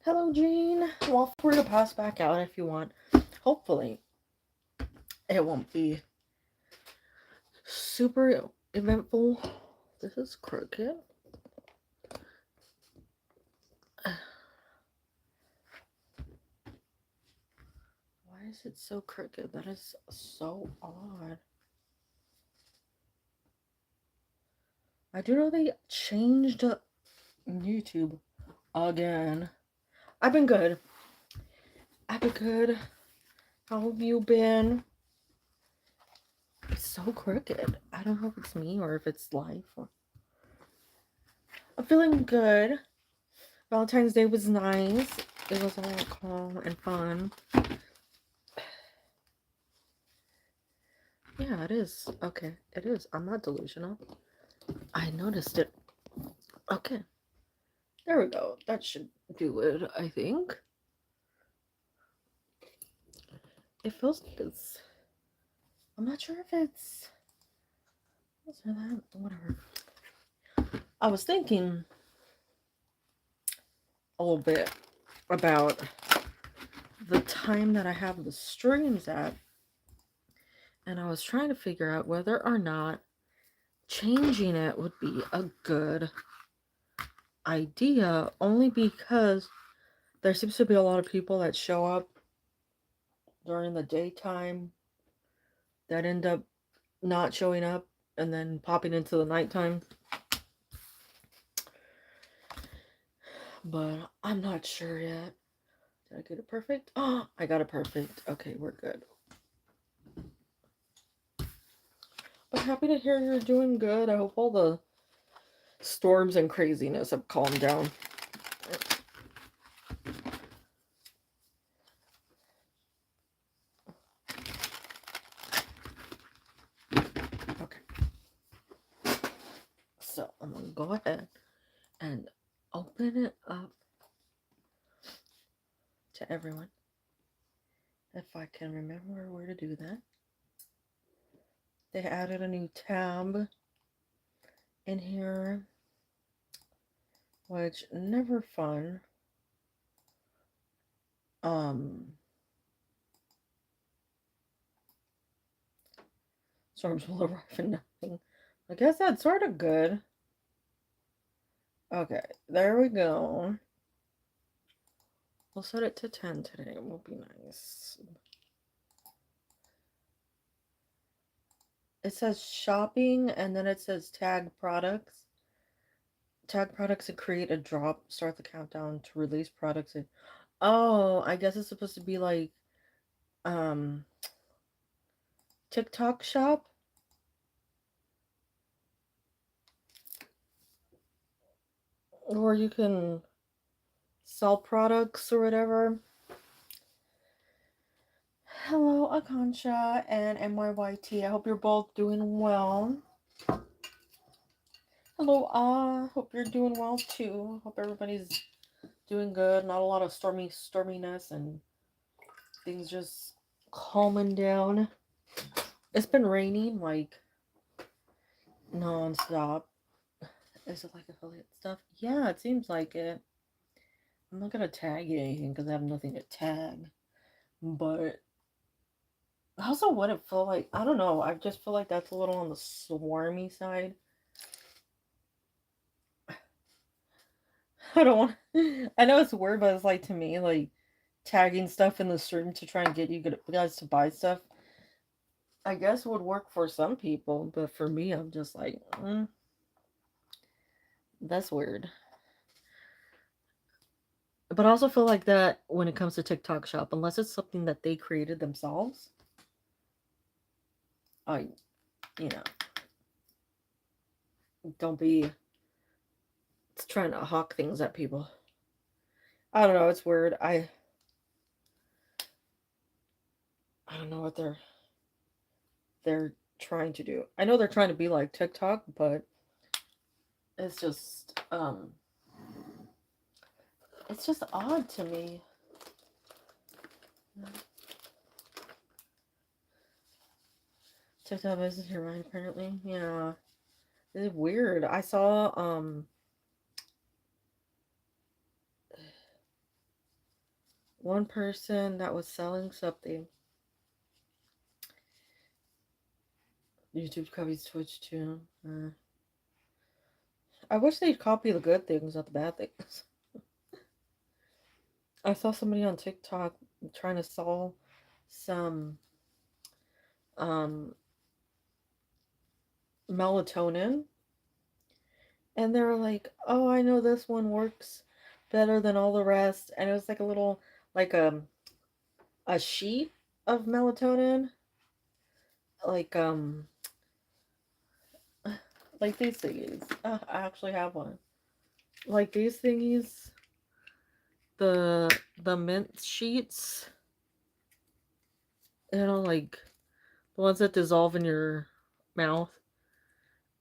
Hello, Jean. Well, feel free to pass back out if you want. Hopefully, it won't be super eventful. This is crooked. Why is it so crooked? That is so odd. I do know they changed YouTube again. I've been good. I've been good. How have you been? It's so crooked. I don't know if it's me or if it's life. I'm feeling good. Valentine's Day was nice. It was all calm and fun. Yeah, it is. Okay, it is. I'm not delusional. I noticed it. Okay. There we go. That should do it, I think. It feels like it's... I'm not sure if it's... What's that? Whatever. I was thinking a little bit about the time that I have the streams at. And I was trying to figure out whether or not changing it would be a good idea. Only because there seems to be a lot of people that show up during the daytime that end up not showing up and then popping into the nighttime. But I'm not sure yet. Did I get it perfect? Oh, I got it perfect. Okay, we're good. But happy to hear you're doing good. I hope all the storms and craziness have calmed down. Okay. So I'm going to go ahead and open it up to everyone. If I can remember where to do that. They added a new tab in here, which never fun. Storms will arrive in nothing. I guess that's sort of good. Okay, there we go. We'll set it to 10 today. It will be nice. It says shopping, and then it says tag products. Tag products and create a drop. Start the countdown to release products. Oh, I guess it's supposed to be like TikTok shop. Or you can sell products or whatever. Hello, Akansha and MYYT. I hope you're both doing well. Hello, hope you're doing well too. Hope everybody's doing good. Not a lot of storminess and things just calming down. It's been raining like non-stop. Is it like affiliate stuff? Yeah, it seems like it. I'm not gonna tag anything because I have nothing to tag. But also, what it feel like, I don't know. I just feel like that's a little on the swarmy side. I don't want. I know it's weird, but it's like to me, like tagging stuff in the stream to try and get you guys to buy stuff. I guess would work for some people, but for me, I'm just like, that's weird. But I also feel like that when it comes to TikTok Shop, unless it's something that they created themselves, I, you know, don't be trying to hawk things at people. I don't know. It's weird. I don't know what they're trying to do. I know they're trying to be like TikTok, but it's just odd to me. TikTok isn't your mind apparently. Yeah. It's weird. I saw one person that was selling something. YouTube copies Twitch too. I wish they'd copy the good things, not the bad things. I saw somebody on TikTok trying to sell some um, melatonin, and they were like, "Oh, I know this one works better than all the rest," and it was like a little, like a sheet of melatonin, like like these thingies. I actually have one. Like these thingies, the mint sheets, like the ones that dissolve in your mouth.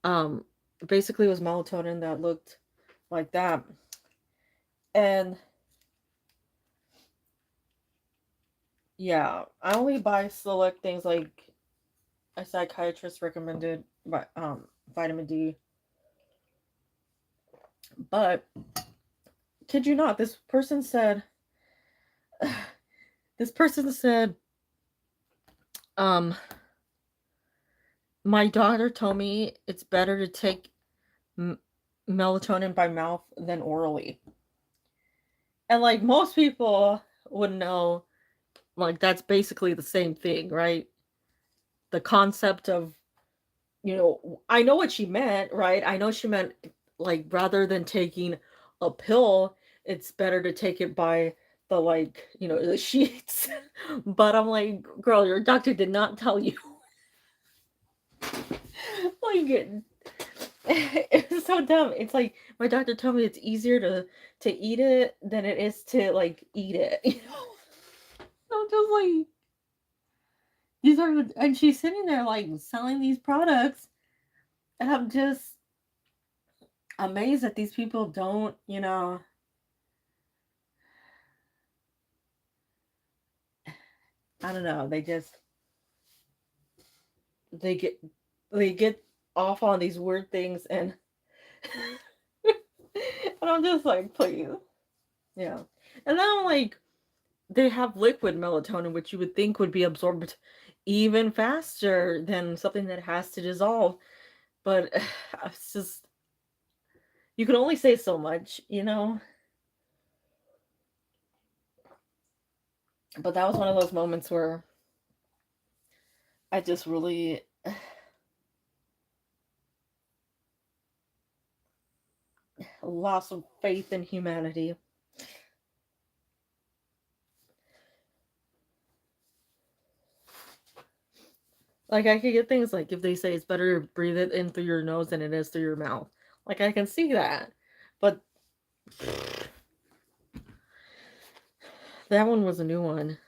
Um, Basically, it was melatonin that looked like that, and yeah, I only buy select things like a psychiatrist recommended, vitamin D. But kid you not, this person said, um, my daughter told me it's better to take m- melatonin by mouth than orally. And like most people would know, like that's basically the same thing, right? The concept of, I know what she meant, right? I know she meant like rather than taking a pill, it's better to take it by the, like, the sheets. But I'm like, girl, your doctor did not tell you. Like it's so dumb. It's like my doctor told me it's easier to eat it than it is to like eat it. I'm just like, these are, and she's sitting there like selling these products, and I'm just amazed that these people don't, I don't know, they get they get off on these weird things, and and I'm just like, please. Yeah. And then I'm like, they have liquid melatonin, which you would think would be absorbed even faster than something that has to dissolve. But it's just, you can only say so much. But that was one of those moments where I just really lost some faith in humanity. Like, I could get things like if they say it's better to breathe it in through your nose than it is through your mouth. Like, I can see that. But that one was a new one.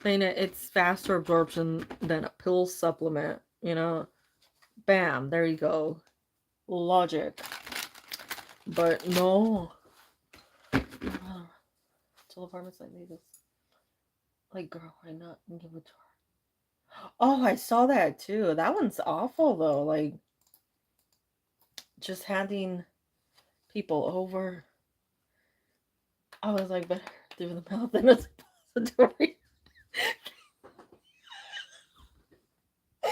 Saying it's faster absorption than a pill supplement. Bam, there you go. Logic. But no. Till apartments like me, this. Like, girl, why not give it to her? Oh, I saw that too. That one's awful though. Like, just handing people over. I was like, better through the mouth than a suppository.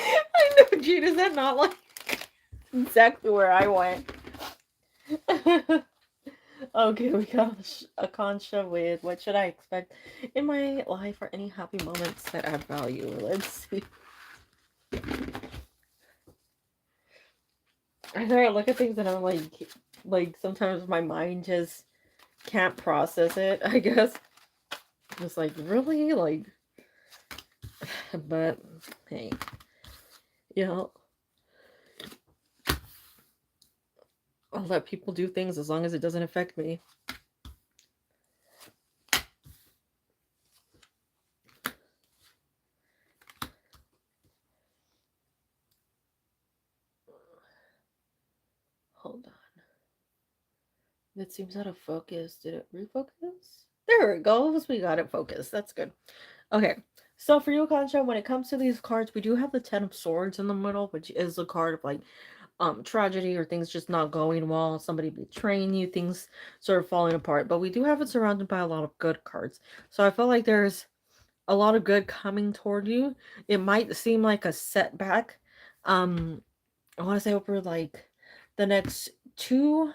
I know, Gene, is that not like exactly where I went? Okay, we got a concha with what should I expect in my life or any happy moments that add value. Let's see. I know I look at things and I'm like sometimes my mind just can't process it, I guess. Just like, really? Like, but hey, you know, I'll let people do things as long as it doesn't affect me. Hold on. It seems out of focus. Did it refocus? There it goes. We got it focused. That's good. Okay. So for you, Concha, when it comes to these cards, we do have the Ten of Swords in the middle, which is a card of like tragedy or things just not going well, somebody betraying you, things sort of falling apart. But we do have it surrounded by a lot of good cards. So I feel like there's a lot of good coming toward you. It might seem like a setback. Um, I want to say over like the next 2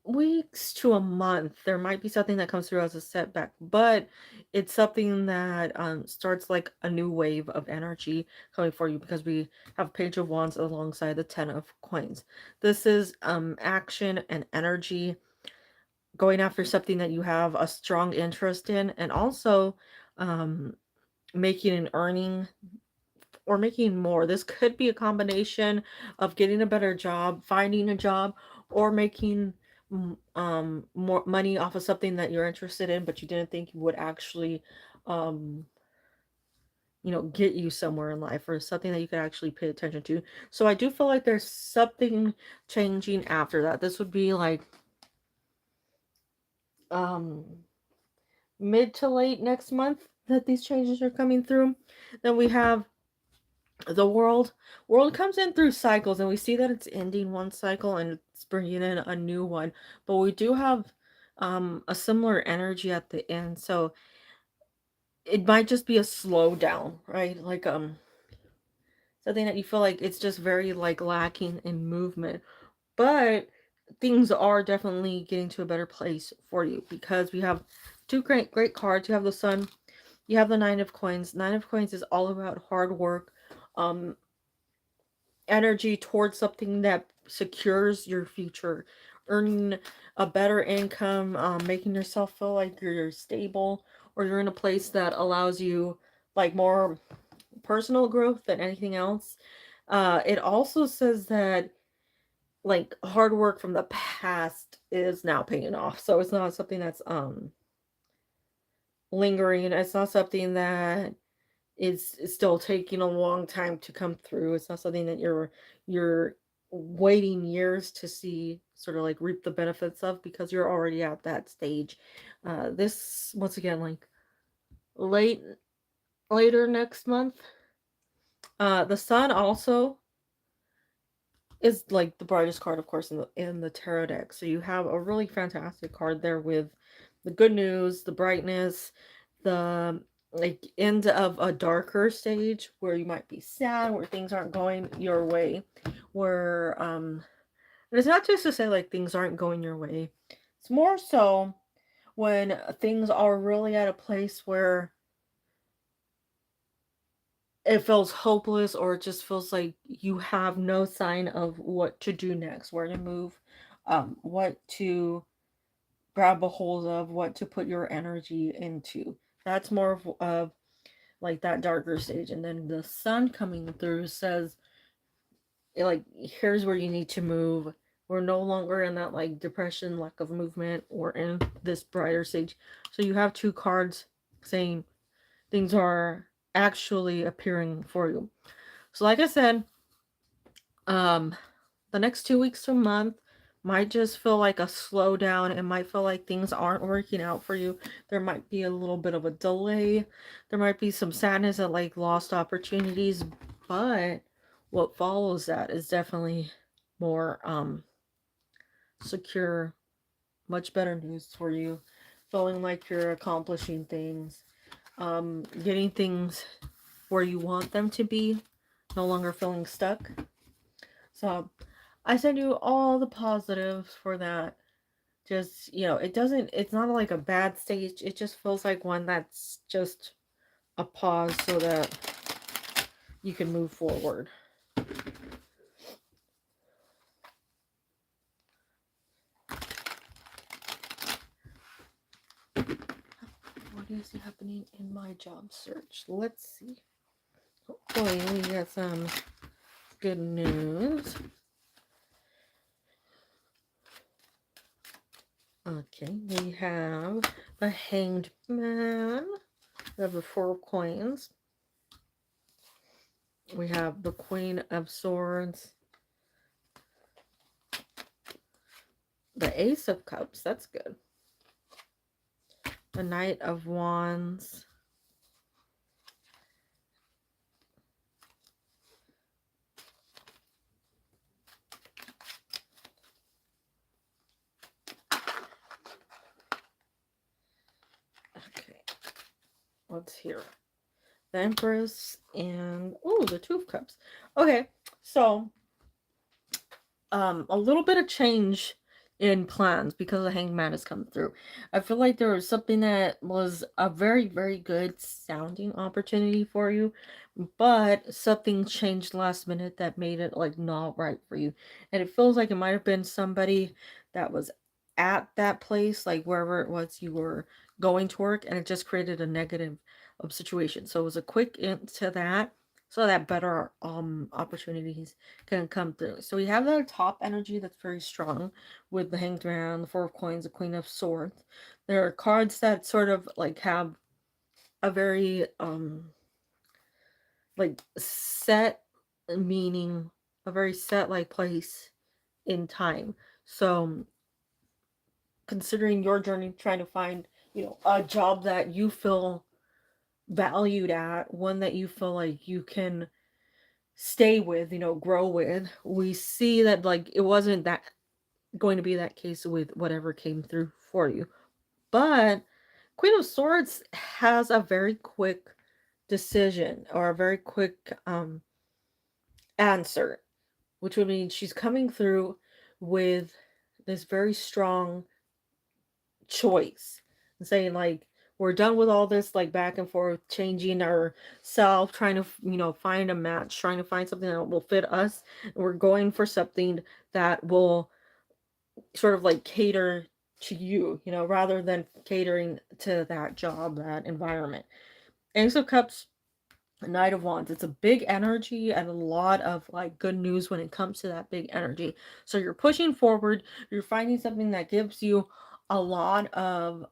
weeks to a month, there might be something that comes through as a setback, but it's something that starts like a new wave of energy coming for you because we have Page of Wands alongside the Ten of Coins. This is action and energy, going after something that you have a strong interest in, and also um, making and earning or making more. This could be a combination of getting a better job, finding a job, or making more money off of something that you're interested in, but you didn't think would actually um get you somewhere in life, or something that you could actually pay attention to. So I do feel like there's something changing after that. This would be like um mid to late next month that these changes are coming through. Then we have the world comes in through cycles, and we see that it's ending one cycle and it's bringing in a new one, but we do have a similar energy at the end. So it might just be a slowdown, right? Like something that you feel like it's just very like lacking in movement, but things are definitely getting to a better place for you because we have two great cards. You have the Sun, you have the Nine of Coins. Nine of Coins is all about hard work, um energy towards something that secures your future, earning a better income, making yourself feel like you're stable, or you're in a place that allows you like more personal growth than anything else. It also says that like hard work from the past is now paying off. So it's not something that's lingering. It's not something that it's still taking a long time to come through. It's not something that you're waiting years to see sort of like reap the benefits of, because you're already at that stage. This once again, like late later next month. The Sun also is like the brightest card, of course, in the tarot deck. So you have a really fantastic card there with the good news, the brightness, the like end of a darker stage where you might be sad, where things aren't going your way, where and it's not just to say like things aren't going your way. It's more so when things are really at a place where it feels hopeless, or it just feels like you have no sign of what to do next, where to move, what to grab a hold of, what to put your energy into. That's more of like that darker stage. And then the Sun coming through says like here's where you need to move. We're no longer in that like depression, lack of movement, or in this brighter stage. So you have two cards saying things are actually appearing for you. So like I said, um the next 2 weeks to a month might just feel like a slowdown. It might feel like things aren't working out for you. There might be a little bit of a delay. There might be some sadness at like lost opportunities, but what follows that is definitely more secure, much better news for you. Feeling like you're accomplishing things, getting things where you want them to be, no longer feeling stuck. So I send you all the positives for that. Just, it's not like a bad stage. It just feels like one that's just a pause so that you can move forward. What is happening in my job search? Let's see. Hopefully we get some good news. Okay, we have the Hanged Man. We have the Four of Coins. We have the Queen of Swords. The Ace of Cups. That's good. The Knight of Wands. let's hear the Empress and oh, the Two of Cups. Okay, so a little bit of change in plans because the Hangman has come through. I feel like there was something that was a very, very good sounding opportunity for you, but something changed last minute that made it like not right for you. And it feels like it might have been somebody that was at that place, like wherever it was you were going to work, and it just created a negative situation. So it was a quick into that so that better opportunities can come through. So we have the top energy that's very strong with the Hanged Man, the Four of Coins, the Queen of Swords. There are cards that sort of like have a very like set meaning, a very set like place in time. So considering your journey trying to find, a job that you feel valued at, one that you feel like you can stay with, grow with, we see that like it wasn't that going to be that case with whatever came through for you. But Queen of Swords has a very quick decision or a very quick answer, which would mean she's coming through with this very strong choice and saying like we're done with all this like back and forth changing our self, trying to find a match, trying to find something that will fit us, and we're going for something that will sort of like cater to you, rather than catering to that job, that environment. Ace of Cups, Knight of Wands. It's a big energy and a lot of like good news when it comes to that big energy. So you're pushing forward, you're finding something that gives you a lot of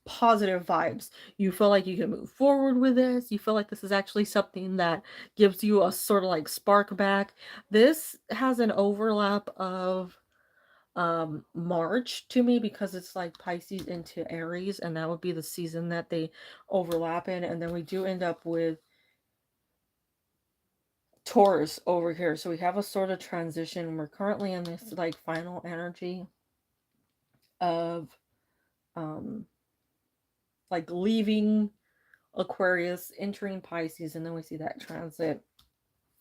positive vibes. You feel like you can move forward with this. You feel like this is actually something that gives you a sort of like spark back. This has an overlap of March to me because it's like Pisces into Aries, and that would be the season that they overlap in, and then we do end up with Taurus over here. So we have a sort of transition. We're currently in this like final energy of um like leaving Aquarius, entering Pisces, and then we see that transit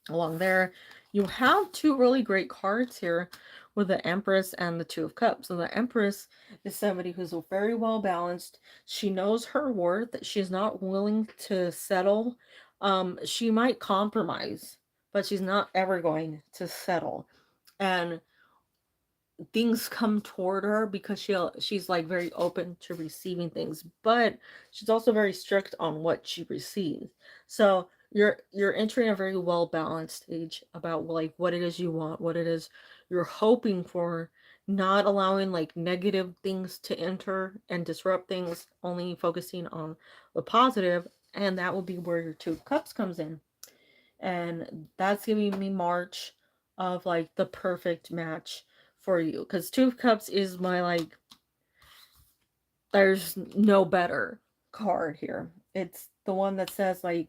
along there. You have two really great cards here with the Empress and the Two of Cups. So the Empress is somebody who's very well balanced. She knows her worth. She's not willing to settle. She might compromise, but she's not ever going to settle. And things come toward her because she's like very open to receiving things, but she's also very strict on what she receives. So you're entering a very well balanced stage about like what it is you want, what it is you're hoping for, not allowing like negative things to enter and disrupt things, only focusing on the positive. And that will be where your Two of Cups comes in, and that's giving me March of like the perfect match for you, because Two of Cups is my like there's no better card here. It's the one that says like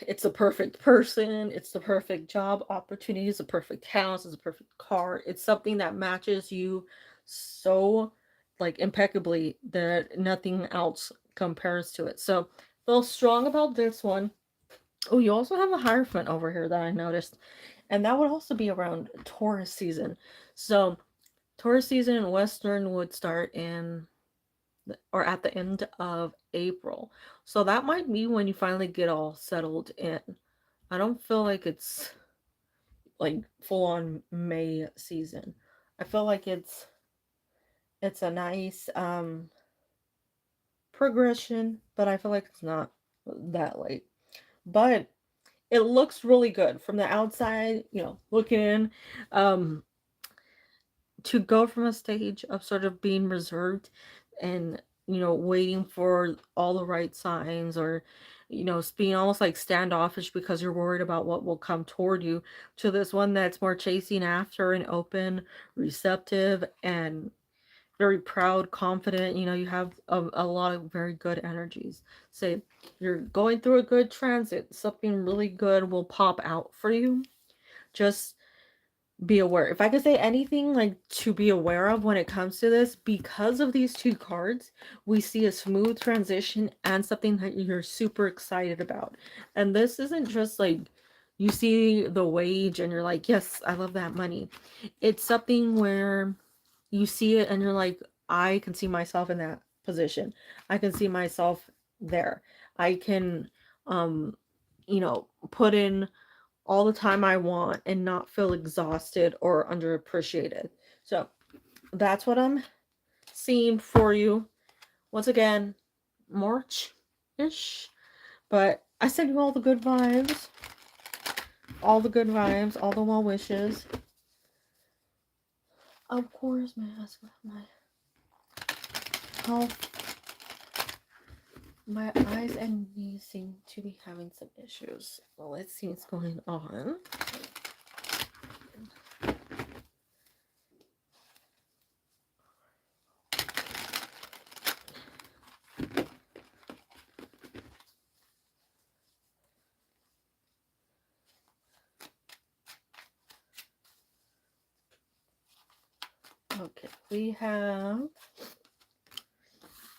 it's a perfect person, it's the perfect job opportunity, it's a perfect house, it's a perfect car. It's something that matches you so like impeccably that nothing else compares to it. So feel strong about this one. Oh, you also have a Hierophant over here that I noticed. And that would also be around Taurus season. So, Taurus season in Western would start in or at the end of April. So, that might be when you finally get all settled in. I don't feel like it's like full on May season. I feel like it's a nice progression, but I feel like it's not that late. But it looks really good from the outside, looking in. Um, to go from a stage of sort of being reserved and, waiting for all the right signs, or, being almost like standoffish because you're worried about what will come toward you, to this one that's more chasing after and open, receptive, and very proud, confident. You have a lot of very good energies. Say you're going through a good transit, something really good will pop out for you. Just be aware. If I could say anything like to be aware of when it comes to this, because of these two cards, we see a smooth transition and something that you're super excited about. And this isn't just like you see the wage and you're like, yes, I love that money. It's something where you see it and you're like, I can see myself in that position. I can see myself there. I can, um, put in all the time I want and not feel exhausted or underappreciated. So that's what I'm seeing for you. Once again, March ish. But I send you all the good vibes, all the good vibes, all the well wishes. Of course, may I ask my health. My eyes and knees seem to be having some issues. Well, let's see what's going on. Okay, we have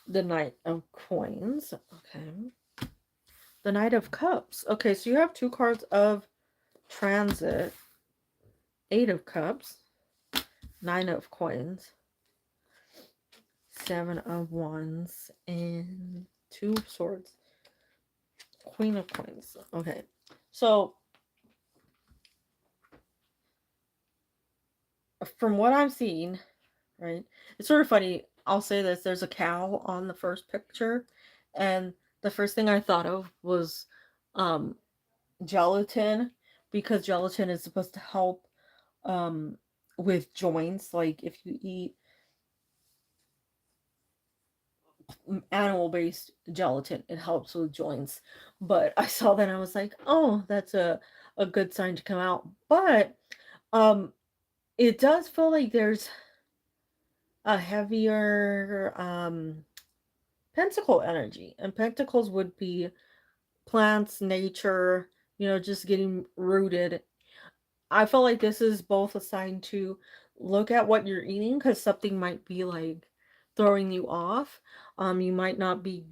the Knight of Coins. Okay. The Knight of Cups. Okay, so you have two cards of transit. Eight of Cups. Nine of Coins. Seven of Wands. And Two of Swords. Queen of Coins. Okay. So, from what I'm seeing, right, it's sort of funny. I'll say this. There's a cow on the first picture. And the first thing I thought of was um, gelatin, because gelatin is supposed to help um with joints. Like if you eat animal based gelatin, it helps with joints. But I saw that and I was like, oh, that's a good sign to come out. But um it does feel like there's a heavier pentacle energy, and pentacles would be plants, nature, just getting rooted. I feel like this is both a sign to look at what you're eating, because something might be like throwing you off. You might not be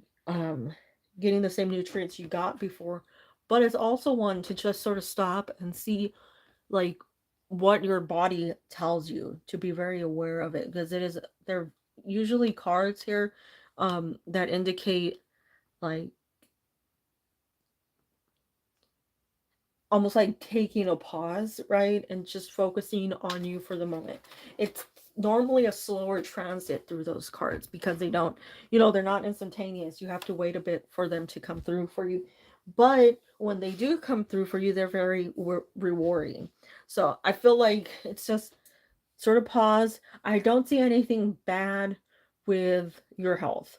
getting the same nutrients you got before, but it's also one to just sort of stop and see like what your body tells you, to be very aware of it, because they're usually cards here that indicate like almost like taking a pause, right? And just focusing on you for the moment. It's normally a slower transit through those cards because they don't, they're not instantaneous. You have to wait a bit for them to come through for you. But when they do come through for you, they're very rewarding. So I feel like it's just sort of pause. I don't see anything bad with your health.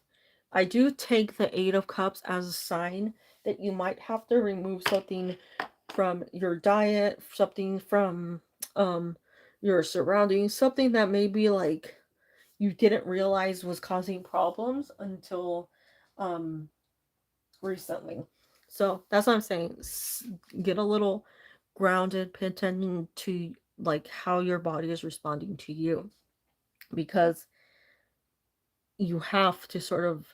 I do take the Eight of Cups as a sign that you might have to remove something from your diet, something from your surroundings, something that maybe like you didn't realize was causing problems until um recently. So that's what I'm saying. Get a little grounded, pay attention to like how your body is responding to you, because you have to sort of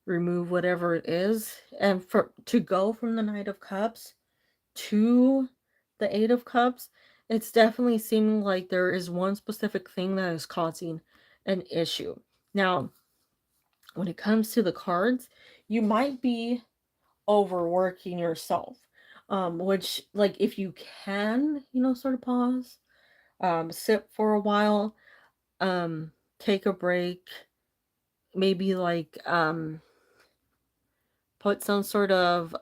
remove whatever it is. And for to go from the Knight of Cups to the Eight of Cups, it's definitely seeming like there is one specific thing that is causing an issue. Now, when it comes to the cards, you might be overworking yourself. Which, like, if you can, sort of pause, sit for a while, take a break, maybe like put some sort of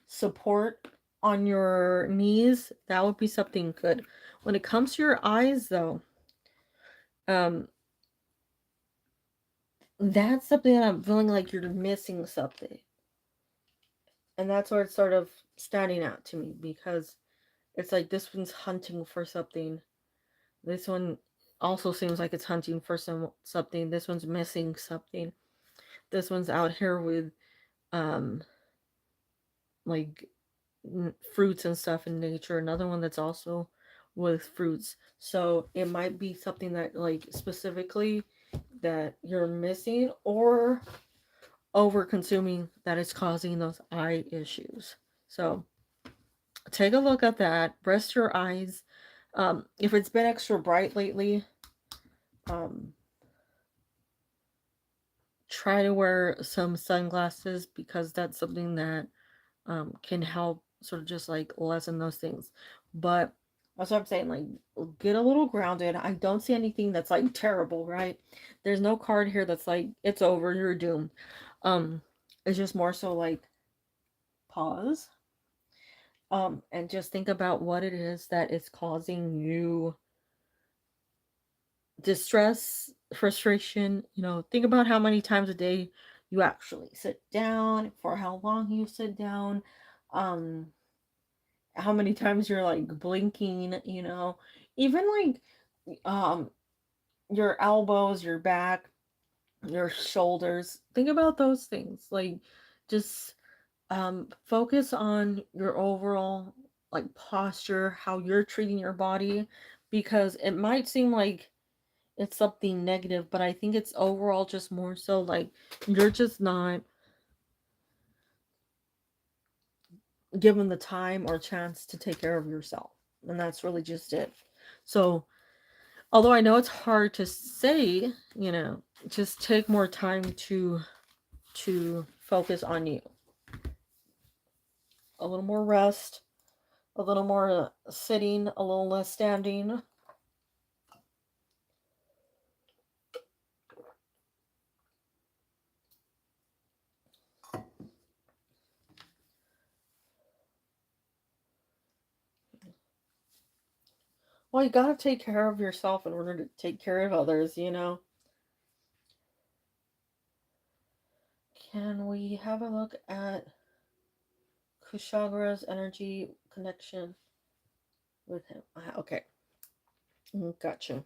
support on your knees, that would be something good. When it comes to your eyes, though, um, that's something that I'm feeling like you're missing something. And that's where it's sort of standing out to me, because it's like this one's hunting for something. This one also seems like it's hunting for something. This one's missing something. This one's out here with um like fruits and stuff in nature. Another one that's also with fruits. So it might be something that, like, specifically that you're missing, or over consuming that is causing those eye issues. So take a look at that. Rest your eyes. If it's been extra bright lately, um, try to wear some sunglasses, because that's something that can help sort of just like lessen those things. But that's what I'm saying. Like, get a little grounded. I don't see anything that's like terrible, right? There's no card here that's like it's over, you're doomed. Um, it's just more so like pause, and just think about what it is that is causing you distress, frustration. Think about how many times a day you actually sit down, for how long you sit down, um, how many times you're like blinking, even like your elbows, your back, your shoulders. Think about those things. Like, just focus on your overall like posture, how you're treating your body, because it might seem like it's something negative, but I think it's overall just more so like you're just not given the time or chance to take care of yourself. And that's really just it. So, although I know it's hard to say, just take more time to focus on you. A little more rest, a little more sitting, a little less standing. Well, you gotta take care of yourself in order to take care of others. Can we have a look at Kushagra's energy connection with him? Okay. Gotcha.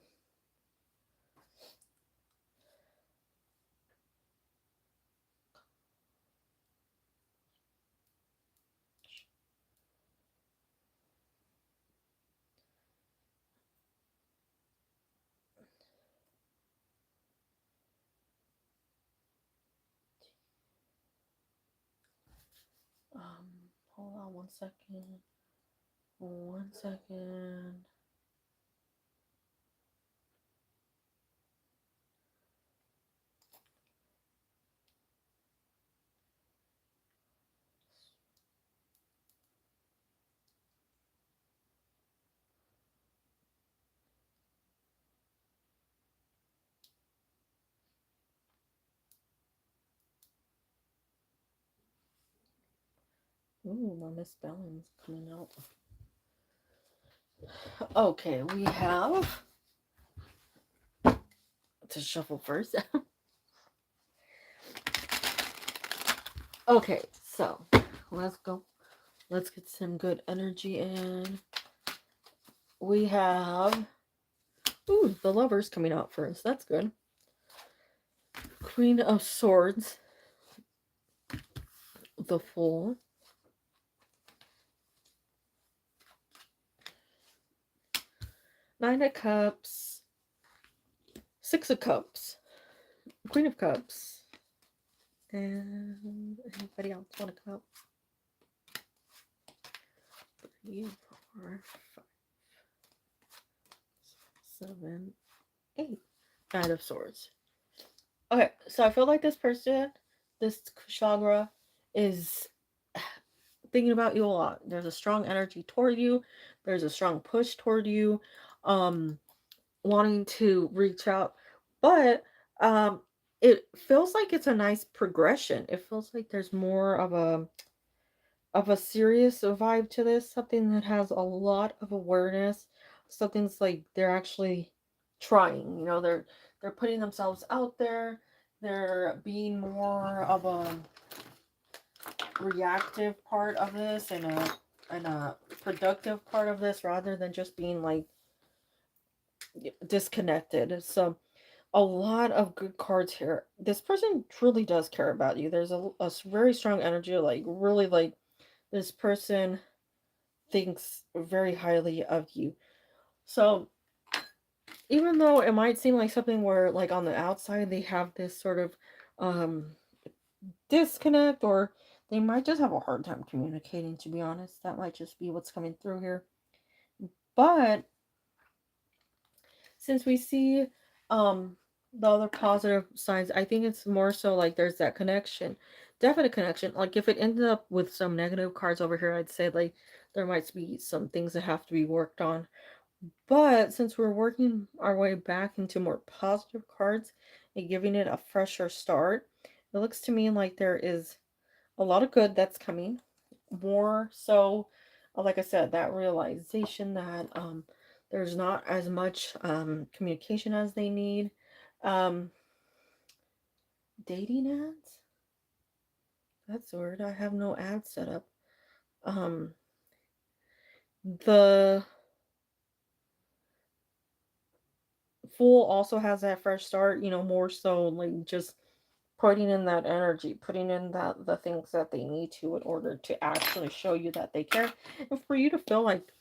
Hold on 1 second. 1 second. Ooh, my misspelling's coming out. Okay, we have to shuffle first. Okay, so let's go. Let's get some good energy in. We have, ooh, the Lovers coming out first. That's good. Queen of Swords. The Fool. Nine of Cups. Six of Cups. Queen of Cups. And anybody else want to come out? 3, 4, 5, 7, 8. Knight of Swords. Okay, so I feel like this person, this Kushagra, is thinking about you a lot. There's a strong energy toward you. There's a strong push toward you, wanting to reach out, but it feels like it's a nice progression. It feels like there's more of a serious vibe to this, something that has a lot of awareness. Something's like they're actually trying, they're putting themselves out there. They're being more of a reactive part of this, and a productive part of this, rather than just being like disconnected. So a lot of good cards here. This person truly does care about you. There's a very strong energy, like really, like this person thinks very highly of you. So even though it might seem like something where like on the outside they have this sort of um disconnect, or they might just have a hard time communicating, to be honest. That might just be what's coming through here. But since we see um the other positive signs, I think it's more so like there's that connection, definite connection. Like if it ended up with some negative cards over here, I'd say like there might be some things that have to be worked on. But since we're working our way back into more positive cards and giving it a fresher start, it looks to me like there is a lot of good that's coming. More so, like I said, that realization that there's not as much communication as they need. Um, Dating ads? That's weird. I have no ad set up. Um, the Fool also has that fresh start, more so like just putting in that energy, putting in that the things that they need to in order to actually show you that they care and for you to feel like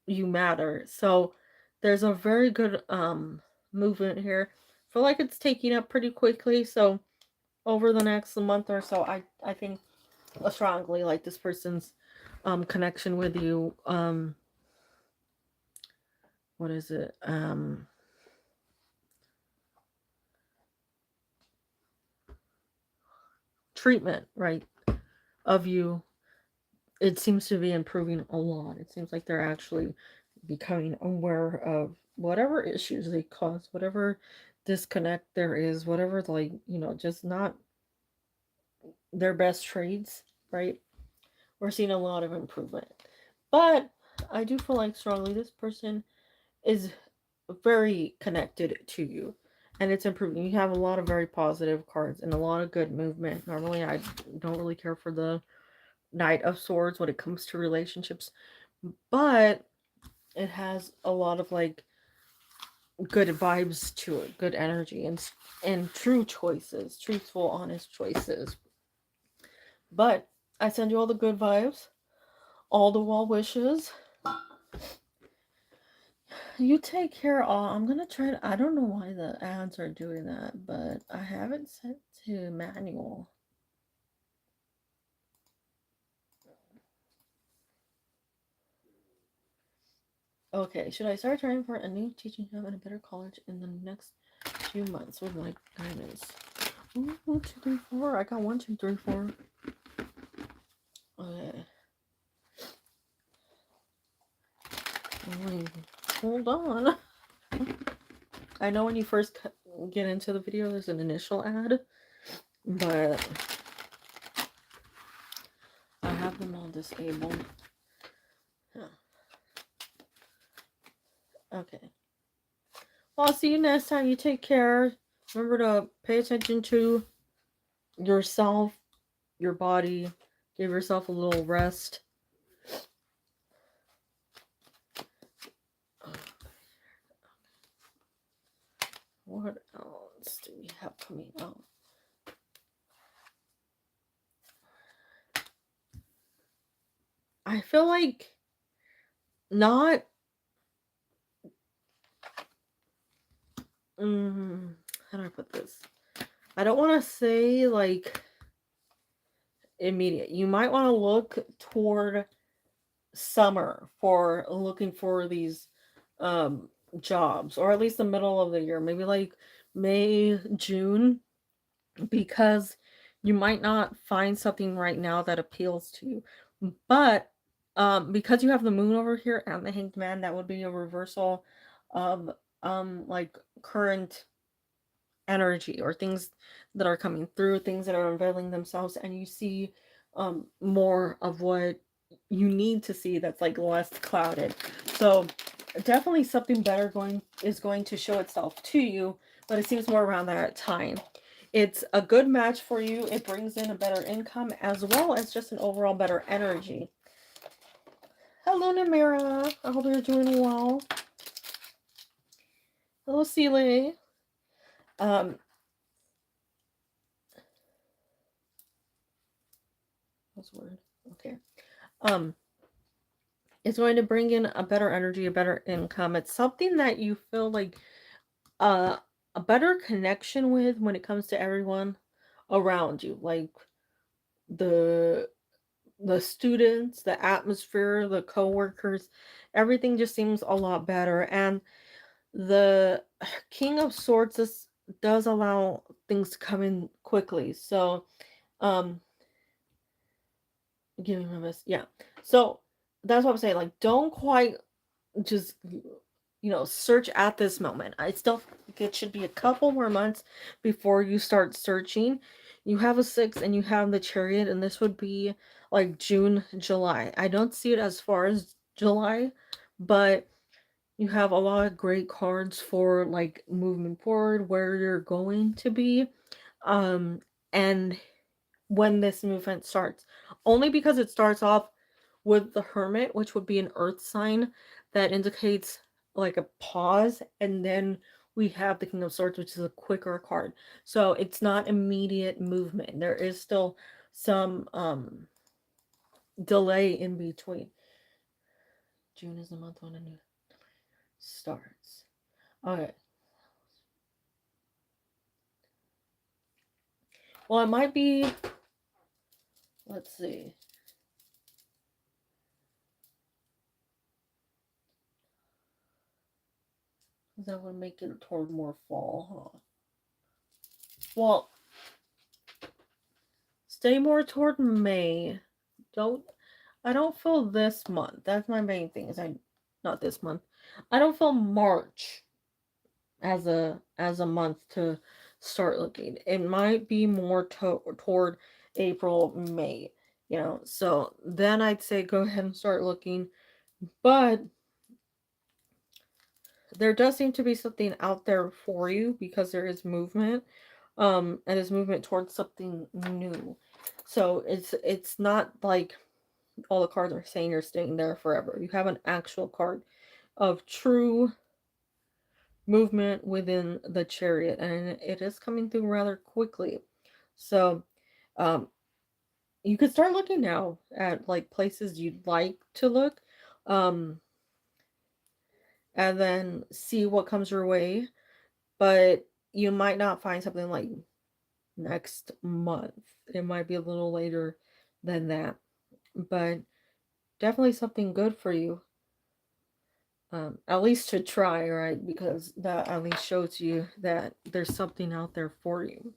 you matter. So there's a very good movement here. Feel like it's taking up pretty quickly. So over the next month or so, I think strongly like this person's connection with you. What is it? Treatment, right, of you, it seems to be improving a lot. It seems like they're actually becoming aware of whatever issues they cause, whatever disconnect there is, whatever, like, just not their best traits, right? We're seeing a lot of improvement. But I do feel like strongly this person is very connected to you, and it's improving. You have a lot of very positive cards and a lot of good movement. Normally, I don't really care for the Knight of Swords when it comes to relationships, but it has a lot of like good vibes to it, good energy, and true choices, truthful, honest choices. But I send you all the good vibes, all the well wishes. You take care. All I'm gonna try to. I don't know why the ads are doing that, but I have it set to manual. Okay, should I start trying for a new teaching job at a better college in the next few months with my guidance? Ooh, 1, 2, 3, 4. I got 1, 2, 3, 4. Okay. Hold on. I know when you first get into the video, there's an initial ad, but I have them all disabled. Huh. Okay. Well, I'll see you next time. You take care. Remember to pay attention to yourself, your body. Give yourself a little rest. What else do we have coming out? I feel like not. How do I put this? I don't want to say like immediate. You might want to look toward summer for looking for these um jobs, or at least the middle of the year, maybe like May, June, because you might not find something right now that appeals to you. But because you have the moon over here and the hanged man, that would be a reversal of like current energy, or things that are coming through, things that are unveiling themselves, and you see more of what you need to see, that's like less clouded. So definitely something better is going to show itself to you, but it seems more around that time. It's a good match for you. It brings in a better income as well as just an overall better energy. Hello, Namira. I hope you're doing well. Hello, Celie. That's weird. Okay. Um, It's going to bring in a better energy, a better income. It's something that you feel like uh, a better connection with when it comes to everyone around you, like the the students, the atmosphere, the coworkers. Everything just seems a lot better. And the King of Swords does allow things to come in quickly. So, um, give me a miss. Yeah. So that's what I'm saying. Like, don't quite just search at this moment. I still think it should be a couple more months before you start searching. You have a 6 and you have the Chariot, and this would be like June, July. I don't see it as far as July, but you have a lot of great cards for like moving forward, where you're going to be, um and when this movement starts. Only because it starts off with the Hermit, which would be an earth sign that indicates like a pause, and then we have the King of Swords, which is a quicker card. So it's not immediate movement. There is still some delay in between. June is the month when a new starts. Okay. Well, it might be, let's see. That would make it toward more fall, huh? Well, stay more toward May. Don't I don't feel this month. That's my main thing. Is I not this month. I don't feel March as a month to start looking. It might be more toward April, May. So then I'd say go ahead and start looking. But there does seem to be something out there for you because there is movement, and it's movement towards something new. So it's not like all the cards are saying you're staying there forever. You have an actual card of true movement within the Chariot, and it is coming through rather quickly. So um you could start looking now at like places you'd like to look, um and then see what comes your way. But you might not find something like next month. It might be a little later than that, but definitely something good for you. At least to try, right? Because that at least shows you that there's something out there for you.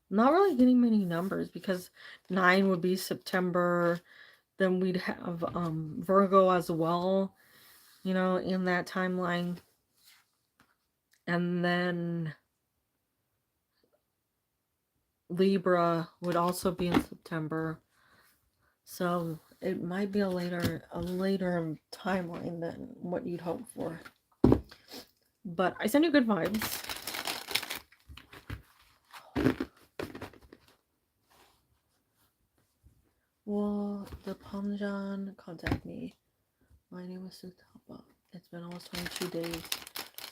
Not really getting many numbers because 9 would be September. Then we'd have Virgo as well, in that timeline. And then Libra would also be in September. So it might be a later timeline than what you'd hope for. But I send you good vibes. Will the Parmesan contact me? My name is Sutapa. It's been almost 22 days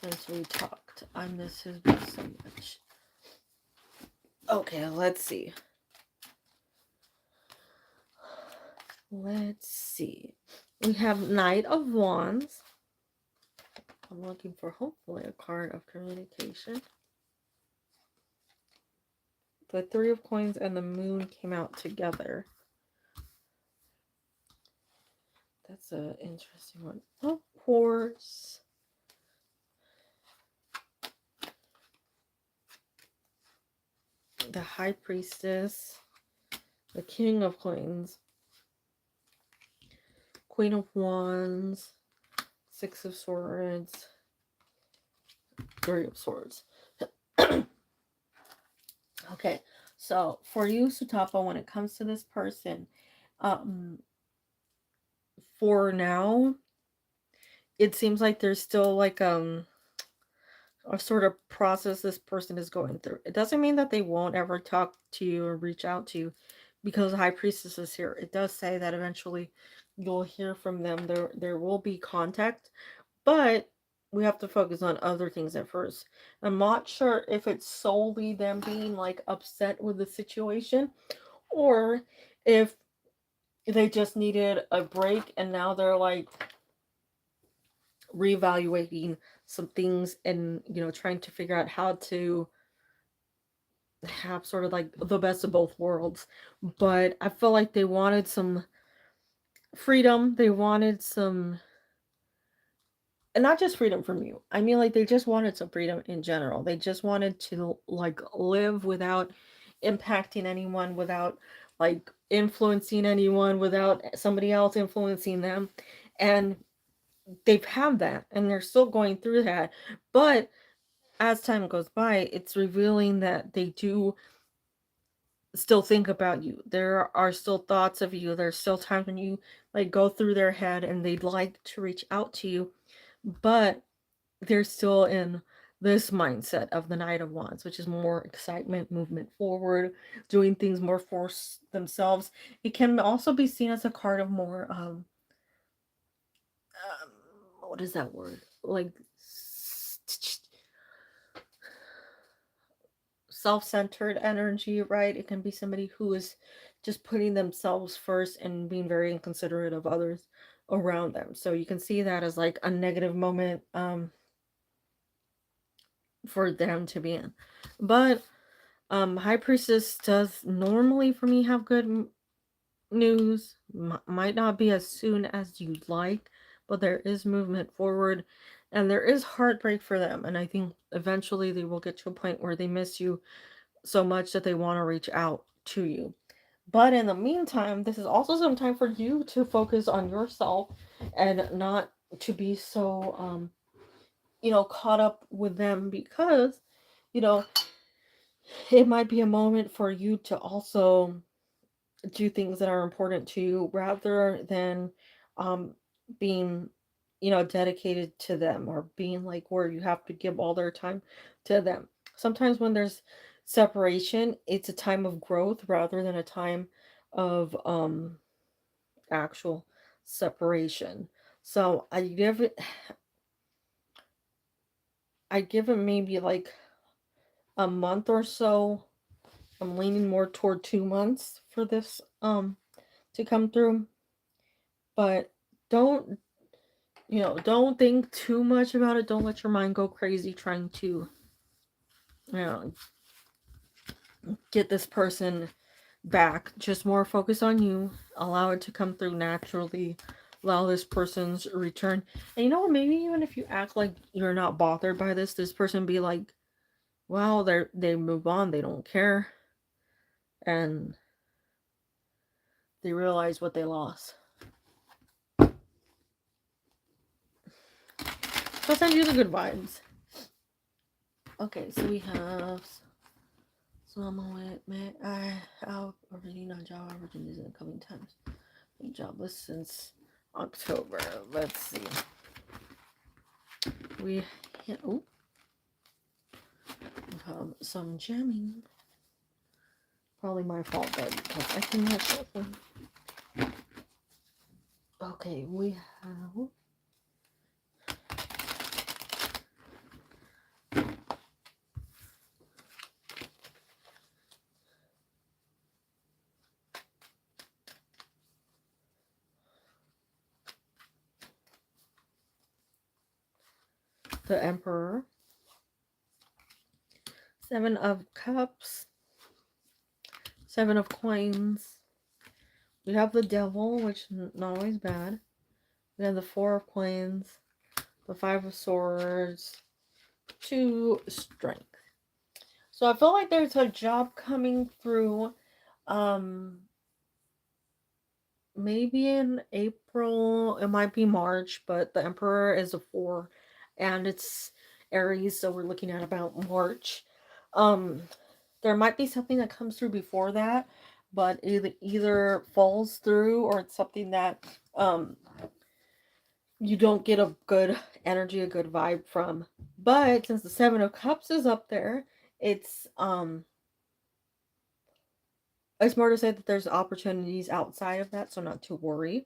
since we talked. I miss his voice so much. Okay, let's see. Let's see. We have Knight of Wands. I'm looking for hopefully a card of communication. The Three of Coins and the Moon came out together. That's an interesting one. Of course. The High Priestess. The King of Coins. Queen of Wands. Six of Swords. Three of Swords. Okay, so for you, Sutapa, when it comes to this person, for now, it seems like there's still like a sort of process this person is going through. It doesn't mean that they won't ever talk to you or reach out to you, because High Priestess is here. It does say that eventually you'll hear from them. There will be contact, but we have to focus on other things at first. I'm not sure if it's solely them being like upset with the situation, or if they just needed a break, and now they're like reevaluating some things, and trying to figure out how to have sort of like the best of both worlds. But I feel like they wanted some freedom. They wanted some, and not just freedom from you. I mean, like, they just wanted some freedom in general. They just wanted to like live without impacting anyone, without like influencing anyone, without somebody else influencing them. And they've had that, and they're still going through that. But as time goes by, it's revealing that they do still think about you. There are still thoughts of you. There's still times when you like go through their head and they'd like to reach out to you, but they're still in this mindset of the Knight of Wands, which is more excitement, movement forward, doing things more for themselves. It can also be seen as a card of more what is that word? Like self-centered energy, right? It can be somebody who is just putting themselves first and being very inconsiderate of others around them. So you can see that as like a negative moment for them to be in. But High Priestess does normally for me have good news. Might not be as soon as you'd like, but there is movement forward, and there is heartbreak for them. And I think eventually they will get to a point where they miss you so much that they want to reach out to you. But in the meantime, this is also some time for you to focus on yourself and not to be so caught up with them, because you know it might be a moment for you to also do things that are important to you, rather than um being dedicated to them, or being like where you have to give all their time to them. Sometimes when there's separation, it's a time of growth rather than a time of actual separation. So I give it maybe like a month or so. I'm leaning more toward 2 months for this to come through. But don't don't think too much about it. Don't let your mind go crazy trying to you know get this person back. Just more focus on you. Allow it to come through naturally. Allow this person's return. And you know what, maybe even if you act like you're not bothered by this person be like, wow, they move on, they don't care, and they realize what they lost. So I'll send you the good vibes. Okay, so we have someone with I have already not job opportunities in the coming times. Been jobless since October. Let's see. We have some jamming. Probably my fault, but because I can match that one. Okay, we have the Emperor, Seven of Cups, Seven of Coins. We have the Devil, which is not always bad. We have the Four of Coins, the Five of Swords, Two Strength. So I feel like there's a job coming through. Maybe in April, it might be March, but the Emperor is a 4 and it's Aries, so we're looking at about March. Um there might be something that comes through before that, but either falls through, or it's something that you don't get a good energy, a good vibe from. But since the 7 of Cups is up there, it's more to say that there's opportunities outside of that, so not to worry.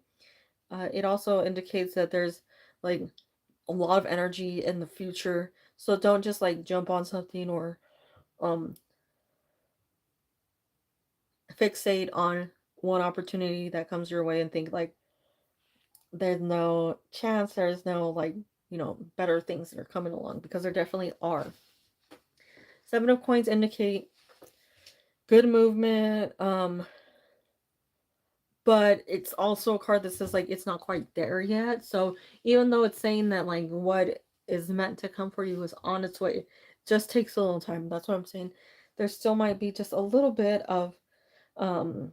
It also indicates that there's like a lot of energy in the future, so don't just like jump on something, or um fixate on one opportunity that comes your way and think like there's no chance, there's no like, better things that are coming along, because there definitely are. Seven of Coins indicate good movement, but it's also a card that says like it's not quite there yet. So even though it's saying that like what is meant to come for you is on its way, it just takes a little time. That's what I'm saying. There still might be just a little bit of um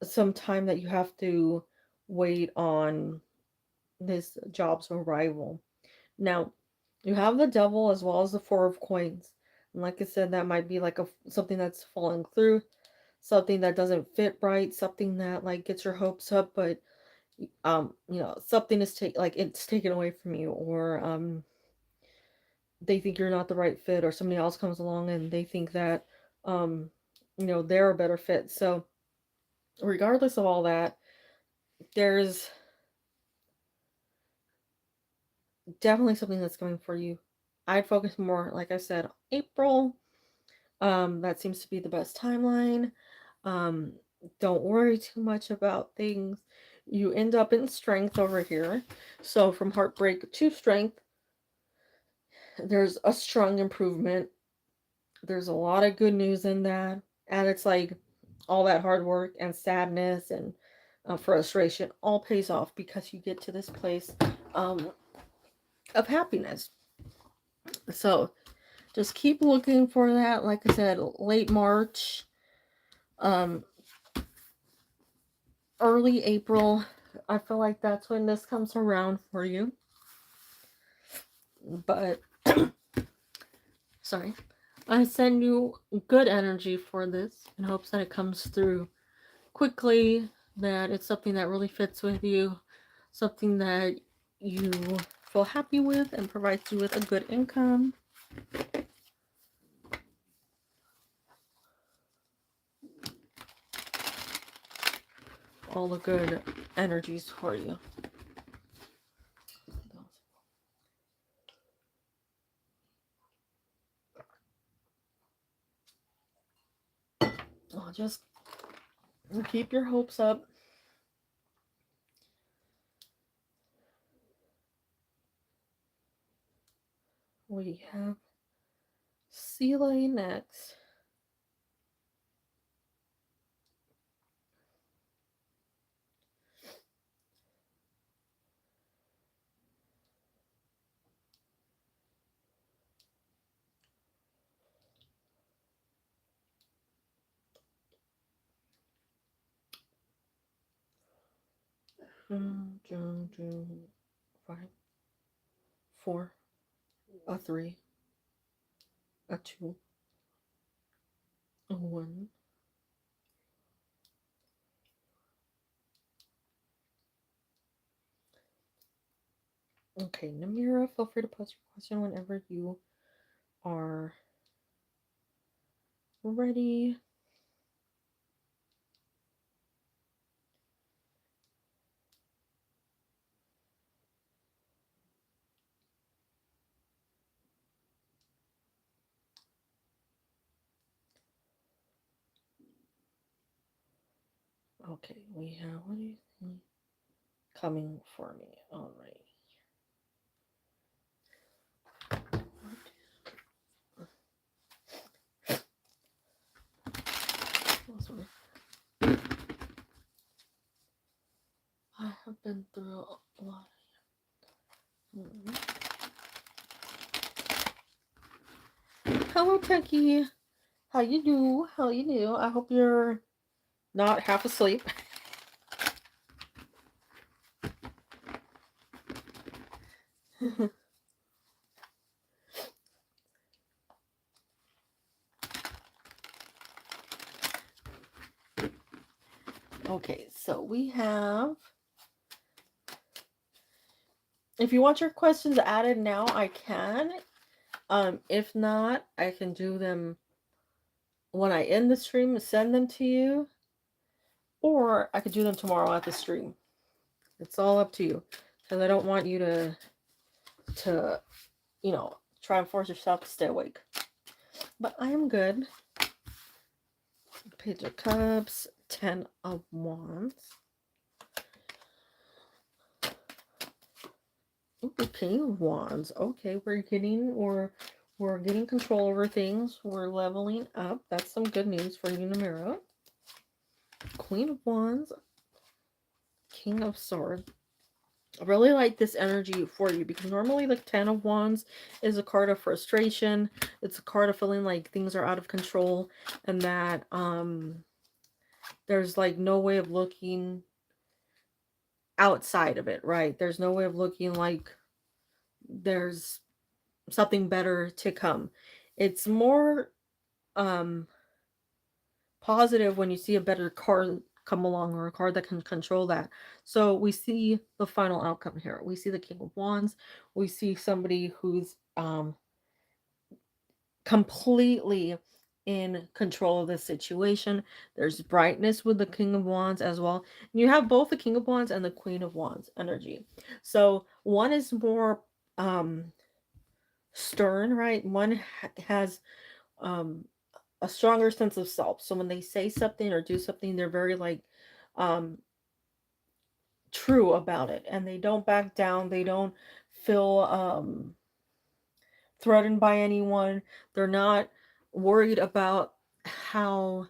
some time that you have to wait on this job's arrival. Now, you have the Devil as well as the Four of Coins. And like I said, that might be like something that's falling through, something that doesn't fit right, something that like gets your hopes up, but something is it's taken away from you, or they think you're not the right fit, or somebody else comes along and they think that um they're a better fit. So regardless of all that, there's definitely something that's coming for you. I'd focus more, like I said, April. That seems to be the best timeline. Um, don't worry too much about things. You end up in strength over here. So from heartbreak to strength, there's a strong improvement. There's a lot of good news in that. And it's like all that hard work and sadness and frustration all pays off because you get to this place um, of happiness. So just keep looking for that. Like I said, late March, um, early April. I feel like that's when this comes around for you. But, sorry. I send you good energy for this in hopes that it comes through quickly, that it's something that really fits with you, something that you feel happy with and provides you with a good income. All the good energies for you. Oh, just keep your hopes up. We have Seeley next. Five, four, a three, a two, a one. Okay, Namira, feel free to post your question whenever you are ready. Okay, we have, what do you think coming for me? All right. I have been through a lot. Hello, Techie. How you do? How you do? I hope you're not half asleep. Okay, so we have, if you want your questions added now, I can. If not, I can do them when I end the stream, send them to you, or I could do them tomorrow at the stream. It's all up to you, because I don't want you to try and force yourself to stay awake. But I am good. Page of Cups, 10 of Wands. Ooh, King of Wands. Okay, we're getting control over things. We're leveling up. That's some good news for you, Namira. Queen of Wands, King of Swords. I really like this energy for you because normally the 10 of Wands is a card of frustration. It's a card of feeling like things are out of control and that there's like no way of looking outside of it, right? There's no way of looking like there's something better to come. It's more positive when you see a better card come along or a card that can control that. So we see the final outcome here. We see the King of Wands. We see somebody who's completely in control of the situation. There's brightness with the King of Wands as well. You have both the King of Wands and the Queen of Wands energy. So one is more stern, right? One has um a stronger sense of self. So when they say something or do something, they're very like um true about it and they don't back down. They don't feel threatened by anyone. They're not worried about how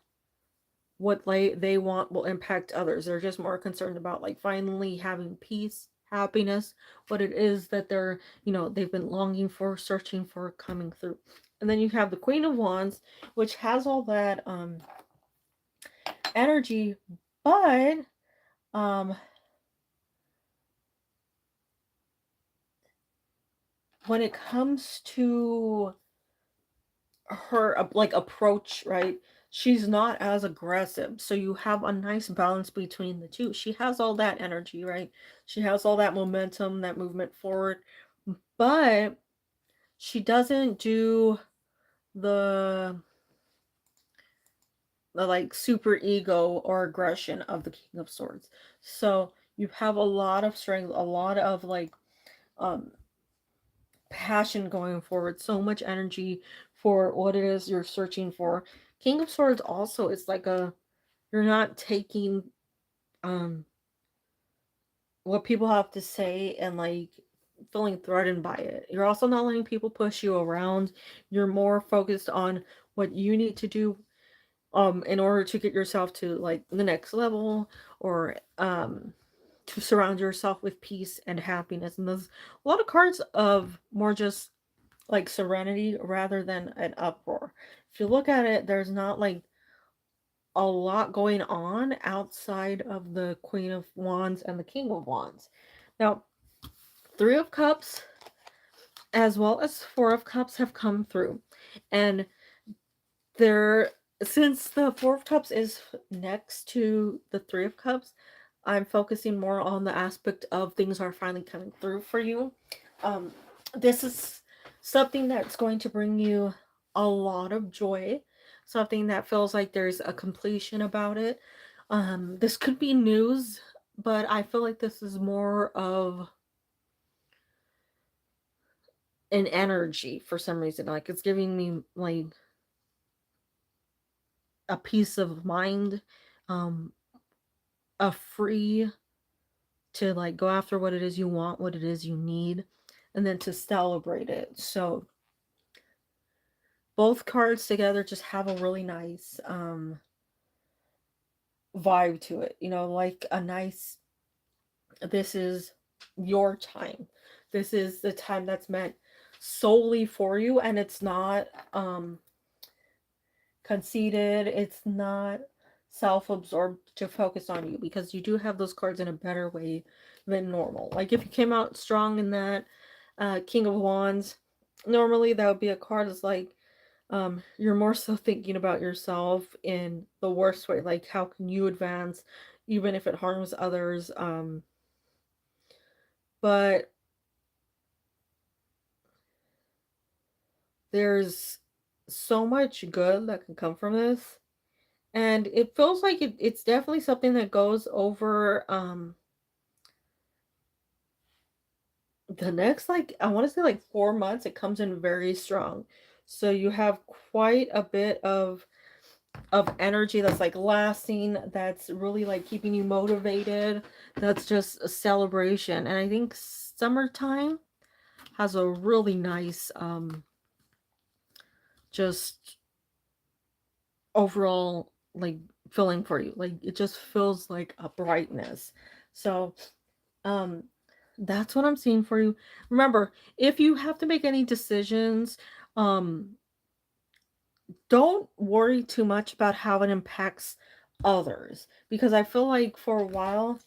what they want will impact others. They're just more concerned about like finally having peace, happiness, what it is that they're, they've been longing for, searching for, coming through. And then you have the Queen of Wands, which has all that energy, but um when it comes to her like approach, right, she's not as aggressive, so you have a nice balance between the two. She has all that energy, right? She has all that momentum, that movement forward, but she doesn't do the like super ego or aggression of the King of Swords. So you have a lot of strength, a lot of like um passion going forward, so much energy for what it is you're searching for. King of Swords also is like you're not taking um what people have to say and like feeling threatened by it. You're also not letting people push you around. You're more focused on what you need to do in order to get yourself to like the next level or to surround yourself with peace and happiness. And there's a lot of cards of more just like serenity rather than an uproar. If you look at it, there's not like a lot going on outside of the Queen of Wands and the King of Wands. Now, Three of Cups as well as Four of Cups have come through. And they're, since the Four of Cups is next to the Three of Cups, I'm focusing more on the aspect of things are finally coming through for you. This is something that's going to bring you a lot of joy, something that feels like there's a completion about it. This could be news, but I feel like this is more of an energy for some reason. Like it's giving me like a peace of mind, um, a free to like go after what it is you want, what it is you need, and then to celebrate it. So both cards together just have a really nice vibe to it. Like a nice, this is your time. This is the time that's meant solely for you, and it's not conceited, it's not self-absorbed to focus on you, because you do have those cards in a better way than normal. Like if you came out strong in that King of Wands, normally that would be a card that's like you're more so thinking about yourself in the worst way, like how can you advance even if it harms others. But there's so much good that can come from this, and it feels like it's definitely something that goes over the next, like I want to say like 4 months. It comes in very strong, so you have quite a bit of of energy that's like lasting, that's really like keeping you motivated, that's just a celebration. And I think summertime has a really nice just overall like feeling for you. Like it just feels like a brightness. So um that's what I'm seeing for you. Remember, if you have to make any decisions, um don't worry too much about how it impacts others, because I feel like for a while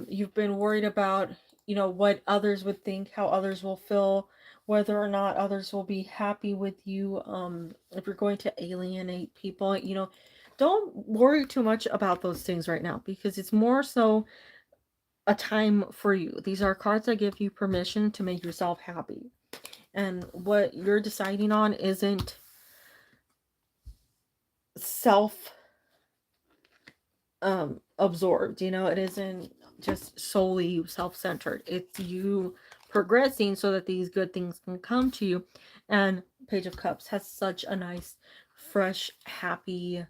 you've been worried about, you know, what others would think, how others will feel, whether or not others will be happy with you, if you're going to alienate people, you know. Don't worry too much about those things right now, because it's more so a time for you. These are cards that give you permission to make yourself happy, and what you're deciding on isn't self absorbed, you know. It isn't just solely self-centered. It's you progressing so that these good things can come to you. And Page of Cups has such a nice, fresh, happy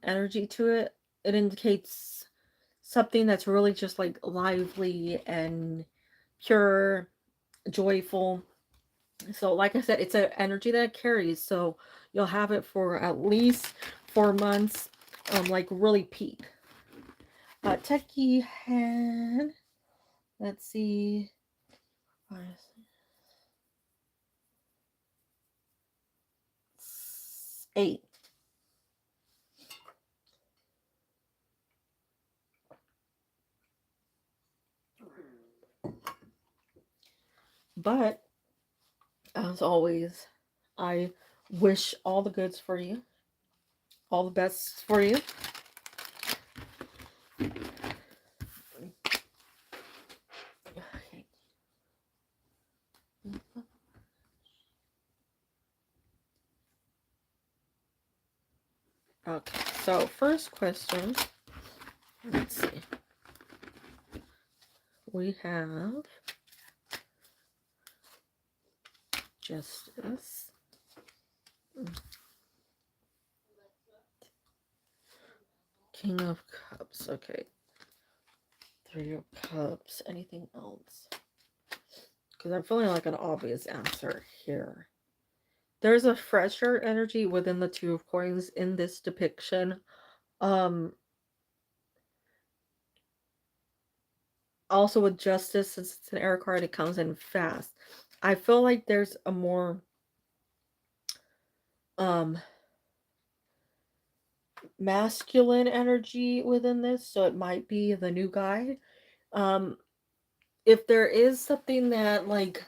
energy to it. It indicates something that's really just like lively and pure, joyful. So like I said, it's an energy that it carries, so you'll have it for at least 4 months, like really peak. Techie had, let's see, 8. But as always, I wish all the goods for you, all the best for you. Okay, so first question, let's see. We have Justice, King of Cups, okay, Three of Cups, anything else? Because I'm feeling like an obvious answer here. There's a fresher energy within the Two of Coins in this depiction. Um, Also with Justice, since it's an air card, it comes in fast. I feel like there's a more masculine energy within this, so it might be the new guy. If there is something that like,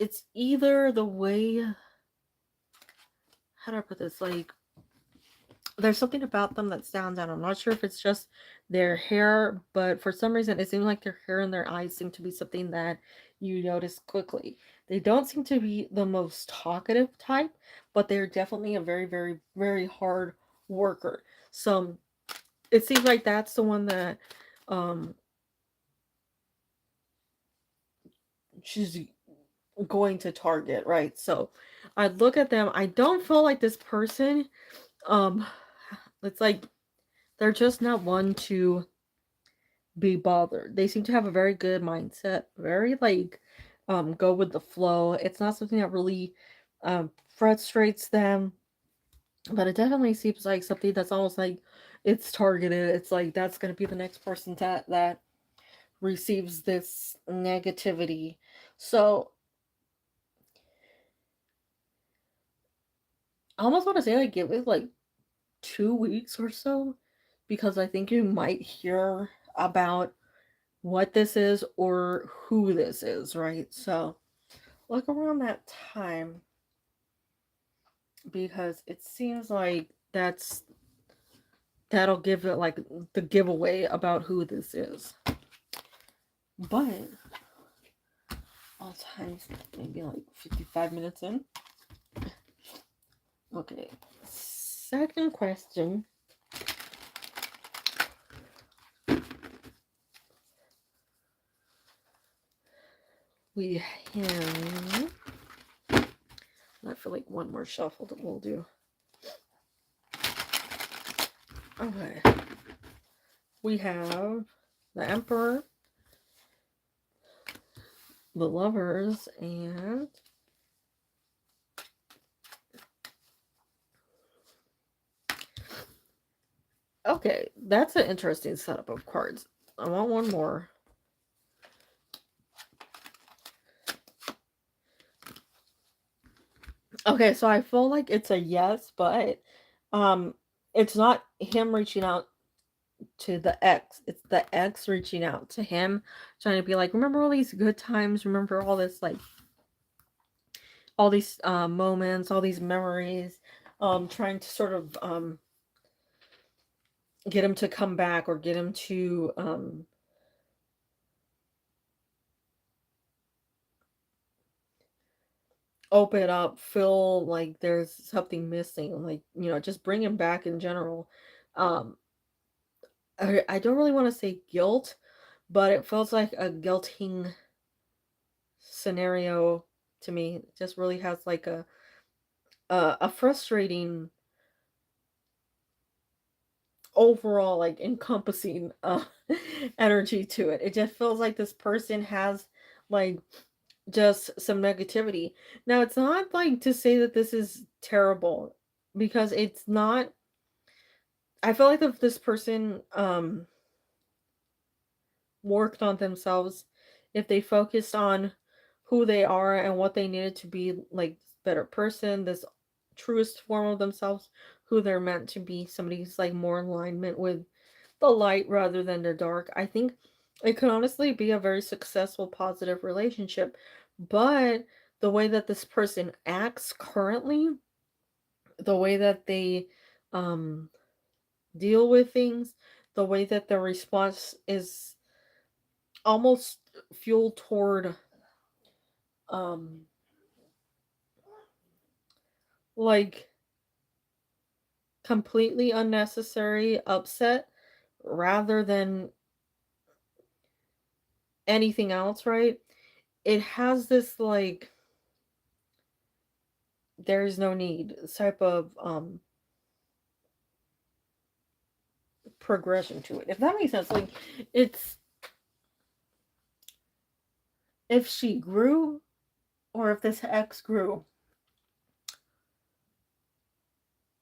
it's either the way, how do I put this, like there's something about them that stands out. I'm not sure if it's just their hair, but for some reason it seems like their hair and their eyes seem to be something that you notice quickly. They don't seem to be the most talkative type, but they're definitely a very, very, very hard worker. So it seems like that's the one that she's going to target, right? So I look at them. I don't feel like this person, it's like they're just not one to be bothered. They seem to have a very good mindset, very like go with the flow. It's not something that really frustrates them, but it definitely seems like something that's almost like it's targeted. It's like that's going to be the next person that receives this negativity. So I almost want to say like give it like 2 weeks or so, because I think you might hear about what this is or who this is, right? So look around that time, because it seems like that'll give it like the giveaway about who this is. But all times, maybe like 55 minutes in. Okay, second question. We have I feel like one more shuffle that we'll do. Okay. We have the Emperor, the Lovers, and okay, that's an interesting setup of cards. I want one more. Okay, so I feel like it's a yes, but it's not him reaching out to the ex. It's the ex reaching out to him, trying to be like, remember all these good times, remember all this, like, all these moments, all these memories, trying to sort of get him to come back, or get him to open up, feel like there's something missing, like, just bring him back in general. um I don't really want to say guilt, but it feels like a guilting scenario to me. It just really has like a frustrating overall, like, encompassing energy to it. It just feels like this person has, like, just some negativity. Now, it's not like to say that this is terrible, because it's not. I feel like if this person worked on themselves, if they focused on who they are and what they needed to be, like, better person, this truest form of themselves, who they're meant to be, somebody who's like more in alignment with the light rather than the dark, I think it could honestly be a very successful, positive relationship. But the way that this person acts currently, the way that they um deal with things, the way that their response is almost fueled toward um like completely unnecessary upset rather than anything else, right? It has this, like, there's no need type of progression to it, if that makes sense. Like, it's, if she grew, or if this ex grew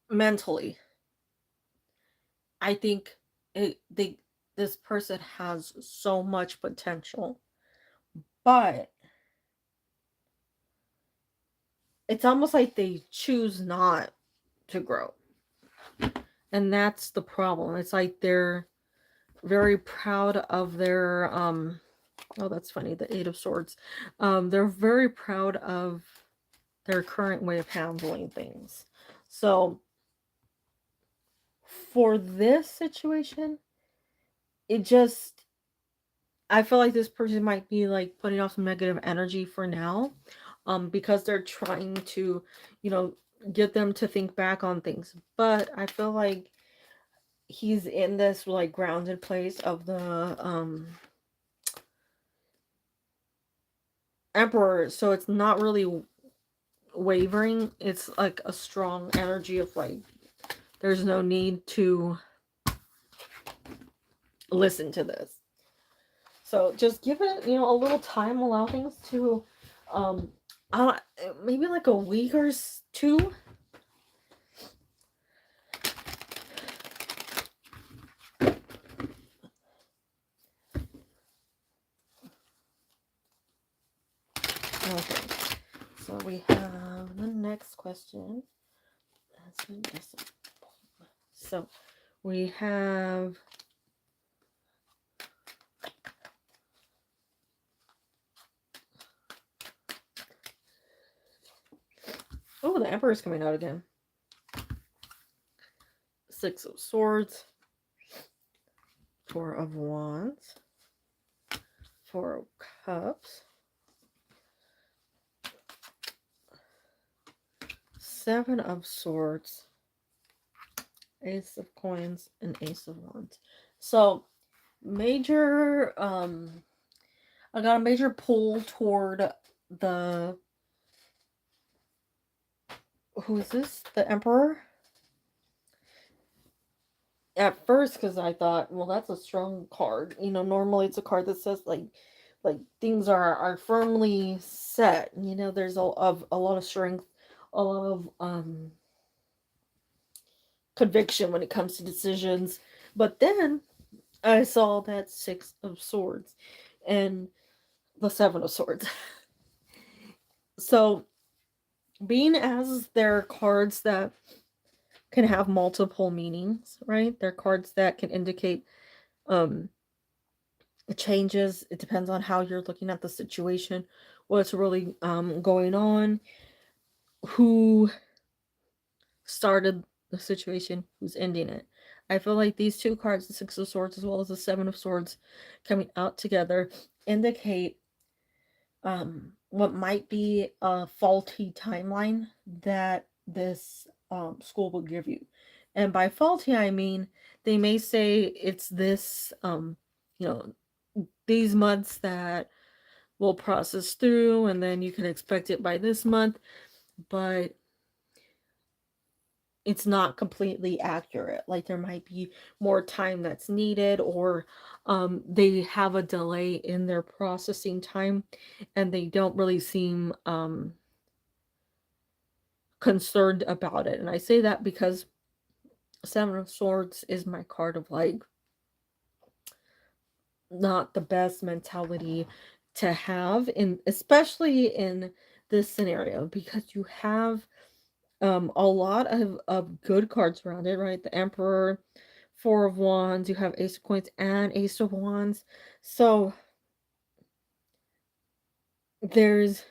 mentally, I think this person has so much potential, but it's almost like they choose not to grow. And that's the problem. It's like they're very proud of their oh, that's funny, the Eight of Swords. They're very proud of their current way of handling things. So for this situation, it just, I feel like this person might be like putting off some negative energy for now, because they're trying to, you know, get them to think back on things. But I feel like he's in this, like, grounded place of the Emperor, so it's not really wavering. It's like a strong energy of, like, there's no need to listen to this. So just give it, a little time, allow things to uh maybe like a week or two. Okay. So we have the next question. That's been disappointment. So we have oh, the Emperor's coming out again. Six of Swords, Four of Wands, Four of Cups, Seven of Swords, Ace of Coins, and Ace of Wands. So major I got a major pull toward the who is this? The Emperor? At first, because I thought, well, that's a strong card. Normally it's a card that says like things are firmly set. There's a lot of strength, a lot of conviction when it comes to decisions. But then I saw that Six of Swords and the Seven of Swords. So, being as they're cards that can have multiple meanings, right? They're cards that can indicate um changes. It depends on how you're looking at the situation, what's really going on, who started the situation, who's ending it. I feel like these two cards, the Six of Swords as well as the Seven of Swords, coming out together, indicate what might be a faulty timeline that this school will give you. And by faulty, I mean they may say it's this, you know, these months that will process through, and then you can expect it by this month, but it's not completely accurate. Like there might be more time that's needed, or they have a delay in their processing time, and they don't really seem concerned about it. And I say that because Seven of Swords is my card of like not the best mentality to have, in especially in this scenario, because you have a lot of good cards around it, right? The Emperor, Four of Wands, you have Ace of Coins and Ace of Wands. So there's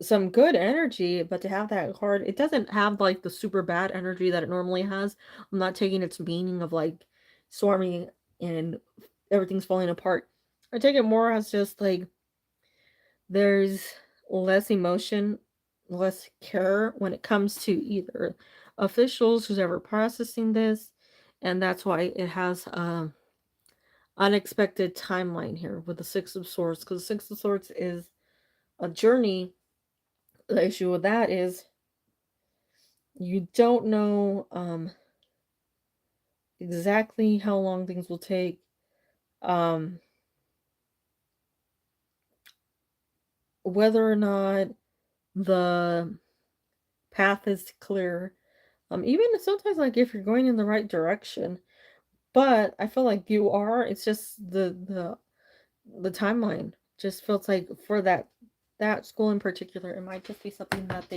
some good energy, but to have that card, it doesn't have like the super bad energy that it normally has. I'm not taking its meaning of like storming and everything's falling apart. I take it more as just like there's less emotion, less care when it comes to either officials who's ever processing this, and that's why it has a unexpected timeline here with the Six of Swords, because the Six of Swords is a journey. The issue with that is you don't know exactly how long things will take, um, whether or not the path is clear. Even sometimes, like if you're going in the right direction, but I feel like you are. It's just the timeline just feels like for that school in particular, it might just be something that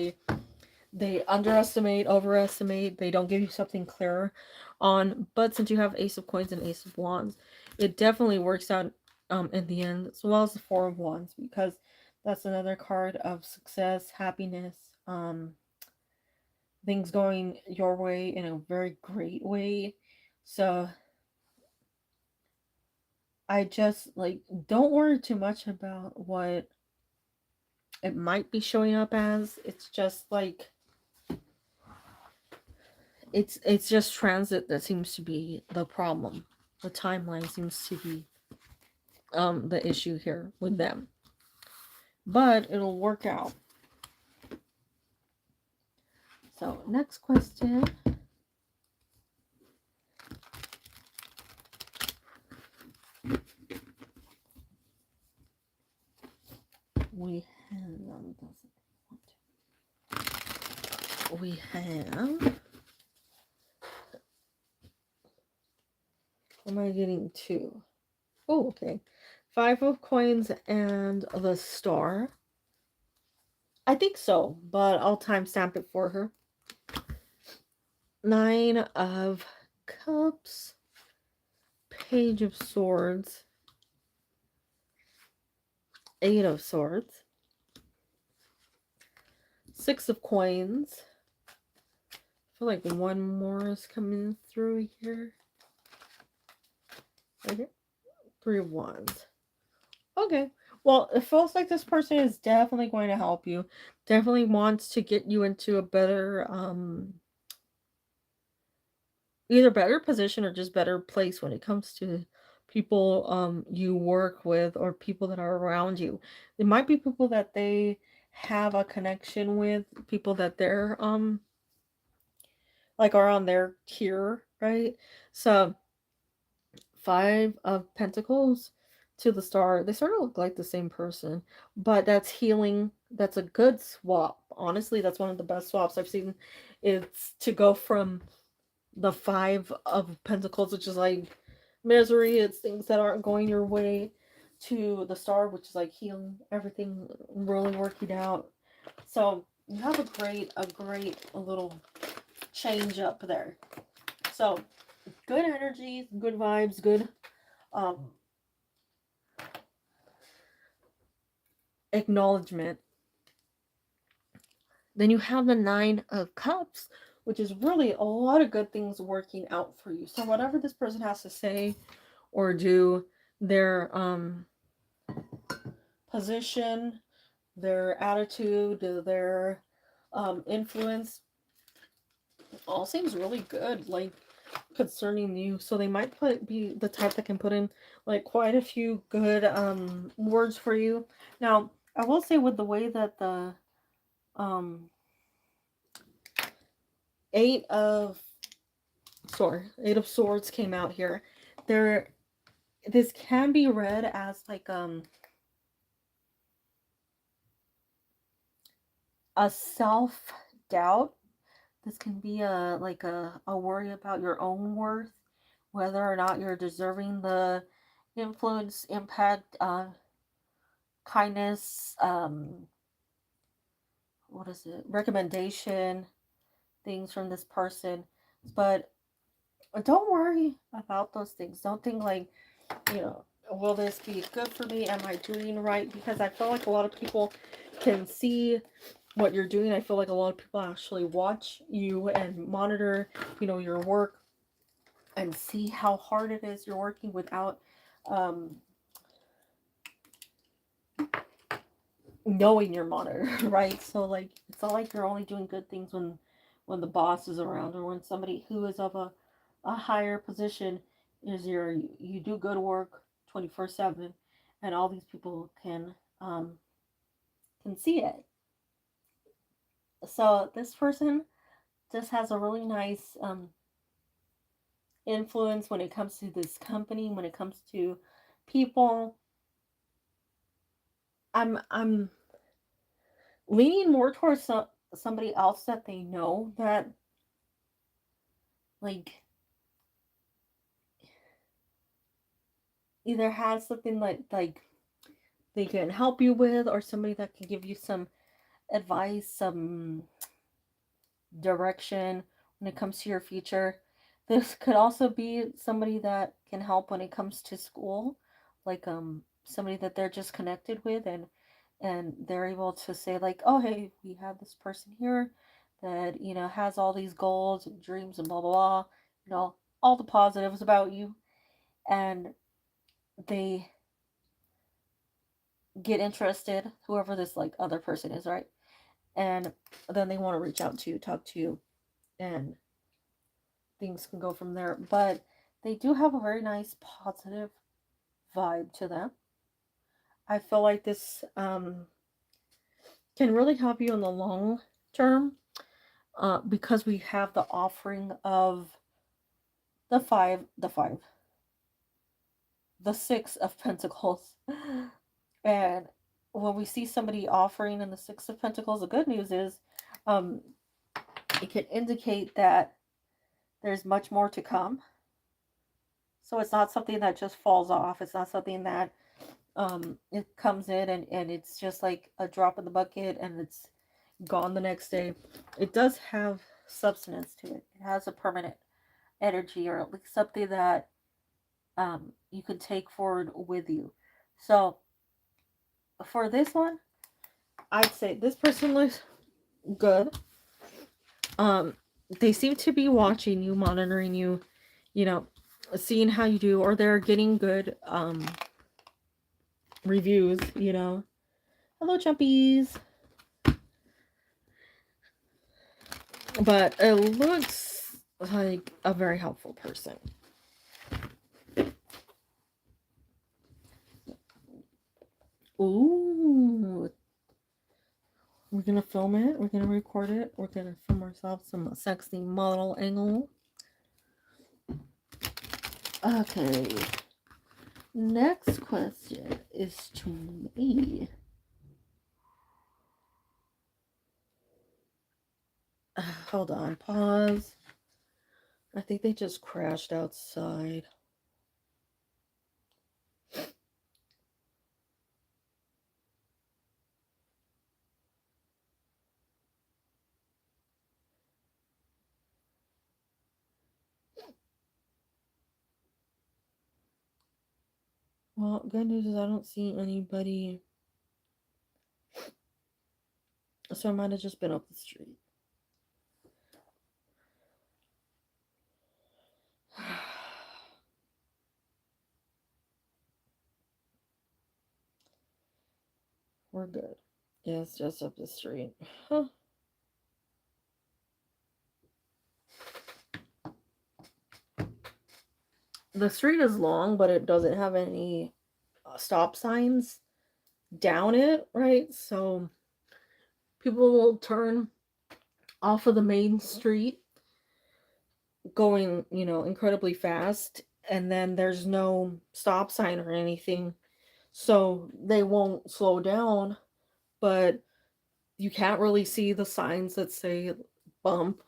they underestimate, overestimate. They don't give you something clearer on. But since you have Ace of Coins and Ace of Wands, it definitely works out in the end, as well as the Four of Wands, because that's another card of success, happiness, things going your way in a very great way. So I just like don't worry too much about what it might be showing up as. It's just like it's just transit that seems to be the problem. The timeline seems to be the issue here with them. But it'll work out. So next question. We have am I getting two? Oh, okay. Five of Coins and the Star. I think so, but I'll timestamp it for her. Nine of Cups. Page of Swords. Eight of Swords. Six of Coins. I feel like one more is coming through here. Right here. Three of Wands. Okay. Well, it feels like this person is definitely going to help you. Definitely wants to get you into a better, either better position or just better place when it comes to people you work with or people that are around you. It might be people that they have a connection with people that they're like are on their tier, right? So Five of Pentacles to the Star, they sort of look like the same person, but that's healing. That's a good swap. Honestly, that's one of the best swaps I've seen. It's to go from the Five of Pentacles, which is like misery, it's things that aren't going your way, to the Star, which is like healing, everything really working out. So you have a great little change up there. So good energy, good vibes, good um acknowledgement. Then you have the Nine of Cups, which is really a lot of good things working out for you. So whatever this person has to say or do, their position, their attitude, their influence, all seems really good, like concerning you. So they might be the type that can put in like quite a few good words for you. Now, I will say, with the way that the um eight of eight of swords came out here, there, this can be read as like a self doubt. This can be a like a worry about your own worth, whether or not you're deserving the influence, impact, kindness, what is it, recommendation, things from this person. But don't worry about those things. Don't think like, will this be good for me? Am I doing right? Because I feel like a lot of people can see what you're doing. I feel like a lot of people actually watch you and monitor, your work, and see how hard it is you're working without um, knowing your monitor, right? So like, it's not like you're only doing good things when the boss is around, or when somebody who is of a higher position is you do good work 24/7, and all these people can see it. So this person just has a really nice influence when it comes to this company, when it comes to people. I'm leaning more towards somebody else that they know, that like either has something like they can help you with, or somebody that can give you some advice, some direction when it comes to your future. This could also be somebody that can help when it comes to school, like somebody that they're just connected with, and they're able to say like, oh hey, we have this person here that has all these goals and dreams and blah blah blah, all the positives about you, and they get interested, whoever this like other person is, right? And then they want to reach out to you, talk to you, and things can go from there. But they do have a very nice positive vibe to them. I feel like this can really help you in the long term, because we have the offering of the Six of Pentacles. And when we see somebody offering in the Six of Pentacles, the good news is um, it can indicate that there's much more to come. So it's not something that just falls off. It's not something that it comes in and it's just like a drop in the bucket and it's gone the next day. It does have substance to it. It has a permanent energy, or at least something that you can take forward with you. So for this one, I'd say this person looks good. They seem to be watching you, monitoring you, you know, seeing how you do, or they're getting good reviews, Hello, chumpies. But it looks like a very helpful person. Ooh. we're gonna film it. We're gonna record it. We're gonna film ourselves some sexy model angle. Okay. Next question is to me. Hold on. Pause. I think they just crashed outside. Well, good news is I don't see anybody. So I might have just been up the street. We're good. Yeah, it's just up the street. Huh. The street is long, but it doesn't have any stop signs down it, right? So people will turn off of the main street going, incredibly fast, and then there's no stop sign or anything. So they won't slow down, but you can't really see the signs that say bump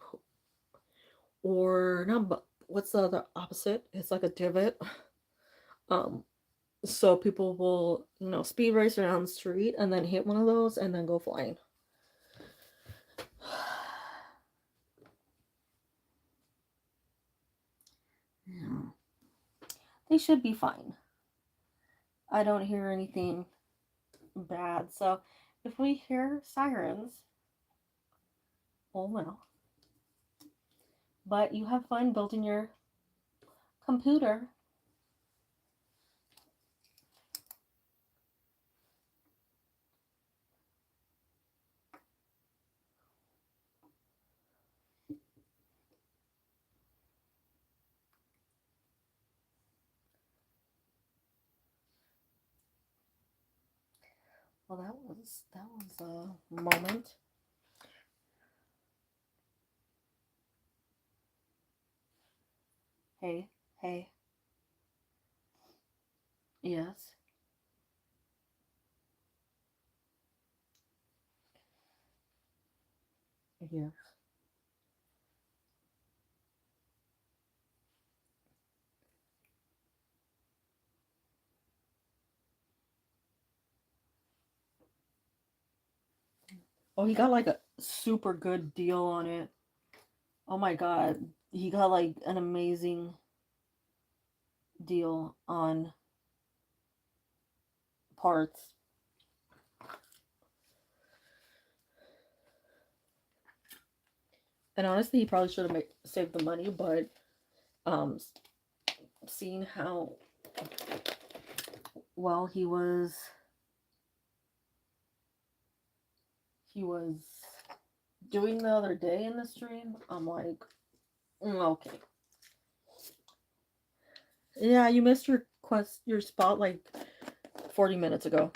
or not bump. What's the other opposite? It's like a divot. So people will, speed race around the street and then hit one of those and then go flying. Yeah. They should be fine. I don't hear anything bad. So if we hear sirens, oh well. But you have fun building your computer. Well, that was a moment. Hey, hey. Yes. Yes. Oh, he got like a super good deal on it. Oh my god. He got like an amazing deal on parts. And honestly, he probably should have saved the money, but um seeing how well he was doing the other day in the stream, I'm like, okay. Yeah, you missed your spot like 40 minutes ago.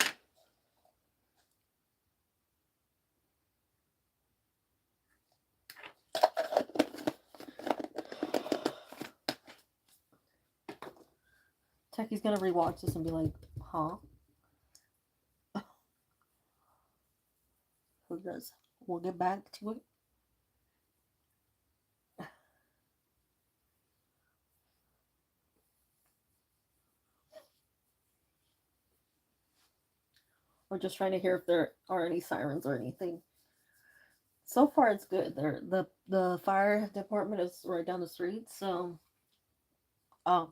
Techie's gonna rewatch this and be like, huh? Who does? We'll get back to it. We're just trying to hear if there are any sirens or anything. So far, it's good. The fire department is right down the street, so um,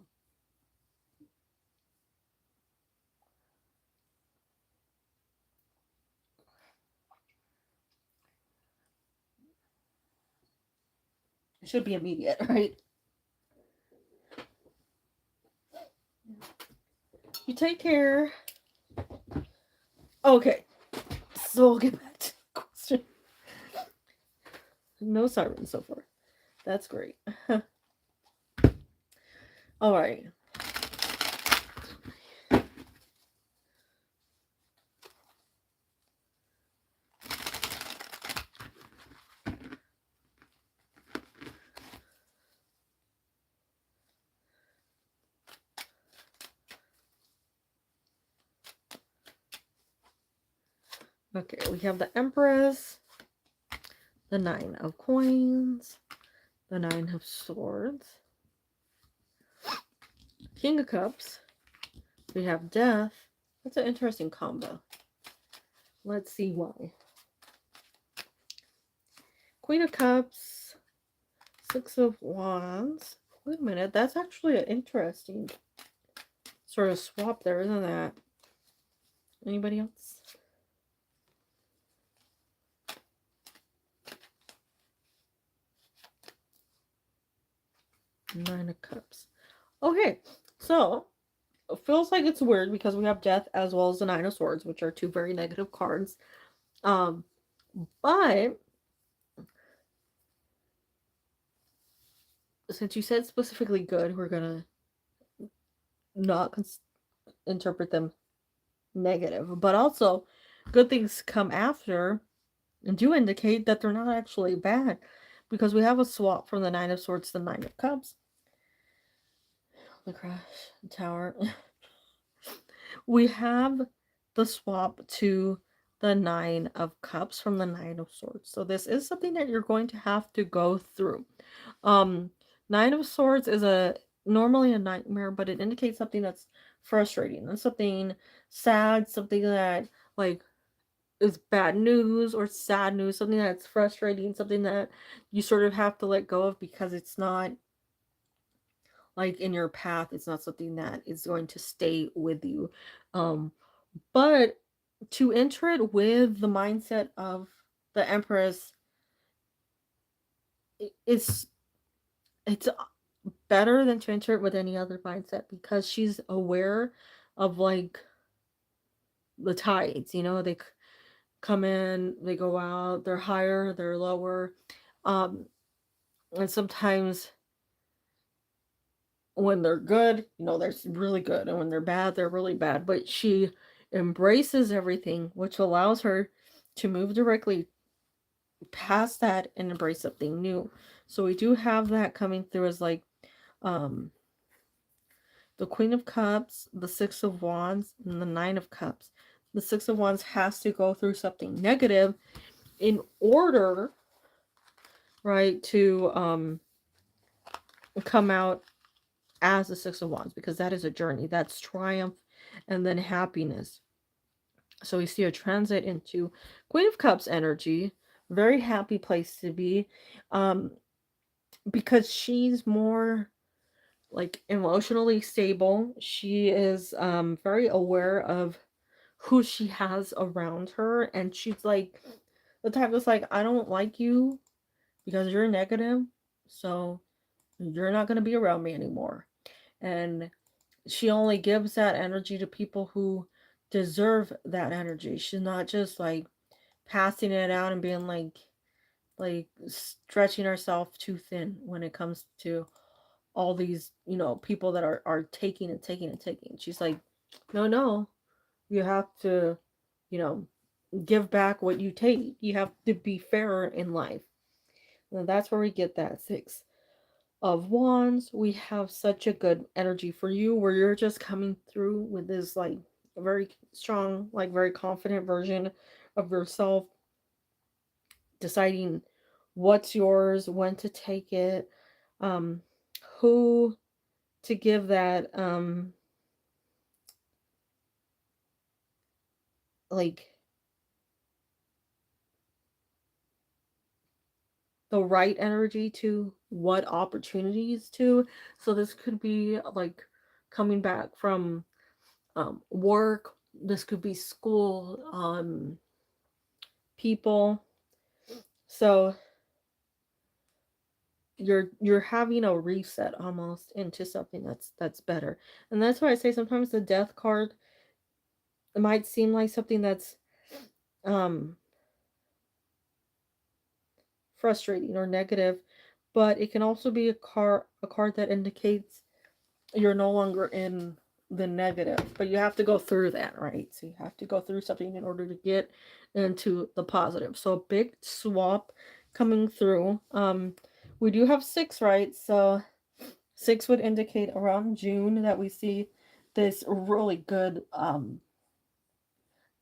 it should be immediate, right? You take care. Okay, so we'll get back to the question. No sirens so far. That's great. All right. Okay, we have the Empress, the Nine of Coins, the Nine of Swords, King of Cups. We have Death. That's an interesting combo. Let's see why. Queen of Cups, Six of Wands. Wait a minute, that's actually an interesting sort of swap there, isn't that? Anybody else? Nine of Cups. Okay, so it feels like it's weird because we have Death as well as the Nine of Swords, which are two very negative cards. But since you said specifically good, we're gonna not interpret them negative. But also, good things come after and do indicate that they're not actually bad, because we have a swap from the Nine of Swords to the Nine of Cups. The Crash Tower. We have the swap to the Nine of Cups from the Nine of Swords. So this is something that you're going to have to go through. Nine of Swords is normally a nightmare, but it indicates something that's frustrating. That's something sad, something that like is bad news or sad news, something that's frustrating, something that you sort of have to let go of because it's not like in your path, it's not something that is going to stay with you. But to enter it with the mindset of the Empress, it's better than to enter it with any other mindset, because she's aware of like the tides, they come in, they go out, they're higher, they're lower. And sometimes when they're good, they're really good, and when they're bad, they're really bad. But she embraces everything, which allows her to move directly past that and embrace something new. So we do have that coming through as like um the Queen of Cups, the Six of Wands, and the Nine of Cups. The Six of Wands has to go through something negative in order, right, to come out as the Six of Wands, because that is a journey. That's triumph and then happiness. So we see a transit into Queen of Cups energy. Very happy place to be. Because she's more like emotionally stable. She is very aware of who she has around her, and she's like the type that's like, I don't like you because you're negative, so you're not going to be around me anymore. And she only gives that energy to people who deserve that energy. She's not just like passing it out and being like stretching herself too thin when it comes to all these, people that are taking and taking and taking. She's like, no, you have to, you know, give back what you take. You have to be fairer in life. And that's where we get that Six of Wands. We have such a good energy for you, where you're just coming through with this like very strong, like very confident version of yourself, deciding what's yours, when to take it, who to give that like the right energy to, what opportunities to. So this could be like coming back from work, this could be school, people. So you're having a reset almost into something that's better. And that's why I say sometimes the Death card, it might seem like something that's um frustrating or negative, but it can also be a card that indicates you're no longer in the negative. But you have to go through that, right? So you have to go through something in order to get into the positive. So a big swap coming through. We do have 6, right? So 6 would indicate around June that we see this really good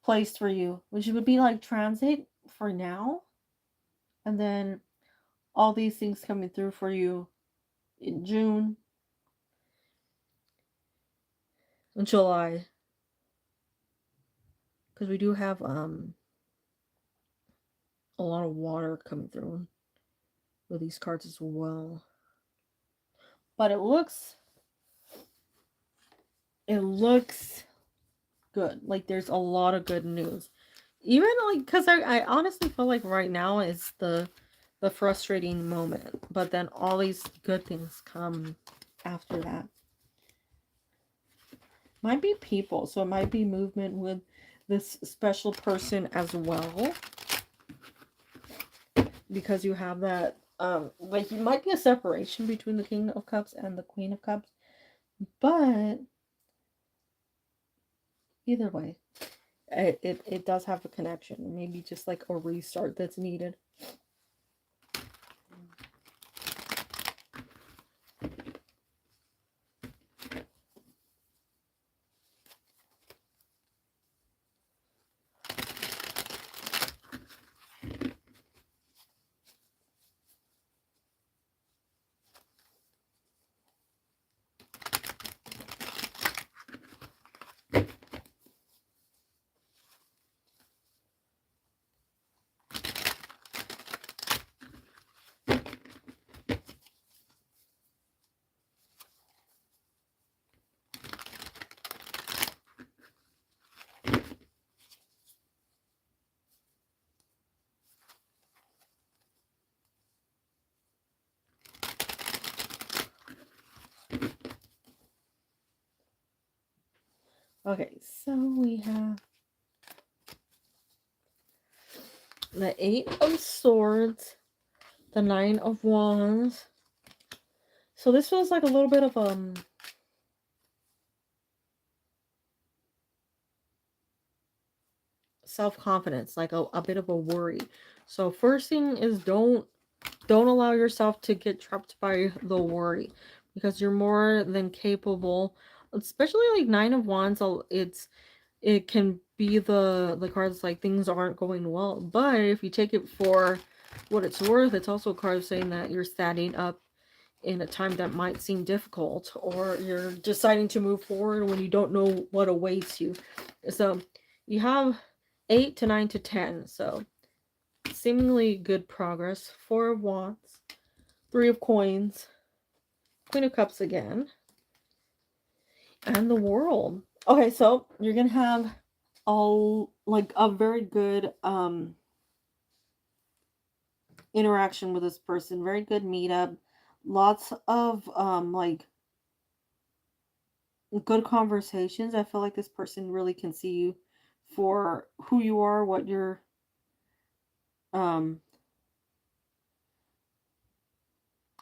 placed for you, which would be like transit for now, and then all these things coming through for you in June, July, because we do have a lot of water coming through with these cards as well. But it looks good. Like there's a lot of good news. Even like because I honestly feel like right now is the frustrating moment, but then all these good things come after that. Might be people, so it might be movement with this special person as well, because you have that like it might be a separation between the King of Cups and the Queen of Cups, but either way, it does have a connection. Maybe just like a restart that's needed. Okay, so we have the Eight of Swords, the Nine of Wands. So this feels like a little bit of self-confidence, like a bit of a worry. So first thing is don't allow yourself to get trapped by the worry, because you're more than capable. Especially like Nine of Wands, it can be the cards like things aren't going well, but if you take it for what it's worth, it's also a card saying that you're standing up in a time that might seem difficult, or you're deciding to move forward when you don't know what awaits you. So you have 8 to 9 to 10, so seemingly good progress. 4 of Wands, 3 of Coins, Queen of Cups again, and the World. Okay, so you're gonna have a very good interaction with this person, very good meetup, lots of like good conversations. I feel like this person really can see you for who you are, what you're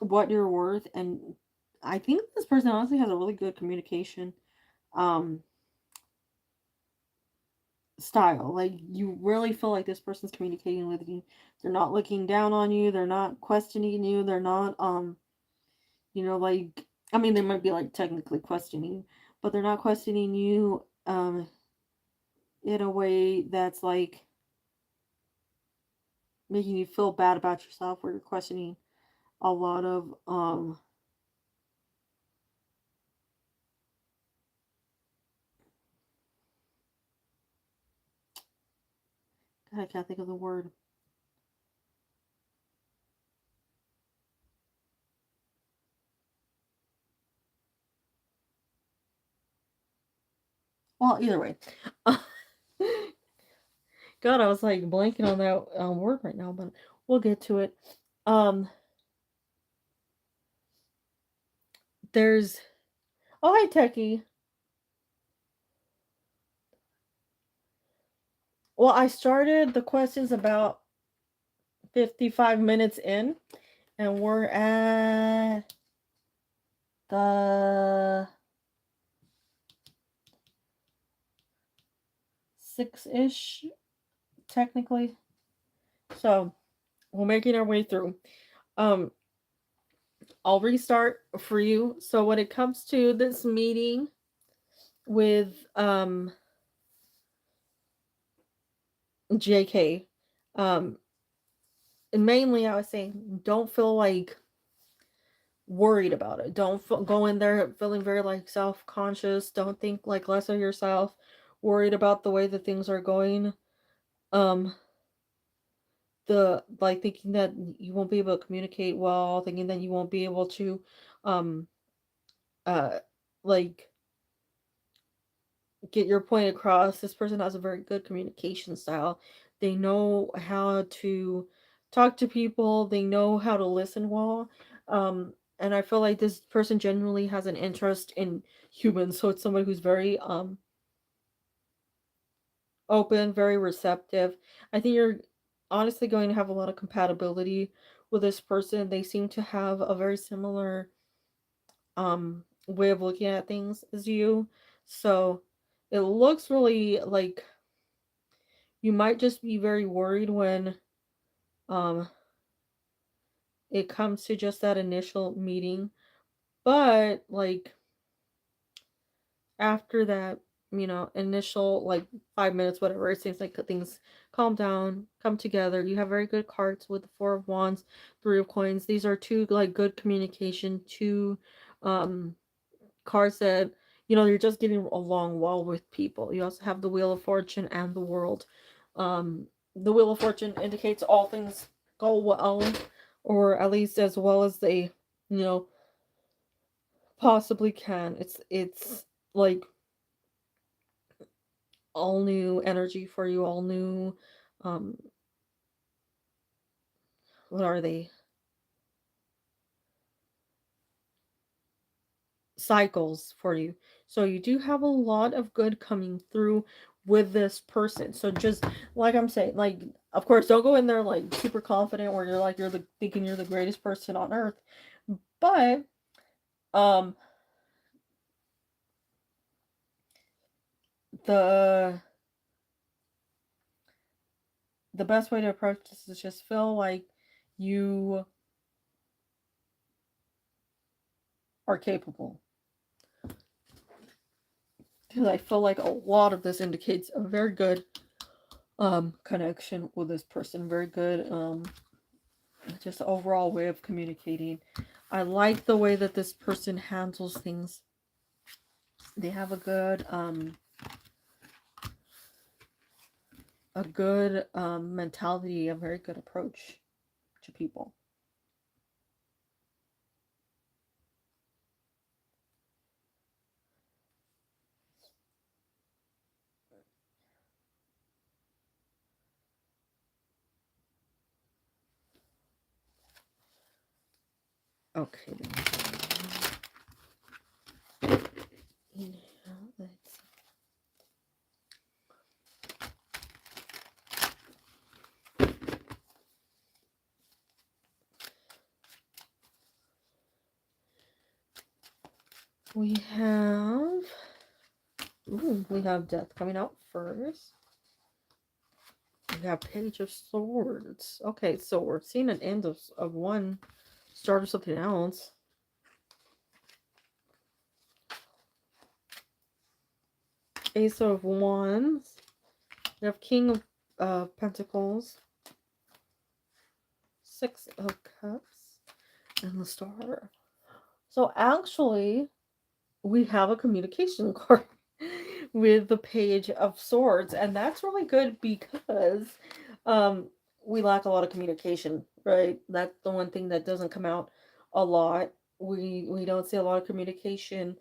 worth, and I think this person honestly has a really good communication style. Like you really feel like this person's communicating with you. They're not looking down on you, they're not questioning you, they're not like, I mean, they might be like technically questioning, but they're not questioning you in a way that's like making you feel bad about yourself, where you're questioning a lot of God, I can't think of the word. Well, either way. God, I was like blanking on that word right now, but we'll get to it. There's Oh, hi, Techie. Well, I started the questions about 55 minutes in, and we're at the 6-ish, technically. So we're making our way through. I'll restart for you. So when it comes to this meeting with JK. Um, and mainly I was saying, don't feel like worried about it. Don't go in there feeling very like self-conscious. Don't think like less of yourself, worried about the way that things are going. Um, the like thinking that you won't be able to communicate well, thinking that you won't be able to um uh like get your point across. This person has a very good communication style. They know how to talk to people, they know how to listen well. And I feel like this person genuinely has an interest in humans. So it's somebody who's very open, very receptive. I think you're honestly going to have a lot of compatibility with this person. They seem to have a very similar way of looking at things as you. So it looks really like you might just be very worried when um it comes to just that initial meeting. But like after that, initial like 5 minutes, whatever, it seems like things calm down, come together. You have very good cards with the Four of Wands, Three of Coins. These are two like good communication, two um cards that you're just getting along well with people. You also have the Wheel of Fortune and the World. The Wheel of Fortune indicates all things go well, or at least as well as they you know possibly can. It's like all new energy for you, all new um what are they, cycles for you. So you do have a lot of good coming through with this person. So just like I'm saying, like of course don't go in there like super confident where you're like thinking you're the greatest person on earth. But um the the best way to approach this is just feel like you are capable. Because I feel like a lot of this indicates a very good connection with this person. Very good just overall way of communicating. I like the way that this person handles things. They have a good mentality, a very good approach to people. Okay. Now let's we have we have death coming out first. We have Page of Swords. Okay, so we're seeing an end of one, start of something else. Ace of Wands. We have King of Pentacles. Six of Cups. And the Star. So actually, we have a communication card with the Page of Swords. And that's really good because we lack a lot of communication, right? That's the one thing that doesn't come out a lot. We don't see a lot of communication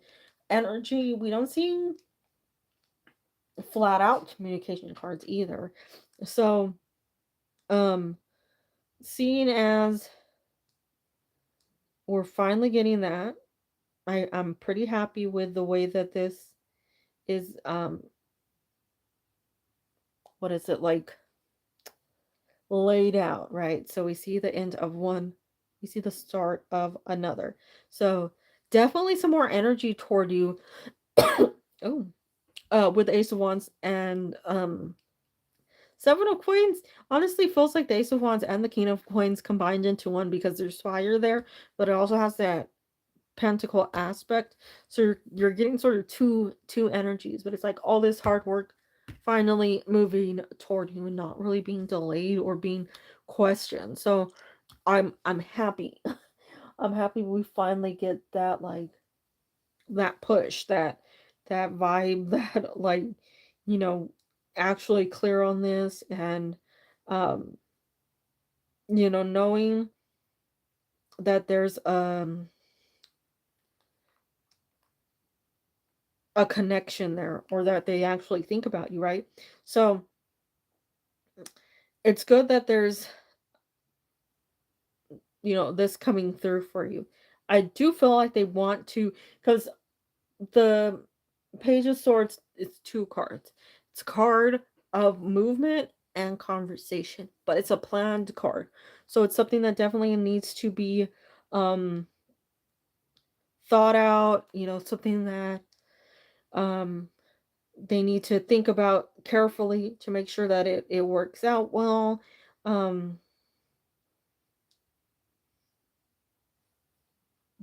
energy. We don't see flat out communication cards either. So, um, seeing as we're finally getting that, I'm pretty happy with the way that this is what is it like laid out, right? So we see the end of one, we see the start of another. So definitely some more energy toward you. Oh, with the Ace of Wands and Seven of Coins. Honestly feels like the Ace of Wands and the King of Coins combined into one because there's fire there, but it also has that pentacle aspect. So you're getting sort of two energies, but it's like all this hard work finally moving toward you and not really being delayed or being questioned. So I'm happy. I'm happy we finally get that, like, that push, that vibe, that, like, you know, actually clear on this, and um knowing that there's a connection there, or that they actually think about you, right? So it's good that there's, this coming through for you. I do feel like they want to, because the Page of Swords is two cards. It's a card of movement and conversation, but it's a planned card. So it's something that definitely needs to be um thought out, something that um they need to think about carefully to make sure that it works out well. Um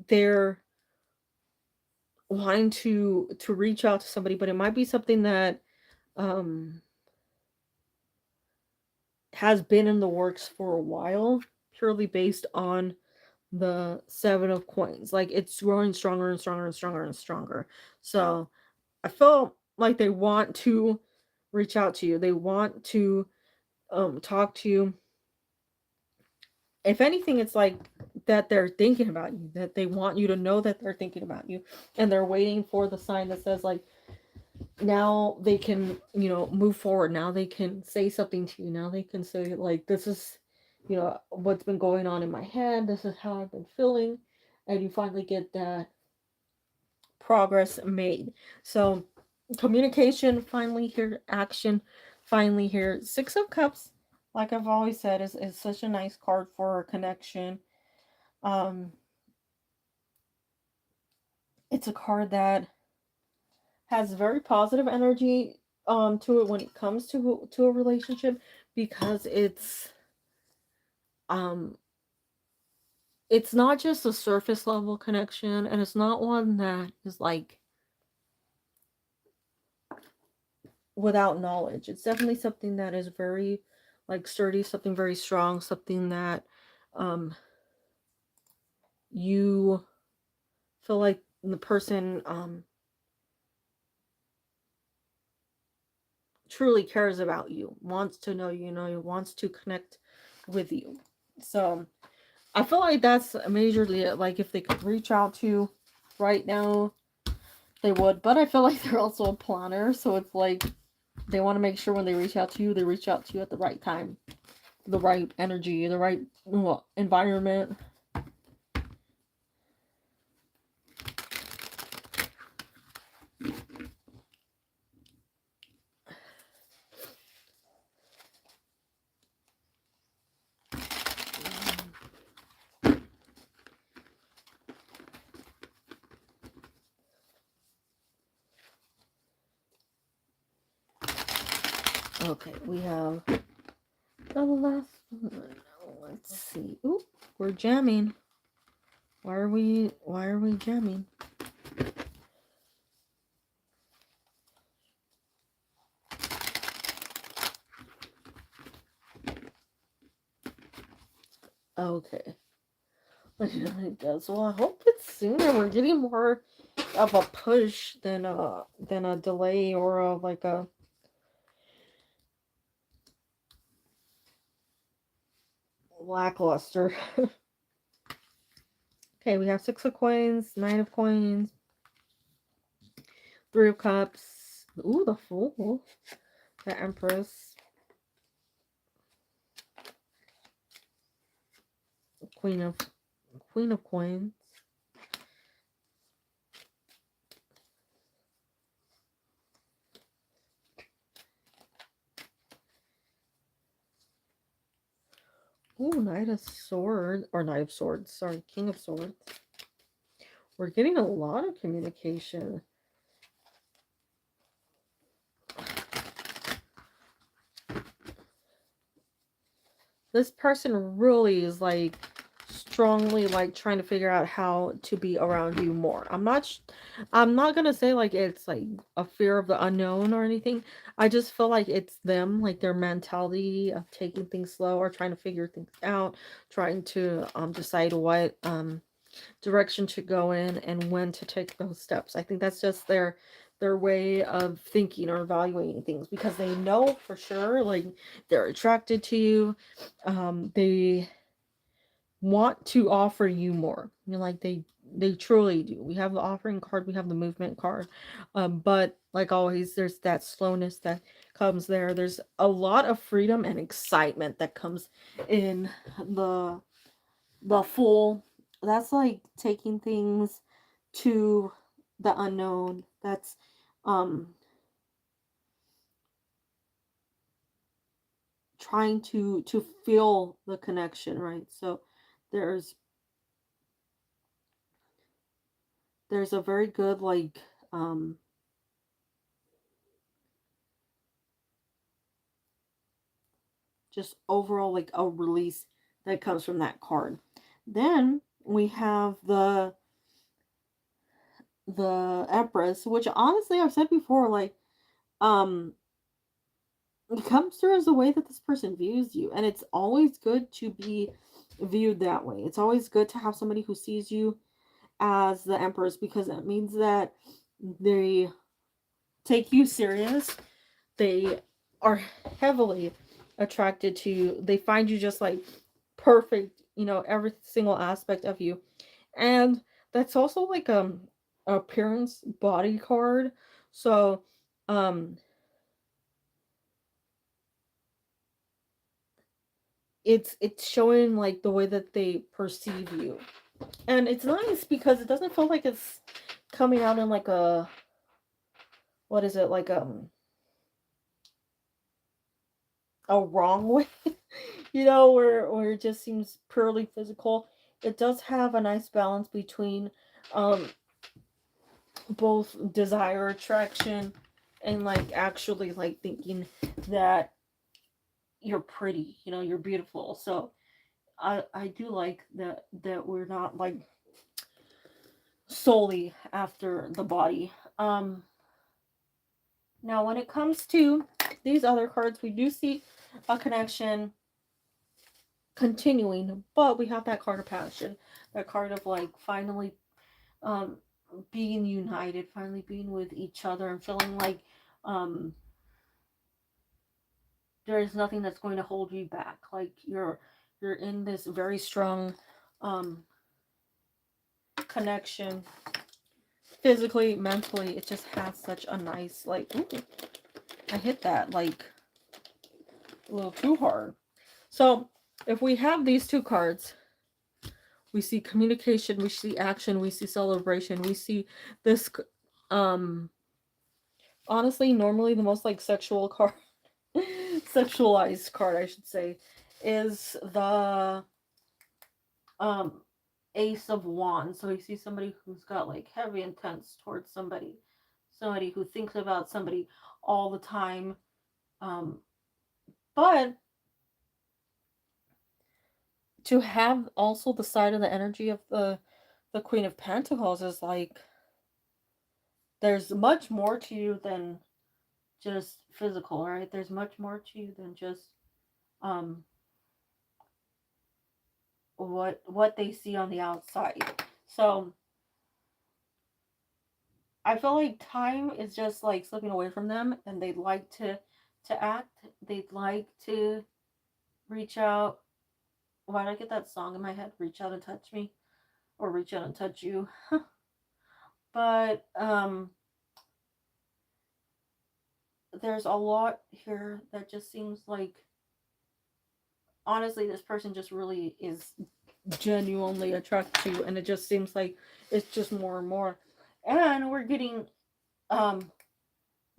they're wanting to reach out to somebody, but it might be something that um has been in the works for a while, purely based on the Seven of Coins. Like, it's growing stronger and stronger and stronger and stronger. So I feel like they want to reach out to you. They want to talk to you. If anything, it's like that they're thinking about you, that they want you to know that they're thinking about you, and they're waiting for the sign that says, like, now they can, move forward. Now they can say something to you. Now they can say, like, this is, what's been going on in my head. This is how I've been feeling. And you finally get that progress made. So communication finally here, action finally here. Six of Cups, like I've always said, is such a nice card for a connection. Um, it's a card that has very positive energy to it when it comes to a relationship, because um it's not just a surface level connection, and it's not one that is like without knowledge. It's definitely something that is very, like, sturdy, something very strong, something that um you feel like the person truly cares about you, wants to know you, wants to connect with you. So I feel like that's majorly it. Like, if they could reach out to you right now, they would. But I feel like they're also a planner, so it's like they want to make sure when they reach out to you, they reach out to you at the right time, the right energy, the right environment. Okay, we have the last one. Let's see. Oop, we're jamming. Why are we jamming? Okay. It does. Well, I hope it's sooner. We're getting more of a push than a delay, or a, like, a lackluster. Okay, we have Six of Coins, Nine of Coins, Three of Cups. Ooh, the Fool. The Empress. Queen of Coins. Ooh, Knight of Swords. Or Knight of Swords. Sorry, King of Swords. We're getting a lot of communication. This person really is, like, strongly like trying to figure out how to be around you more. I'm not gonna say like it's like a fear of the unknown or anything. I just feel like it's them, like their mentality of taking things slow or trying to figure things out, trying to decide what direction to go in and when to take those steps. I think that's just their way of thinking or evaluating things, because they know for sure like they're attracted to you. They want to offer you more. You know, like they truly do. We have the offering card, we have the movement card, but like always, there's that slowness that comes there. There's a lot of freedom and excitement that comes in the the full. That's like taking things to the unknown. That's um trying to feel the connection, right? So there's there's a very good like just overall like a release that comes from that card. Then we have the Empress, which honestly I've said before, like um it comes through as the way that this person views you, and it's always good to be viewed that way. It's always good to have somebody who sees you as the Empress, because it means that they take you serious. They are heavily attracted to you. They find you just like perfect, you know, every single aspect of you. And that's also like appearance body card. So um it's showing like the way that they perceive you. And it's nice because it doesn't feel like it's coming out in like a, what is it, like a wrong way. You know, where it just seems purely physical. It does have a nice balance between um both desire, attraction, and like actually like thinking that you're pretty, you know, you're beautiful. So I do like that we're not like solely after the body. Now when it comes to these other cards, we do see a connection continuing, but we have that card of passion, that card of like finally um being united, finally being with each other and feeling like um there is nothing that's going to hold you back. Like you're in this very strong um connection, physically, mentally. It just has such a nice like, ooh, I hit that like a little too hard. So if we have these two cards, we see communication, we see action, we see celebration, we see this um honestly normally the most like sexual card, sexualized card I should say, is the um Ace of Wands. So you see somebody who's got like heavy intense towards somebody, somebody who thinks about somebody all the time. um but to have also the side of the energy of the Queen of Pentacles is like there's much more to you than just physical, right? There's much more to you than just um what they see on the outside. So I feel like time is just like slipping away from them, and they'd like to act. They'd like to reach out. Why did I get that song in my head? Reach out and touch me, or reach out and touch you. But there's a lot here that just seems like honestly this person just really is genuinely attracted to you, and it just seems like it's just more and more. And we're getting um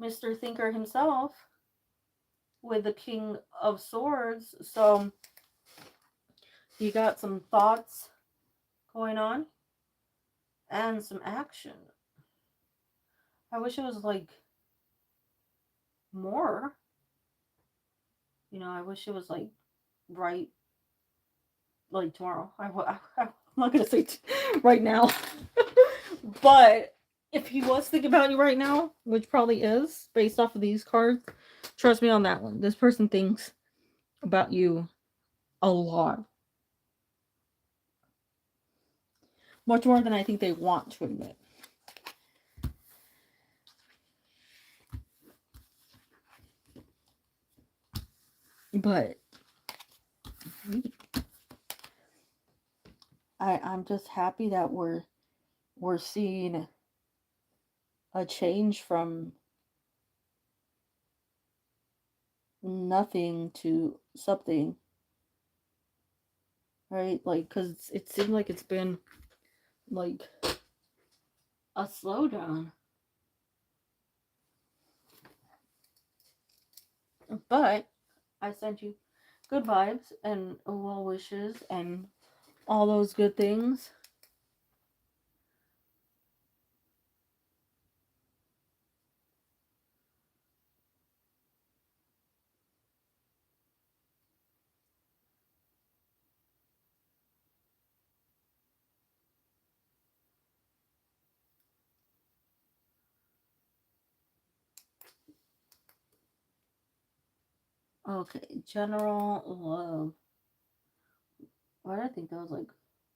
Mr. Thinker himself with the King of Swords. So you got some thoughts going on and some action. I wish it was like more. You know, I wish it was like right like tomorrow. I'm not gonna say right now, but if he was thinking about you right now, which probably is based off of these cards, trust me on that one. This person thinks about you a lot, much more than I think they want to admit. But I'm just happy that we're seeing a change from nothing to something, right? Like, because it seemed like it's been like a slowdown, but I sent you good vibes and well wishes and all those good things. Okay, general love. Why did I think that was like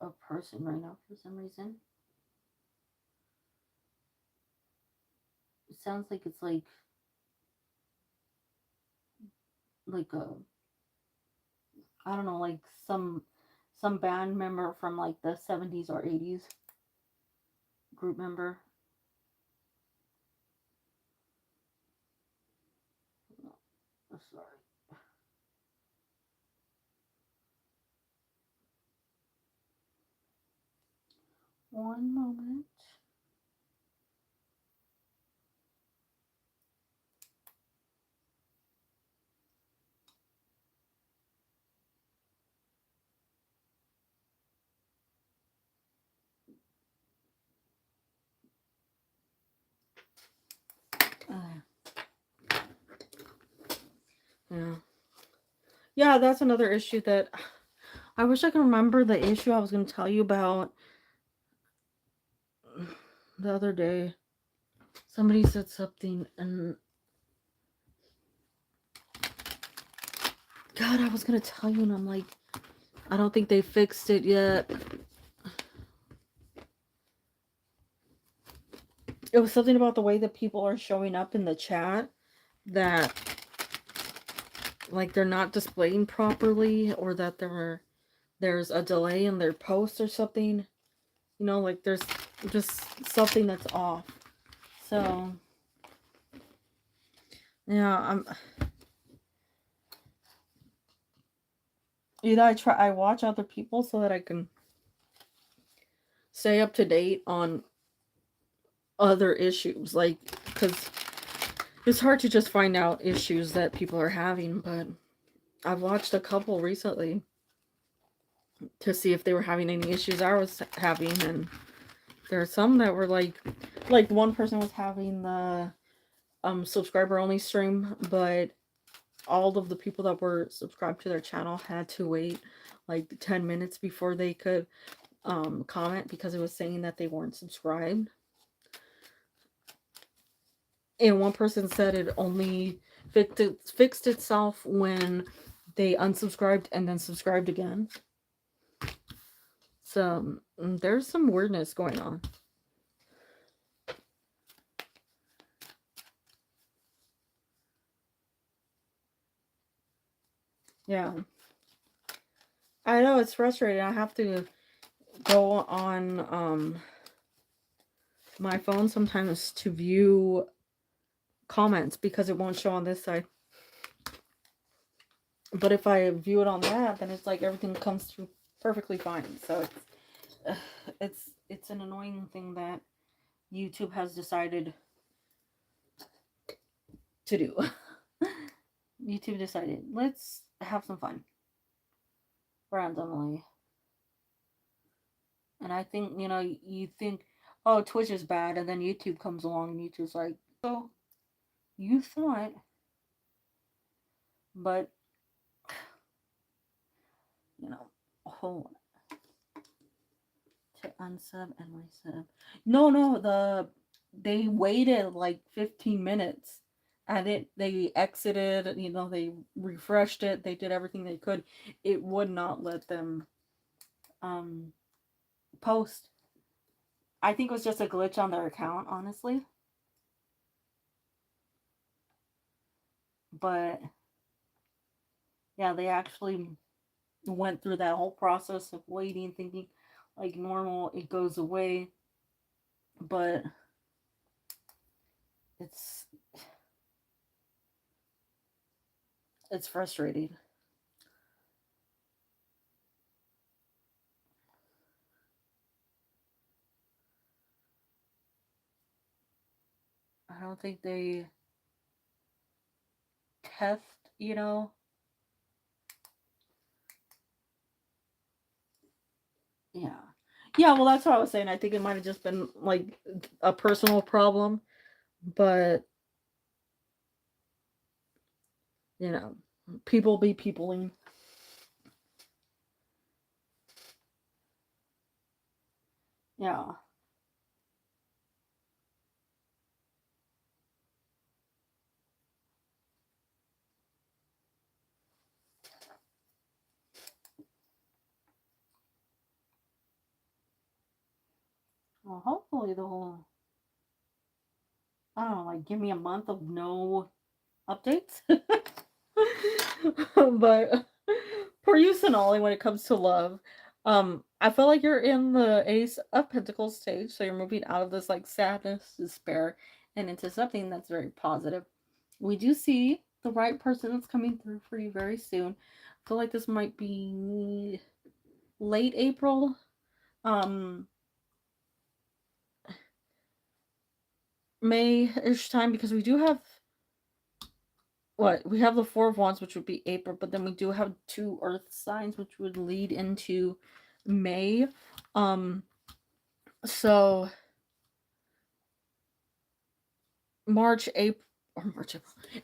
a person right now for some reason? It sounds like it's like a, I don't know, like some band member from like the 70s or 80s, group member. Oh, sorry. One moment. Yeah. Yeah, that's another issue that I wish I could remember the issue I was going to tell you about the other day. Somebody said something, and God, I was going to tell you, and I'm like, I don't think they fixed it yet. It was something about the way that people are showing up in the chat, that like they're not displaying properly, or that there's a delay in their posts or something. You know, like there's just something that's off. So yeah, I watch other people so that I can stay up to date on other issues, like, because it's hard to just find out issues that people are having, but I've watched a couple recently to see if they were having any issues I was having, and there are some that were like one person was having the subscriber only stream, but all of the people that were subscribed to their channel had to wait like 10 minutes before they could comment, because it was saying that they weren't subscribed. And one person said it only fixed itself when they unsubscribed and then subscribed again. So there's some weirdness going on. Yeah. I know, it's frustrating. I have to go on my phone sometimes to view comments because it won't show on this side. But if I view it on that, then it's like everything comes through perfectly fine. So it's an annoying thing that YouTube has decided to do. YouTube decided, let's have some fun randomly. And I think, you think, oh, Twitch is bad, and then YouTube comes along and YouTube's like, so you thought, but hold on. To unsub and resub. No, they waited like 15 minutes and they exited, they refreshed it, they did everything they could. It would not let them um post. I think it was just a glitch on their account, honestly. But yeah, they actually went through that whole process of waiting, thinking like normal, it goes away. But it's it's frustrating. I don't think they test, Yeah. Yeah, well, that's what I was saying. I think it might have just been like a personal problem, but, you know, people be peopling. Yeah. Well, hopefully they'll, I don't know, like give me a month of no updates. But for you, Sonali, when it comes to love, I feel like you're in the Ace of Pentacles stage, so you're moving out of this like sadness, despair, and into something that's very positive. We do see the right person that's coming through for you very soon. I feel like this might be late April, um, May-ish time, because we do have we have the Four of Wands, which would be April, but then we do have two Earth signs, which would lead into May. Um, so March, April, or March,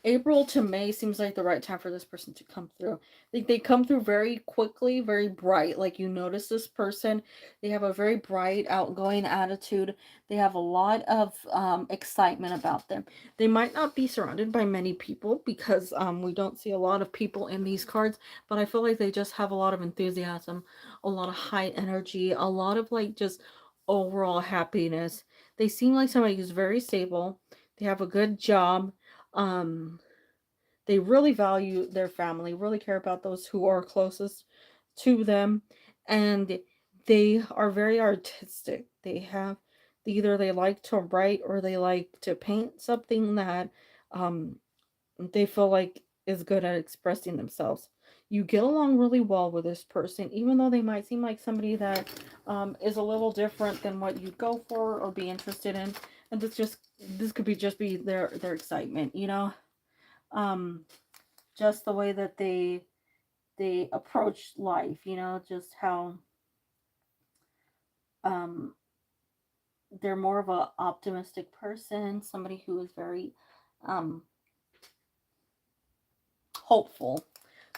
April to May seems like the right time for this person to come through. They come through very quickly, very bright. Like you notice this person, they have a very bright, outgoing attitude. They have a lot of excitement about them. They might not be surrounded by many people because we don't see a lot of people in these cards, but I feel like they just have a lot of enthusiasm, a lot of high energy, a lot of like just overall happiness. They seem like somebody who's very stable. They have a good job. Um, they really value their family, really care about those who are closest to them, and they are very artistic. Either they like to write or they like to paint something that um, they feel like is good at expressing themselves. You get along really well with this person, even though they might seem like somebody that is a little different than what you go for or be interested in. And this could be just be their excitement, um, just the way that they approach life, just how um, they're more of a optimistic person, somebody who is very um, hopeful.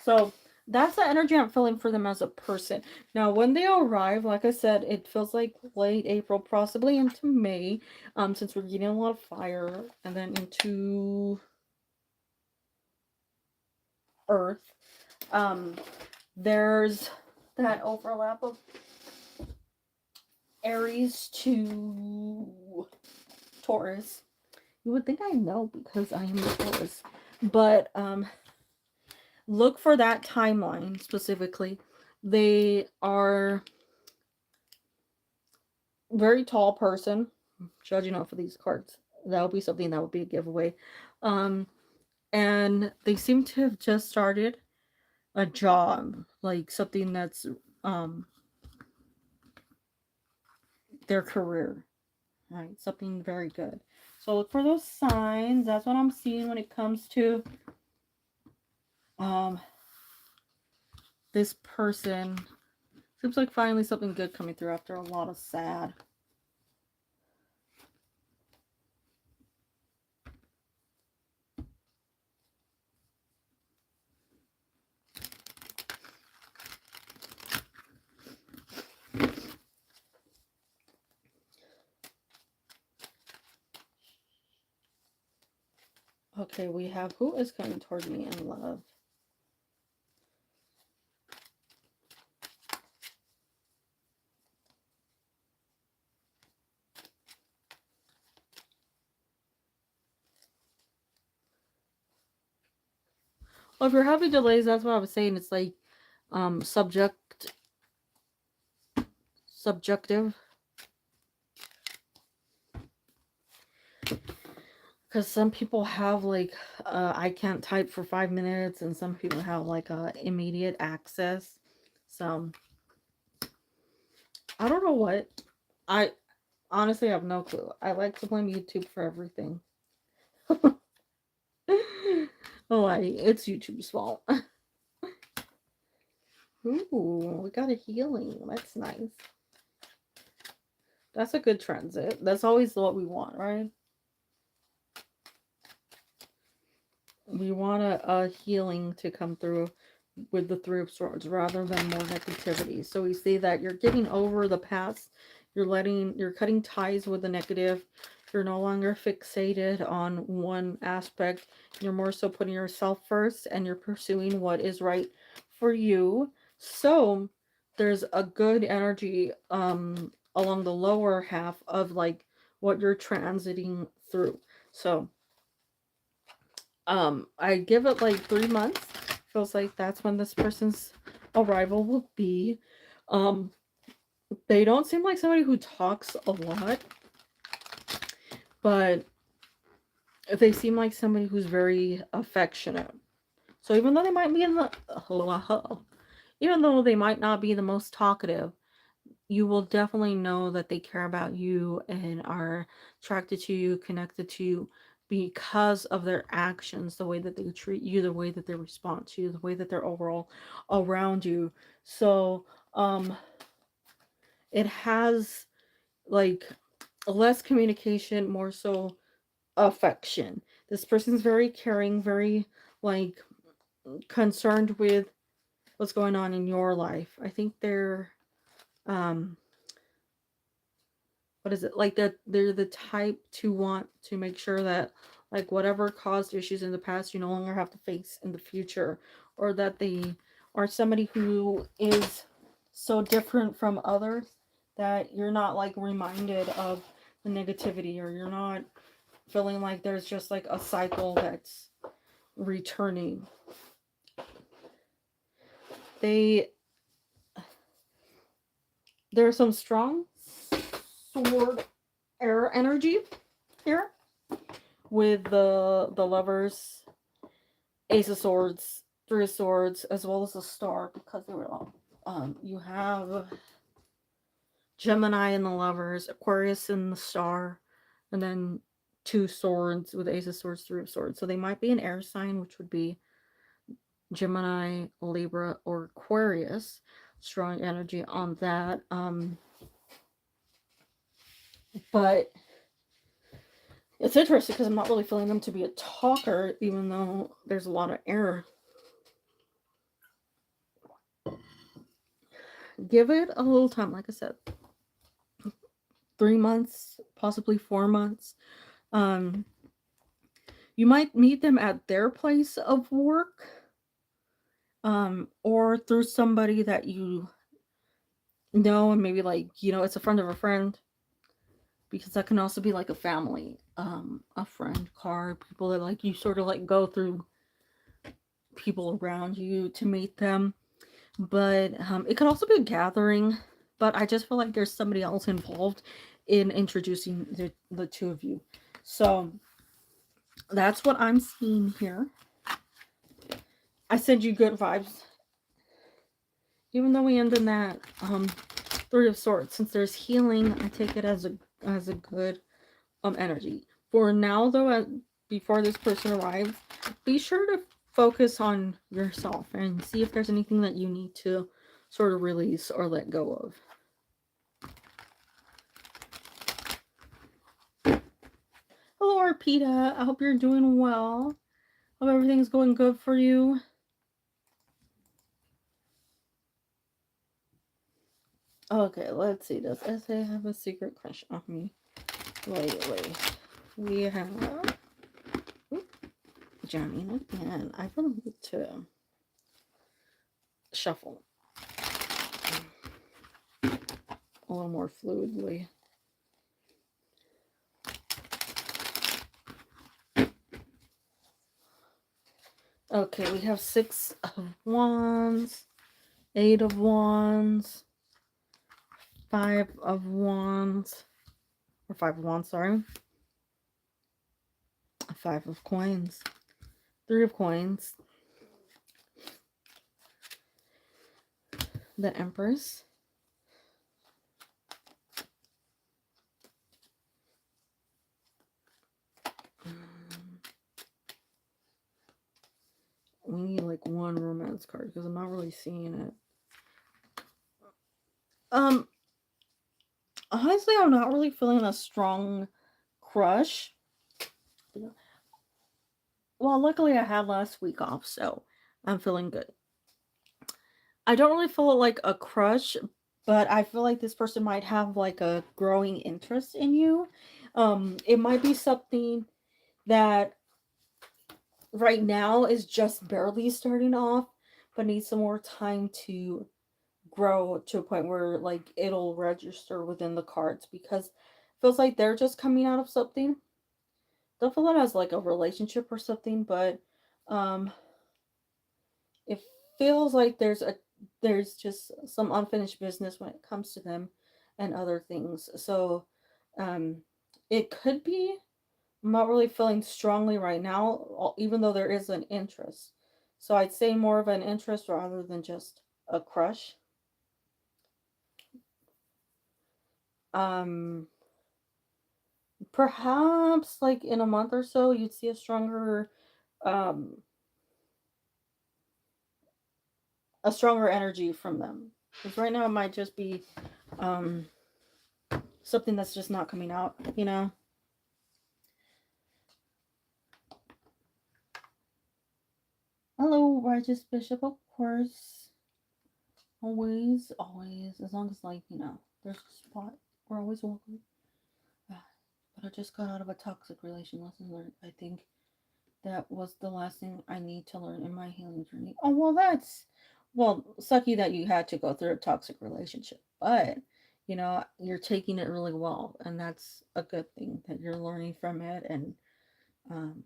So that's the energy I'm feeling for them as a person. Now, when they arrive, like I said, it feels like late April, possibly into May, since we're getting a lot of fire, and then into Earth. Um, there's that overlap of Aries to Taurus. You would think I know because I am a Taurus, but look for that timeline specifically. They are very tall person, judging off of these cards. That would be something that would be a giveaway. Um, and they seem to have just started a job, like something that's their career, right? Something very good. So look for those signs. That's what I'm seeing when it comes to um this person. Seems like finally something good coming through after a lot of sad. Okay, we have who is coming towards me in love. Well, if you're having delays, that's what I was saying. It's like subjective. Because some people have like I can't type for 5 minutes, and some people have like immediate access. So I don't know what. I honestly have no clue. I like to blame YouTube for everything. Oh, it's YouTube's fault. Ooh, we got a healing. That's nice. That's a good transit. That's always what we want, right? We want a healing to come through with the Three of Swords rather than more negativity. So we see that you're getting over the past. You're cutting ties with the negative. You're no longer fixated on one aspect. You're more so putting yourself first, and you're pursuing what is right for you. So there's a good energy along the lower half of like what you're transiting through. So I give it like 3 months. Feels like that's when this person's arrival will be. um they don't seem like somebody who talks a lot, but they seem like somebody who's very affectionate. So even though they might be in the even though they might not be the most talkative, you will definitely know that they care about you and are attracted to you, connected to you because of their actions, the way that they treat you, the way that they respond to you, the way that they're overall around you. So, it has like less communication, more so affection. This person's very caring, very like concerned with what's going on in your life. I think they're um what is it, like that they're the type to want to make sure that like whatever caused issues in the past you no longer have to face in the future, or that they are somebody who is so different from others that you're not like reminded of the negativity, or you're not feeling like there's just like a cycle that's returning. they there's some strong sword air energy here with the lovers, Ace of Swords, Three of Swords, as well as the Star, because they were all. You have Gemini in the Lovers, Aquarius in the Star, and then two swords with Ace of Swords, Three of Swords. So they might be an air sign, which would be Gemini, Libra, or Aquarius. Strong energy on that. But it's interesting because I'm not really feeling them to be a talker, even though there's a lot of air. Give it a little time, like I said. 3 months, possibly 4 months. Um, you might meet them at their place of work, or through somebody that you know, and maybe like it's a friend of a friend, because that can also be like a family, a friend card, people that like you sort of like go through people around you to meet them. But it could also be a gathering. But I just feel like there's somebody else involved in introducing the two of you. So that's what I'm seeing here. I send you good vibes. Even though we end in that Three of Swords, since there's healing, I take it as a good energy. For now, though, before this person arrives, be sure to focus on yourself and see if there's anything that you need to sort of release or let go of. Hello, Arpita. I hope you're doing well. Hope everything's going good for you. Okay, let's see. Does SA have a secret crush on me lately? We have... jamming again. I really need to shuffle a little more fluidly. Okay, we have 6 of Wands, 8 of Wands, 5 of Wands, or 5 of Wands, sorry. 5 of Coins, 3 of Coins, the Empress, we need like one romance card because I'm not really seeing it. Honestly, I'm not really feeling a strong crush. Well, luckily I had last week off, so I'm feeling good. I don't really feel like a crush, but I feel like this person might have like a growing interest in you. It might be something that right now is just barely starting off, but needs some more time to grow to a point where like it'll register within the cards, because it feels like they're just coming out of something. Don't feel it as like a relationship or something, but it feels like there's just some unfinished business when it comes to them and other things. So it could be, I'm not really feeling strongly right now, even though there is an interest. So I'd say more of an interest rather than just a crush. Um, Perhaps like in a month or so, you'd see um, a stronger energy from them. Because right now it might just be um, something that's just not coming out, you know? Hello, Righteous Bishop, of course. Always, always. As long as, like, there's a spot, we're always welcome. But I just got out of a toxic relation lesson learned. I think that was the last thing I need to learn in my healing journey. Oh, well, sucky that you had to go through a toxic relationship. But, you're taking it really well. And that's a good thing that you're learning from it. And, um,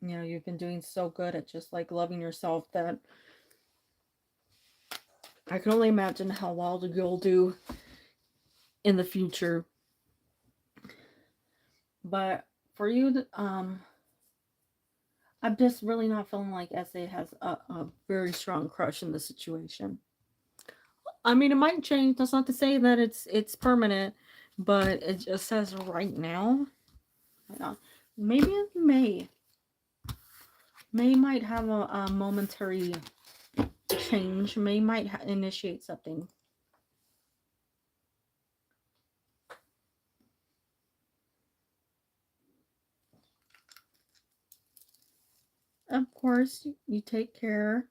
you've been doing so good at just like loving yourself that I can only imagine how well you'll do in the future. But for you, I'm just really not feeling like SA has a very strong crush in the situation. I mean, it might change. That's not to say that it's permanent, but it just says right now. Maybe in May. May might have a momentary change. May might initiate something. Of course, you take care.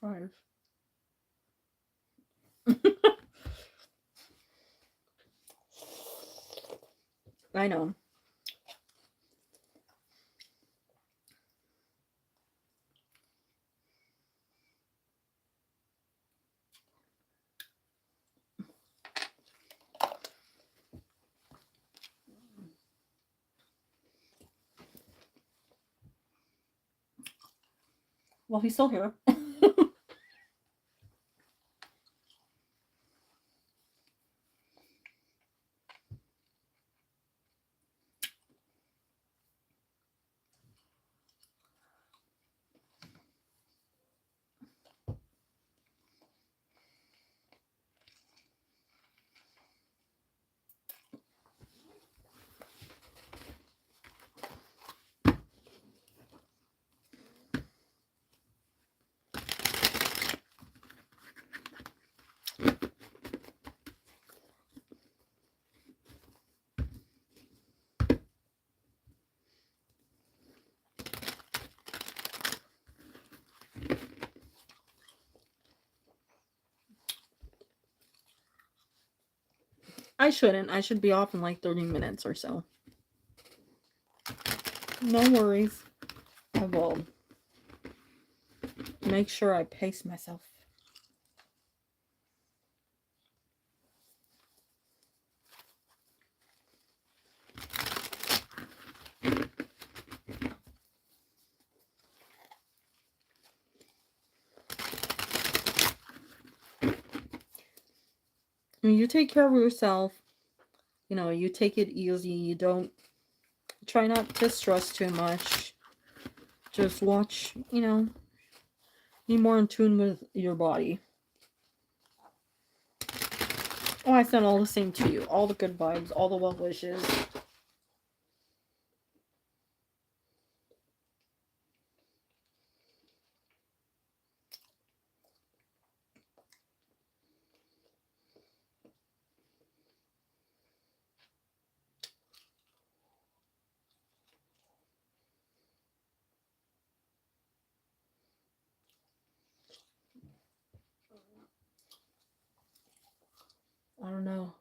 Five. I know. Well, he's still here. I shouldn't. I should be off in like 30 minutes or so. No worries. I will make sure I pace myself. When you take care of yourself, you know, you take it easy. You don't try not to stress too much. Just watch, you know, be more in tune with your body. Oh, I sent all the same to you. All the good vibes, all the well wishes. I don't know.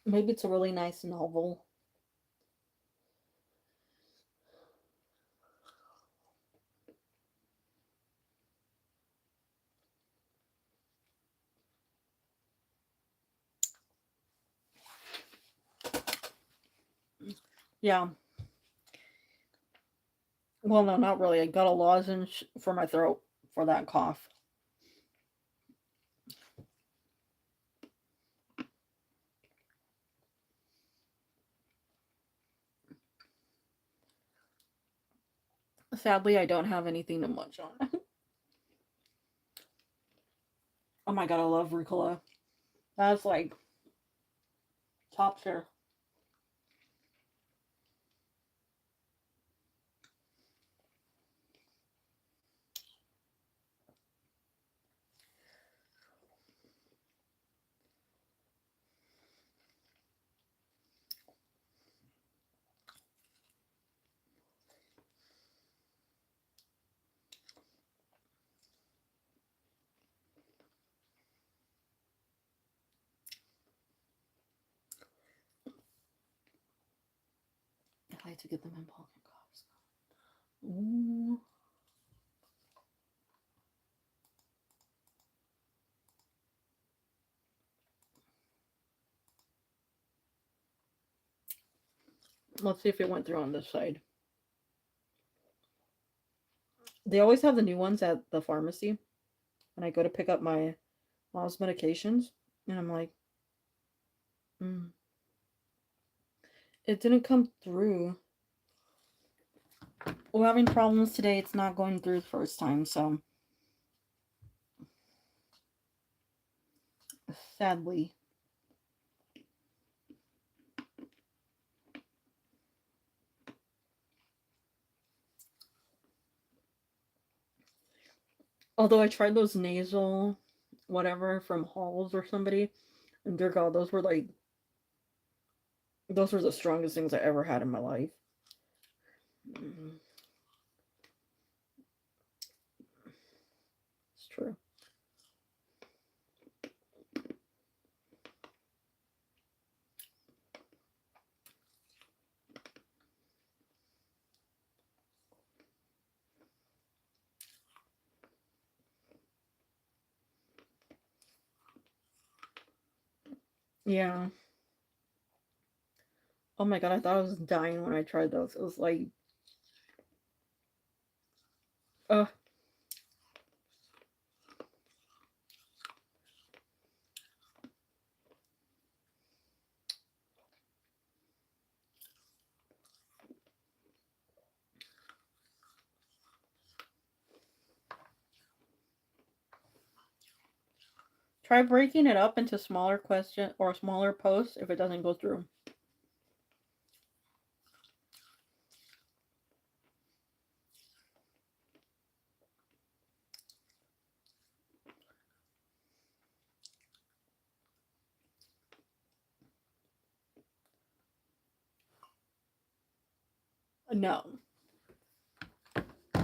Maybe it's a really nice novel. Yeah. Well, no, not really. I got a lozenge for my throat for that cough. Sadly, I don't have anything to munch on. Oh my god, I love Ricola. That's like top tier. I like to get them in pocket coughs. Ooh. Let's see if it went through on this side. They always have the new ones at the pharmacy when I go to pick up my mom's medications. And I'm like, mm, it didn't come through. We're having problems today. It's not going through the first time, so sadly. Although I tried those nasal whatever from Halls or somebody, and dear God, those were the strongest things I ever had in my life. Mm, it's true. Yeah. Oh my God, I thought I was dying when I tried those. It was like, uh, try breaking it up into smaller question or smaller posts if it doesn't go through. No.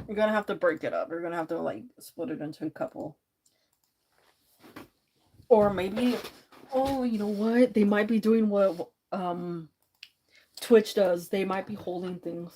You're gonna have to break it up. You're gonna have to like split it into a couple. Or maybe, oh, you know what? They might be doing what Twitch does. They might be holding things.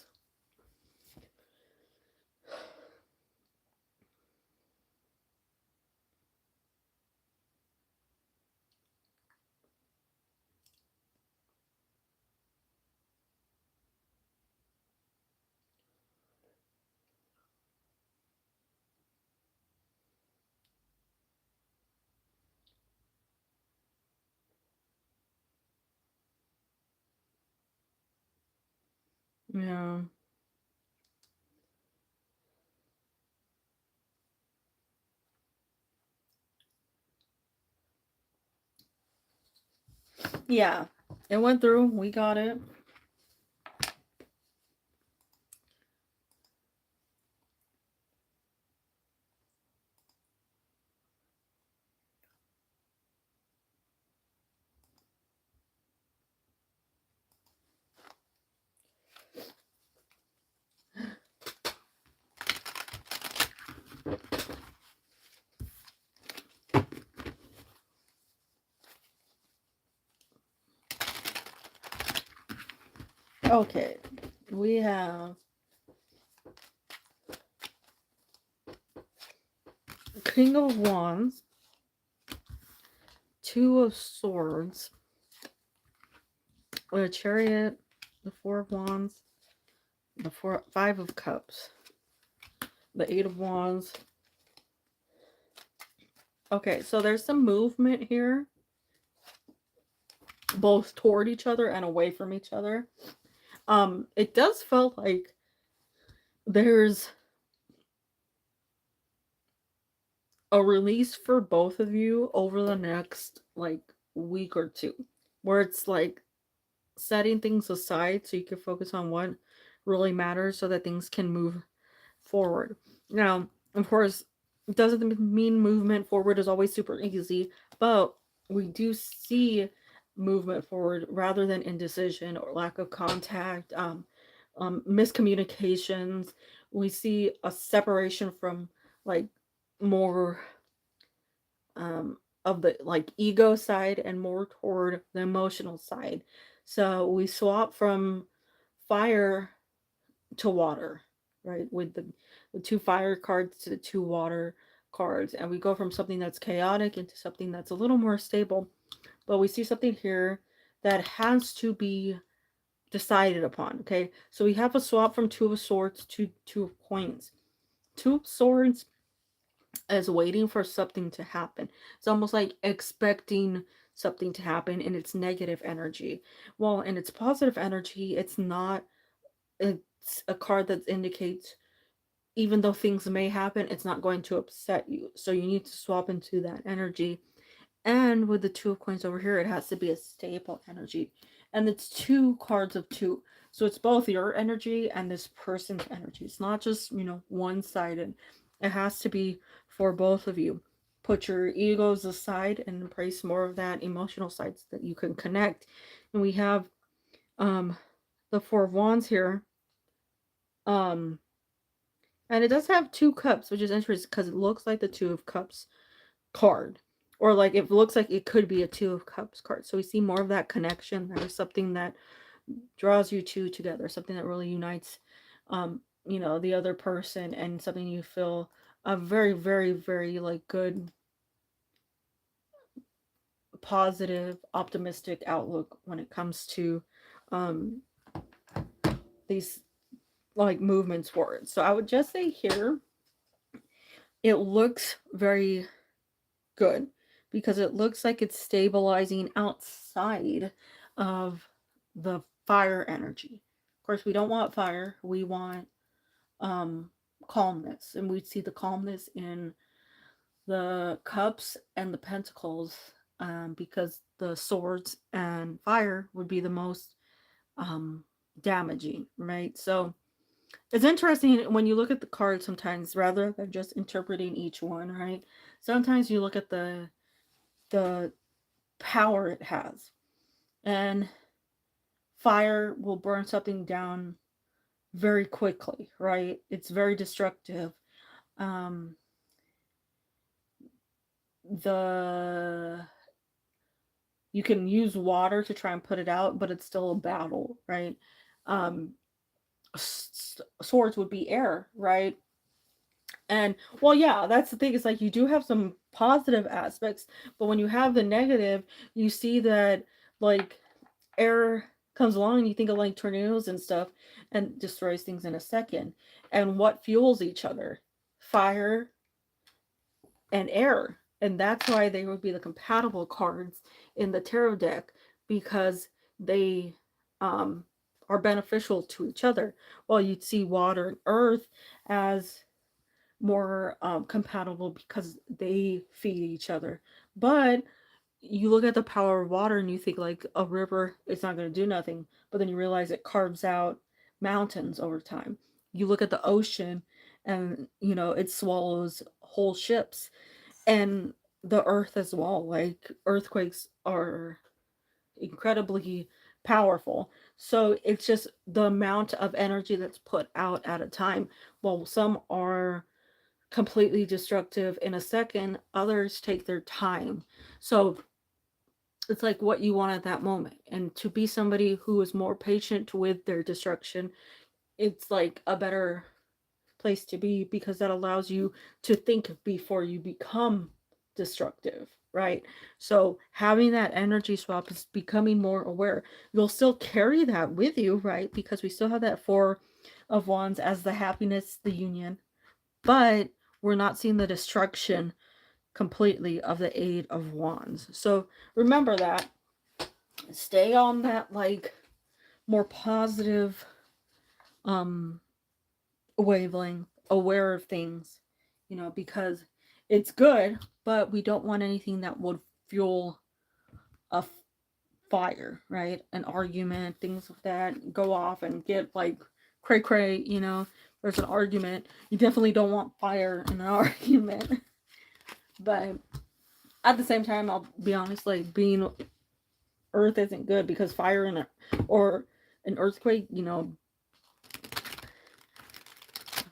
Yeah. Yeah. It went through. We got it. Okay. We have King of Wands, Two of Swords, a Chariot, the Four of Wands, the Five of Cups, the Eight of Wands. Okay, so there's some movement here, both toward each other and away from each other. It does feel like there's a release for both of you over the next like week or two, where it's like setting things aside so you can focus on what really matters so that things can move forward. Now, of course, it doesn't mean movement forward is always super easy, but we do see movement forward rather than indecision or lack of contact, miscommunications. We see a separation from like more of the like ego side and more toward the emotional side. So we swap from fire to water, right? With the two fire cards to the two water cards. And we go from something that's chaotic into something that's a little more stable. But we see something here that has to be decided upon. Okay. So we have a swap from Two of Swords to Two of Coins. Two of Swords is waiting for something to happen. It's almost like expecting something to happen in its negative energy. Well, in its positive energy, it's not. It's a card that indicates even though things may happen, it's not going to upset you. So you need to swap into that energy. And with the Two of Coins over here, it has to be a stable energy. And it's two cards of two. So it's both your energy and this person's energy. It's not just, one sided. It has to be for both of you. Put your egos aside and embrace more of that emotional side so that you can connect. And we have the Four of Wands here. Um and it does have two cups, which is interesting because it looks like the Two of Cups card. Or like it looks like it could be a Two of Cups card. So we see more of that connection. There's something that draws you two together, something that really unites the other person, and something you feel a very, very, very like good, positive, optimistic outlook when it comes to um these like movements forward. So I would just say here it looks very good because it looks like it's stabilizing outside of the fire energy. Of course, we don't want fire. We want calmness, and we see the calmness in the cups and the pentacles, because the swords and fire would be the most um, damaging, right? So it's interesting when you look at the cards sometimes rather than just interpreting each one, right? Sometimes you look at the power it has. And fire will burn something down very quickly, right? It's very destructive. Um, the you can use water to try and put it out, but it's still a battle, right? Um, swords would be air, right? And well, yeah, that's the thing. It's like you do have some positive aspects, but when you have the negative, you see that like air comes along and you think of like tornadoes and stuff and destroys things in a second. And what fuels each other? Fire and air. And that's why they would be the compatible cards in the tarot deck because they um, are beneficial to each other. While you'd see water and earth as more compatible because they feed each other. But you look at the power of water and you think like a river, it's not going to do nothing. But then you realize it carves out mountains over time. You look at the ocean and, you know, it swallows whole ships. And the earth as well. Like earthquakes are incredibly powerful. So it's just the amount of energy that's put out at a time. Well, some are completely destructive in a second, others take their time. So it's like what you want at that moment. And to be somebody who is more patient with their destruction, it's like a better place to be because that allows you to think before you become destructive, right? So having that energy swap is becoming more aware. You'll still carry that with you, right? Because we still have that Four of Wands as the happiness, the union, but we're not seeing the destruction completely of the Eight of Wands. So remember that. Stay on that like more positive um wavelength, aware of things, you know, because it's good, but we don't want anything that would fuel a fire, right? An argument, things like that go off and get like cray cray, you know. There's an argument. You definitely don't want fire in an argument. But at the same time, I'll be honest, like being earth isn't good because fire in a, or an earthquake, you know,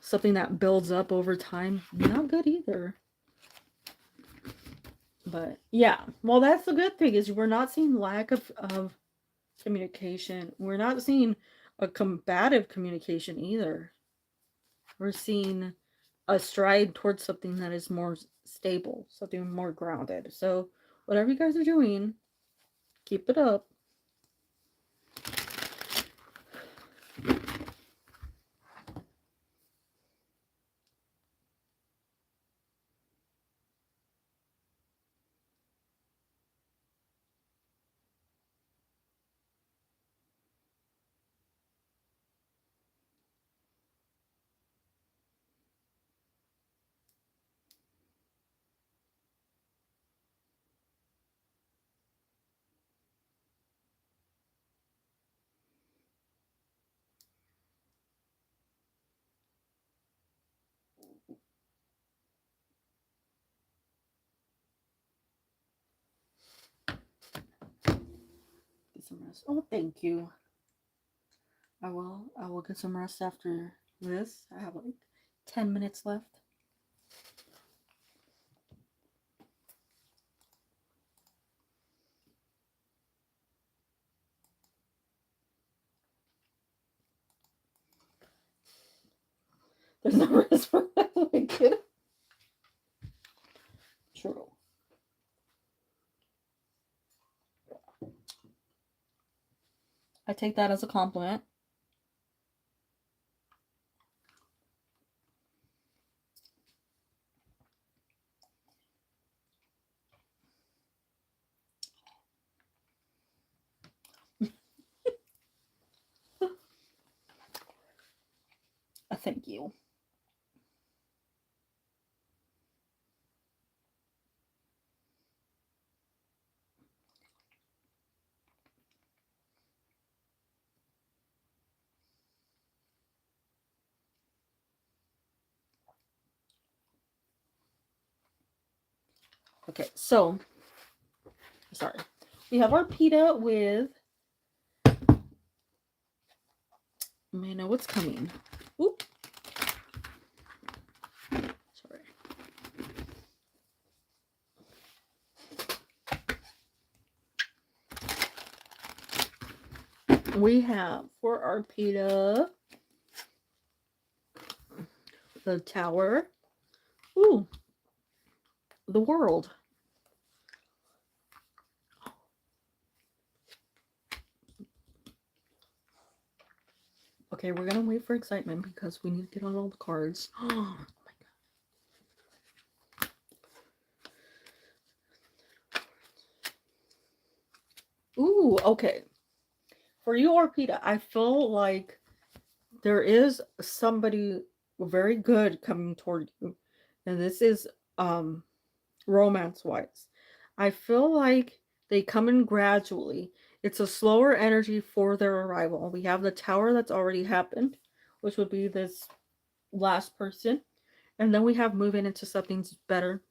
something that builds up over time, not good either. But yeah, well, that's the good thing is we're not seeing lack of communication. We're not seeing a combative communication either. We're seeing a stride towards something that is more stable, something more grounded. So whatever you guys are doing, keep it up. Get some rest. Oh, thank you. I will get some rest after this. I have like 10 minutes left. There's no rest for my kid. True. I take that as a compliment. A thank you. Okay, so sorry. We have our pita with. May know what's coming. Oop. Sorry. We have for our PETA the Tower. Ooh, the World. Okay, we're gonna wait for excitement because we need to get on all the cards. Oh my god. Ooh, okay. For you, Orpida, I feel like there is somebody very good coming toward you. And this is romance wise. I feel like they come in gradually. It's a slower energy for their arrival. We have the tower that's already happened, which would be this last person. And then we have moving into something better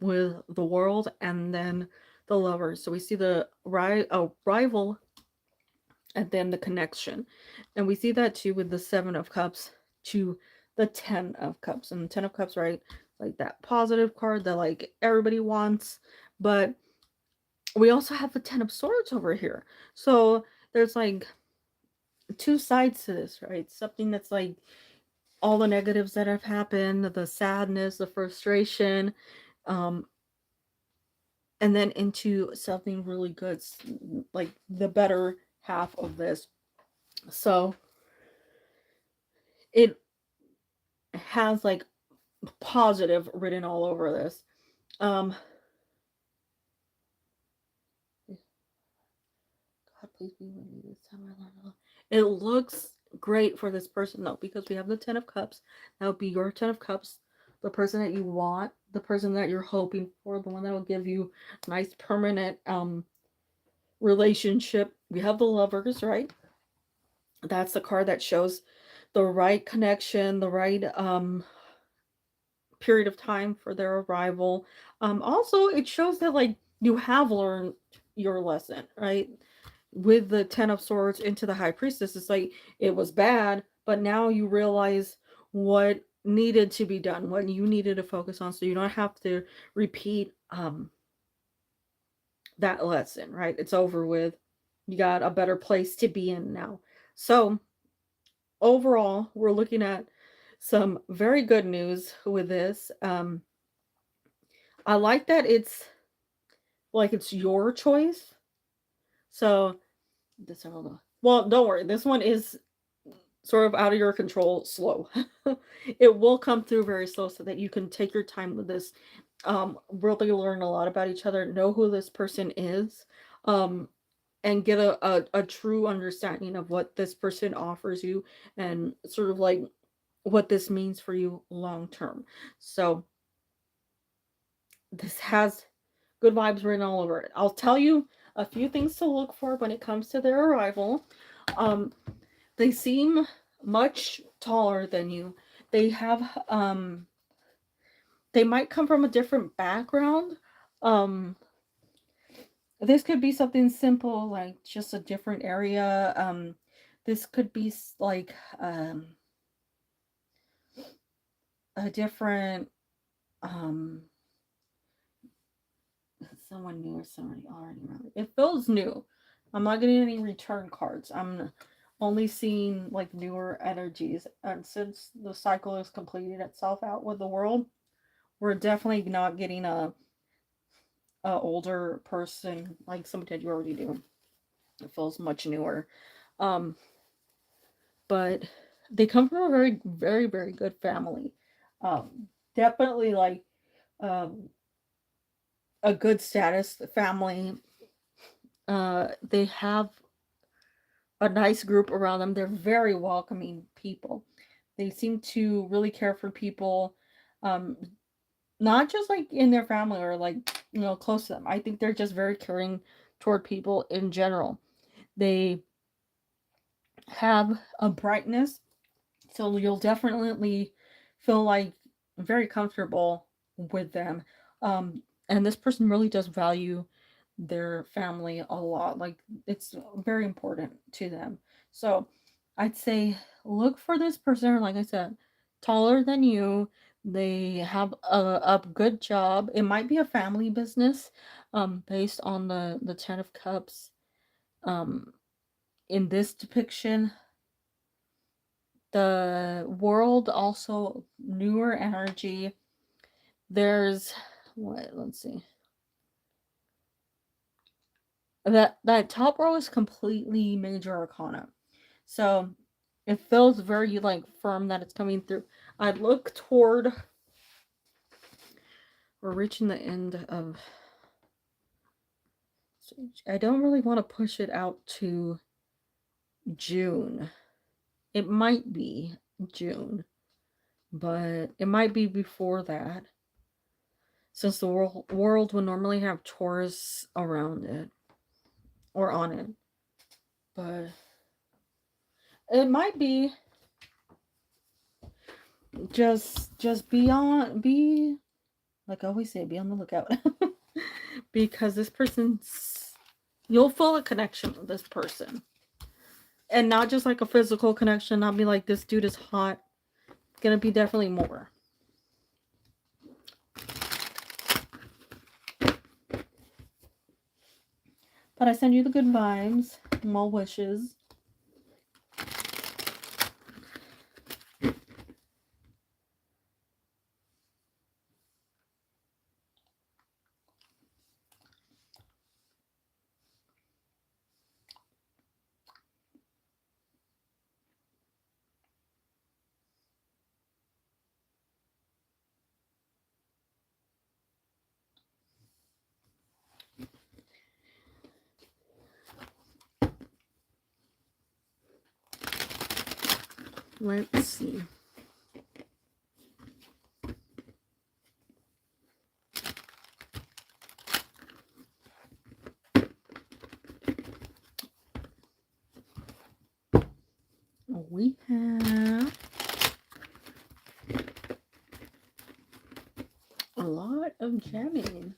with the world and then the lovers. So we see the rival and then the connection. And we see that too with the 7 of Cups to the 10 of Cups. And the 10 of Cups, right? Like that positive card that like everybody wants. But we also have the 10 of Swords over here. So there's like two sides to this, right? Something that's like all the negatives that have happened, the sadness, the frustration, um, and then into something really good, like the better half of this. So it has like positive written all over this. Um, God, please be with me this time. It looks great for this person though, because we have the 10 of Cups. That would be your 10 of Cups, the person that you want, the person that you're hoping for, the one that will give you nice permanent relationship. We have the Lovers, right? That's the card that shows the right connection, the right period of time for their arrival. Also, it shows that like you have learned your lesson, right? With the 10 of Swords into the High Priestess, it's like it was bad, but now you realize what needed to be done, what you needed to focus on, so you don't have to repeat that lesson, right? It's over with. You got a better place to be in now. So overall, we're looking at some very good news with this. I like that it's your choice. So this well, don't worry. This one is sort of out of your control, slow. It will come through very slow so that you can take your time with this. Really learn a lot about each other, know who this person is, and get a true understanding of what this person offers you and sort of like what this means for you long term. So this has good vibes written all over it. I'll tell you a few things to look for when it comes to their arrival. Um, they seem much taller than you. They have they might come from a different background. Um, this could be something simple like just a different area. This could be like a different um someone new or somebody already around. It feels new. I'm not getting any return cards. I'm only seeing like newer energies. And since the cycle has completed itself out with the world, we're definitely not getting a older person like somebody that you already do. It feels much newer. Um, but they come from a very, very, very good family. Definitely like um a good status family. They have a nice group around them. They're very welcoming people. They seem to really care for people, um, not just like in their family or like close to them. I think they're just very caring toward people in general. They have a brightness, so you'll definitely feel like very comfortable with them. And this person really does value their family a lot. Like it's very important to them. So I'd say look for this person, like I said, taller than you. They have a good job. It might be a family business, based on the 10 of Cups. Um, in this depiction, the world also newer energy. There's what? Let's see. That top row is completely major arcana. So it feels very like firm that it's coming through. I look toward, we're reaching the end of stage. I don't really want to push it out to June. It might be June, but it might be before that, since the world would normally have Taurus around it or on it. But it might be just be like I always say, be on the lookout. Because this person's, you'll feel a connection with this person. And not just like a physical connection, not be like this dude is hot. It's gonna be definitely more. But I send you the good vibes, well wishes. Let's see. We have a lot of jamming.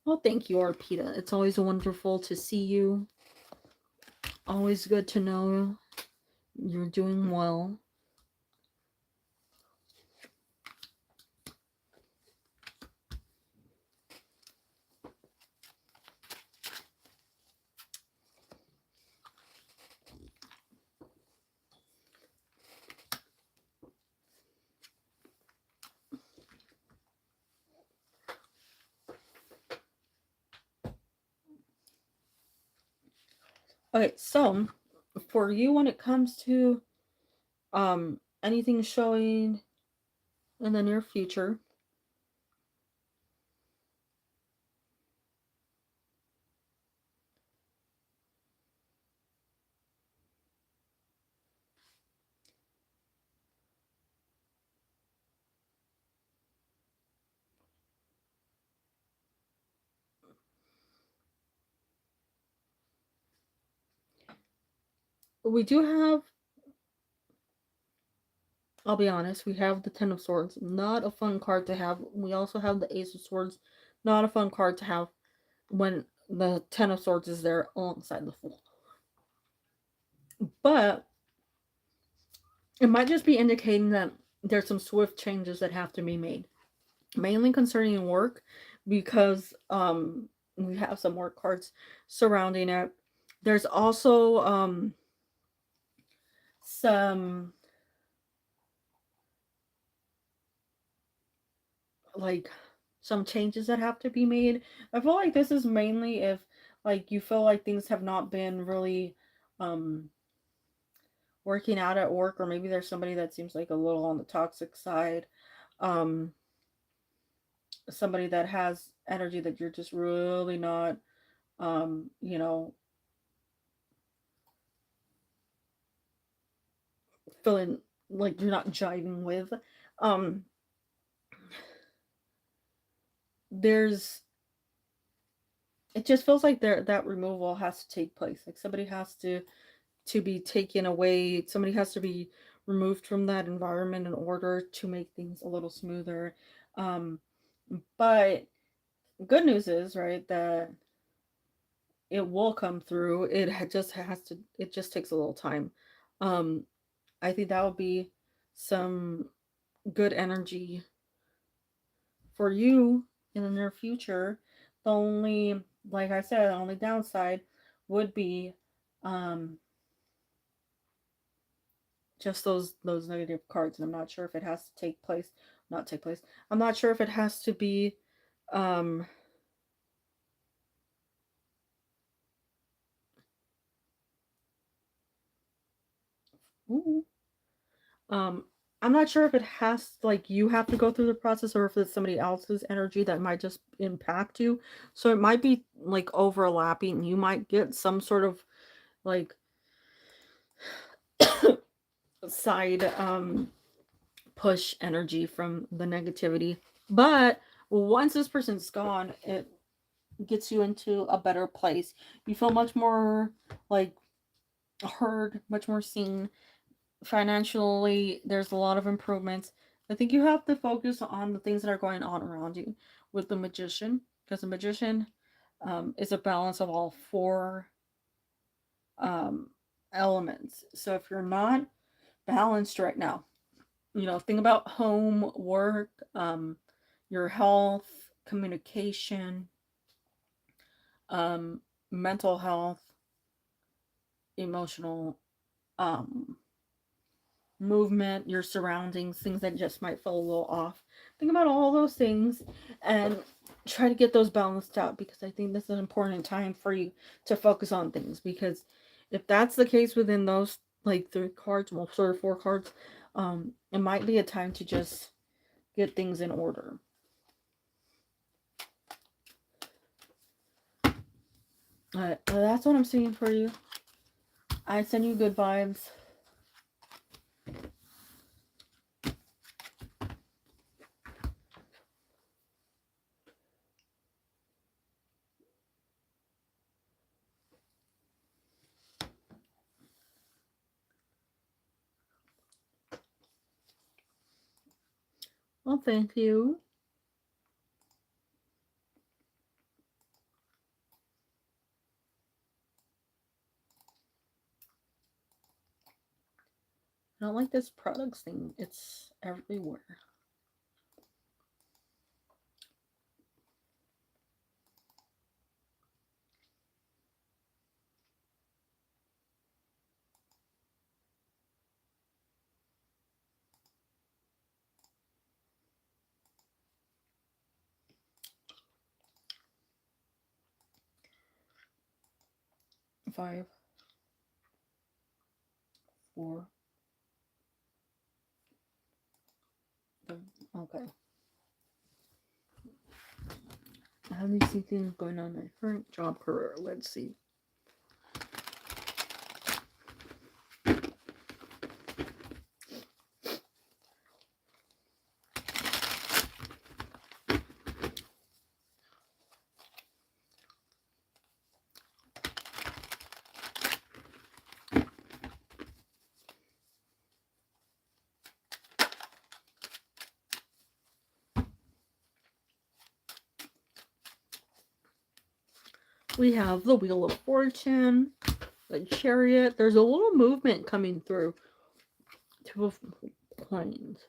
Well, thank you, Arpita. It's always wonderful to see you. Always good to know you're doing well. Okay, so for you, when it comes to anything showing in the near future, we do have, I'll be honest, we have the Ten of Swords. Not a fun card to have. We also have the Ace of Swords. Not a fun card to have when the Ten of Swords is there alongside the Fool. But it might just be indicating that there's some swift changes that have to be made. Mainly concerning work, because we have some work cards surrounding it. There's also some like some changes that have to be made. I feel like this is mainly if like you feel like things have not been really working out at work, or maybe there's somebody that seems like a little on the toxic side. Um Somebody that has energy that you're just really not you know, feeling like you're not jiving with. Um there's it just feels like there that removal has to take place. Like somebody has to be taken away. Somebody has to be removed from that environment in order to make things a little smoother. Um, but good news is, right, that it will come through. Just has to. It just takes a little time. Um, I think that would be some good energy for you in the near future. The only Like I said, the only downside would be um just those negative cards, and I'm not sure if it has to take place, not take place. I'm not sure if it has to be um ooh, um I'm not sure if it has, like, you have to go through the process, or if it's somebody else's energy that might just impact you. So it might be like overlapping. You might get some sort of like side push energy from the negativity. But once this person's gone, it gets you into a better place. You feel much more like heard, much more seen. Financially, there's a lot of improvements. I think you have to focus on the things that are going on around you with the magician, because the magician is a balance of all four um, elements. So if you're not balanced right now, think about home, work, your health, communication, um, mental health, emotional um, movement, your surroundings, things that just might feel a little off. Think about all those things and try to get those balanced out, because I think this is an important time for you to focus on things. Because if that's the case within those like three cards, well, sort of four cards, it might be a time to just get things in order. That's what I'm seeing for you. I send you good vibes. Well, thank you. I don't like this products thing. It's everywhere. Five, four, three. Okay. How do you see things going on in my current job career? Let's see. We have the Wheel of Fortune, the Chariot. There's a little movement coming through. Two of Coins.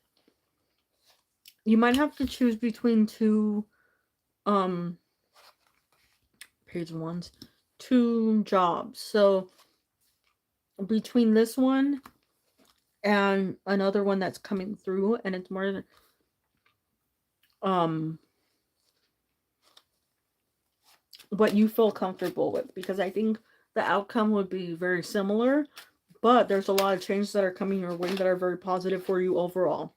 You might have to choose between two um page ones, two jobs. So between this one and another one that's coming through, and it's more um what you feel comfortable with, because I think the outcome would be very similar, but there's a lot of changes that are coming your way that are very positive for you overall.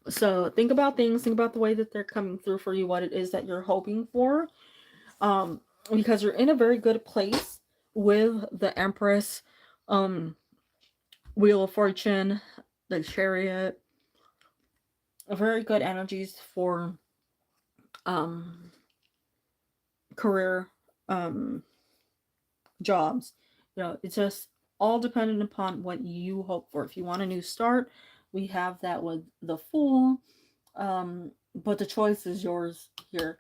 So think about things, think about the way that they're coming through for you, what it is that you're hoping for, because you're in a very good place with the Empress, um, Wheel of Fortune, the Chariot, very good energies for um, career, um, jobs. It's just all dependent upon what you hope for. If you want a new start, we have that with the Fool, but the choice is yours here.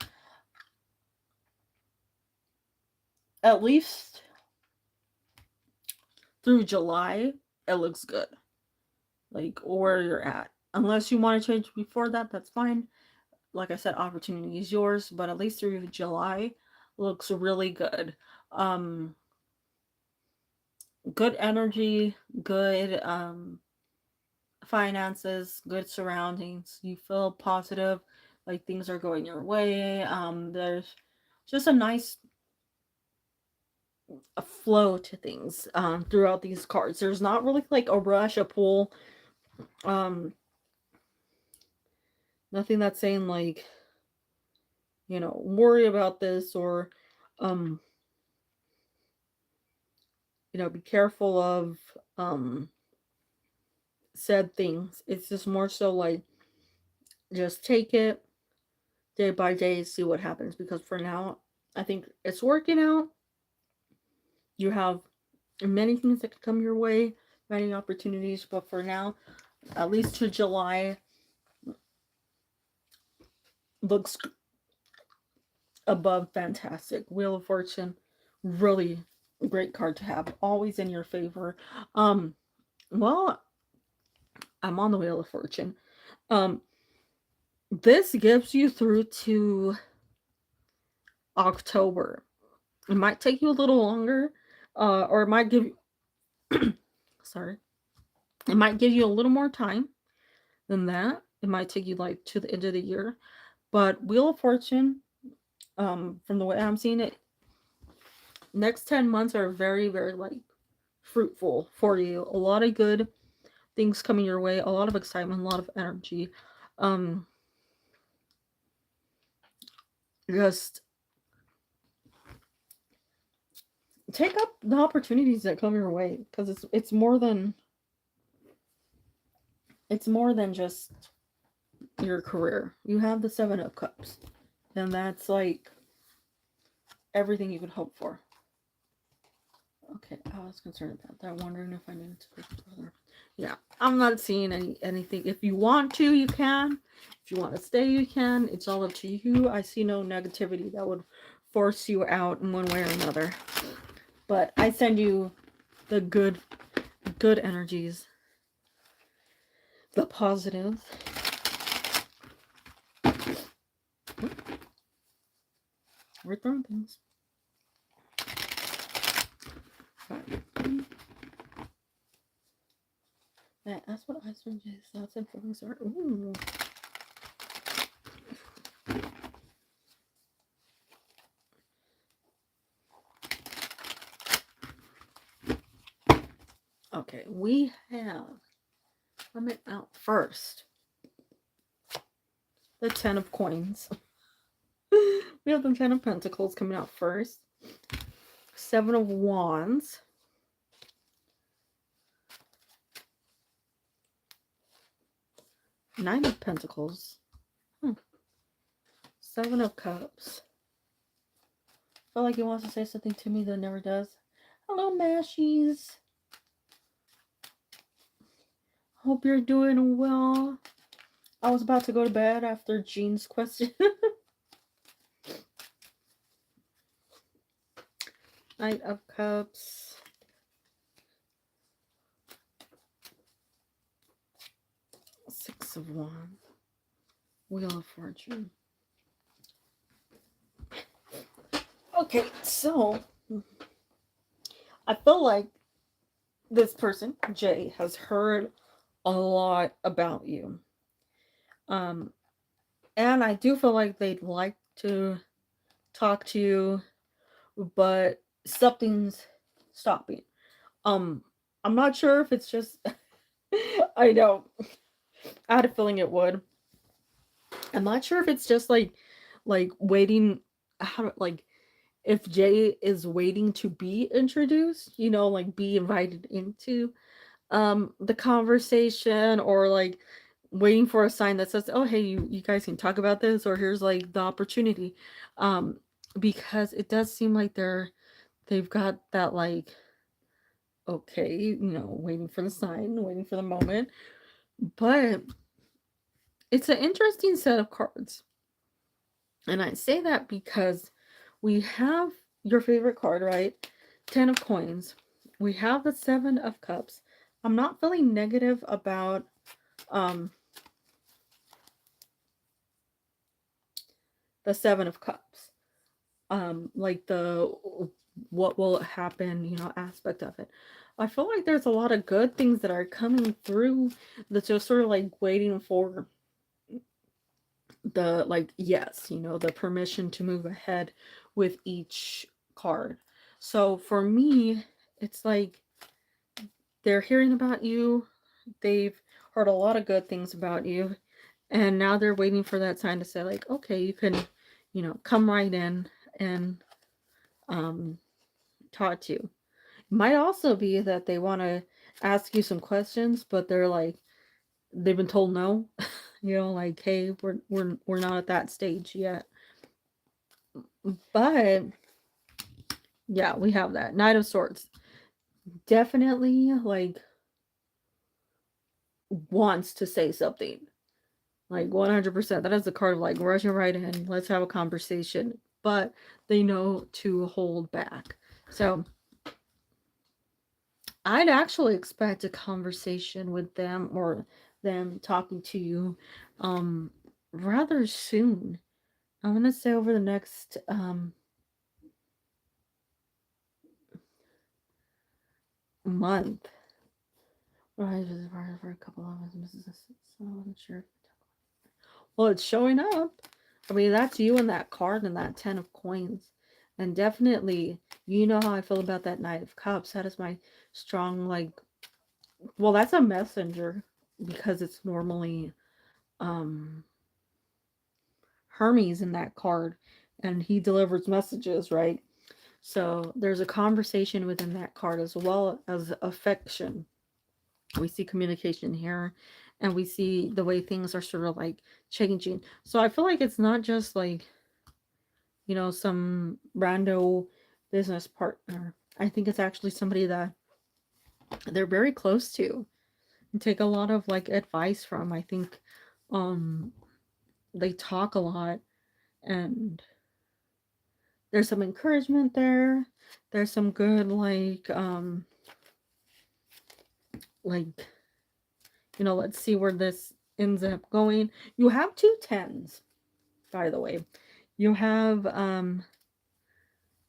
At least through July, it looks good. Like where you're at. Unless you want to change before that, that's fine. like I said, opportunity is yours, but at least through July looks really good. Um, good energy, good finances, good surroundings. You feel positive, like things are going your way. There's just a nice flow to things throughout these cards. There's not really like a rush, a pull. Um, nothing that's saying like, worry about this or um, be careful of said things. It's just more so like just take it day by day, see what happens. Because for now, I think it's working out. You have many things that could come your way, many opportunities, but for now, at least to July, looks above fantastic. Wheel of Fortune, really great card to have, always in your favor. Well, I'm on the Wheel of Fortune. Um, this gives you through to October. It might take you a little longer, or it might give you, sorry, it might give you a little more time than that. It might take you like to the end of the year. But Wheel of Fortune, from the way I'm seeing it, next 10 months are very, very like fruitful for you. A lot of good things coming your way, a lot of excitement, a lot of energy. Um, just take up the opportunities that come your way, because it's more than just your career. You have the 7 of Cups, and that's like everything you could hope for. Okay, I was concerned about that, wondering if I needed to go further. Yeah, I'm not seeing anything. If you want to, you can. If you want to stay, you can. It's all up to you. I see no negativity that would force you out in one way or another. But I send you the good energies, the positives. We're throwing things. That's what I suggest. Thoughts and feelings are. Ooh. Okay, we have coming out first the 10 of Coins. We have the 10 of Pentacles coming out first. 7 of Wands. Nine of Pentacles. 7 of Cups. I feel like he wants to say something to me that never does. Hello, Mashies. Hope you're doing well. I was about to go to bed after Jean's question. Knight of Cups. Six of Wands. Wheel of Fortune. Okay, so I feel like this person, Jay, has heard a lot about you. And I do feel like they'd like to talk to you, but something's stopping. I'm not sure if it's just I know. I had a feeling it would. I'm not sure if it's just like waiting, like if Jay is waiting to be introduced, like be invited into the conversation, or like waiting for a sign that says, oh hey, you guys can talk about this, or here's like the opportunity. Because it does seem like they've got that like, okay, waiting for the sign, waiting for the moment. But it's an interesting set of cards. And I say that because we have your favorite card, right? 10 of Coins. We have the 7 of Cups. I'm not feeling negative about the Seven of Cups. Like the what will happen, aspect of it. I feel like there's a lot of good things that are coming through that's just sort of like waiting for the like yes, the permission to move ahead with each card. So for me, it's like they're hearing about you. They've heard a lot of good things about you. And now they're waiting for that sign to say, like, okay, you can, come right in and talk to you. It might also be that they want to ask you some questions, but they've been told no. Like, hey, we're not at that stage yet. But yeah, we have that Knight of Swords. Definitely like wants to say something. Like 100%. That is the card of like rushing right in. Let's have a conversation. But they know to hold back. So I'd actually expect a conversation with them or them talking to you rather soon. I'm gonna say over the next month. Right, for a couple of months. So I wasn't sure. Well, it's showing up. I mean, that's you and that card and that 10 of coins. And definitely, you know how I feel about that Knight of Cups. That is my strong, like, well, that's a messenger because it's normally Hermes in that card. And he delivers messages, right? So there's a conversation within that card as well as affection. We see communication here, and we see the way things are sort of like changing. So I feel like it's not just like, some rando business partner. I think it's actually somebody that they're very close to and take a lot of like advice from. I think they talk a lot, and there's some encouragement there. There's some good like let's see where this ends up going. You have 2 10s, by the way. You have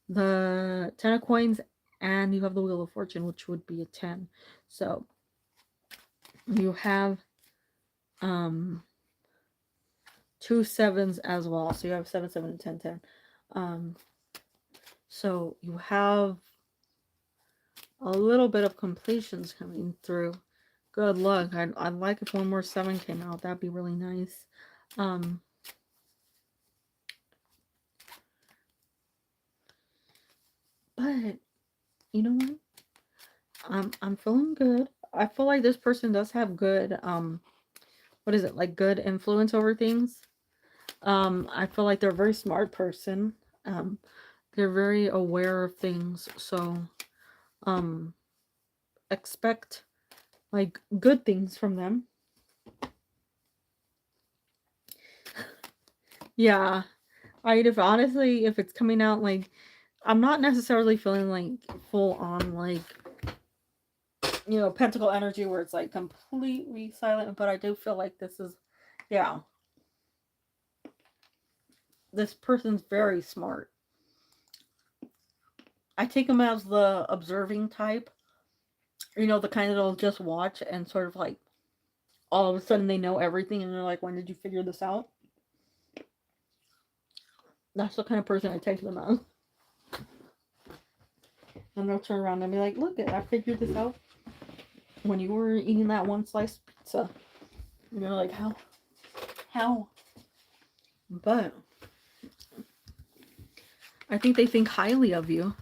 the 10 of coins, and you have the Wheel of Fortune, which would be a 10. So you have 2 7s as well. So you have 7 7 and 10 10. So you have a little bit of completions coming through. Good luck. I'd like if one more 7 came out. That'd be really nice. But you know what? I'm feeling good. I feel like this person does have good what is it, like good influence over things. I feel like they're a very smart person. They're very aware of things, so expect like good things from them. Yeah. If it's coming out like I'm not necessarily feeling like full on like pentacle energy where it's like completely silent, but I do feel like this is this person's very smart. I take them as the observing type. The kind that'll just watch and sort of like all of a sudden they know everything and they're like, when did you figure this out? That's the kind of person I take them as. And they'll turn around and be like, look, I figured this out when you were eating that one slice pizza. And you're like, how? But I think they think highly of you.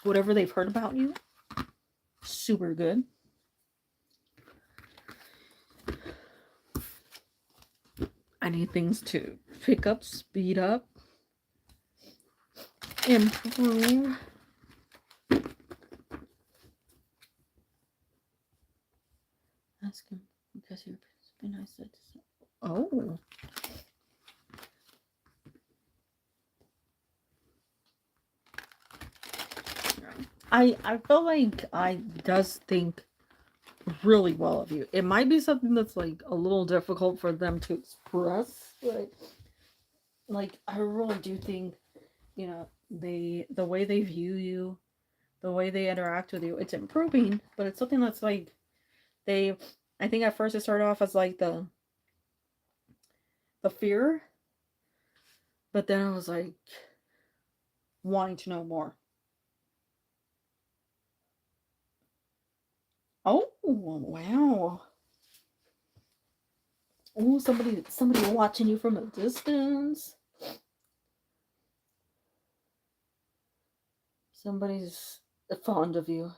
Whatever they've heard about you, super good. I need things to pick up, speed up, improve. Ask him because you're be nice. Oh. I feel like I does think really well of you. It might be something that's like a little difficult for them to express, but like, I really do think, you know, the way they view you, the way they interact with you, it's improving, but it's something that's like they I think at first it started off as like the fear, but then I was like wanting to know more. Oh wow. Oh, somebody watching you from a distance. Somebody's fond of you.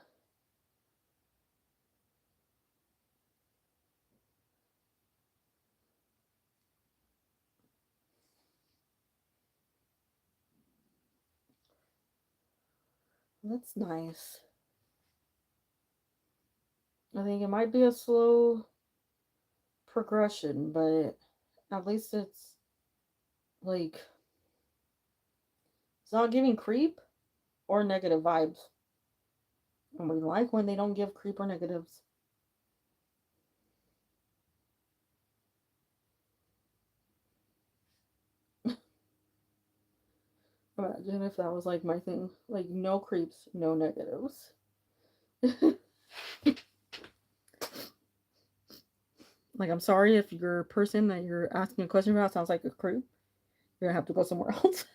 That's nice. I think it might be a slow progression, but at least it's like it's not giving creep or negative vibes. And we like when they don't give creep or negatives. Imagine if that was like my thing. Like no creeps, no negatives. Like I'm sorry if your person that you're asking a question about sounds like a creep. You're gonna have to go somewhere else.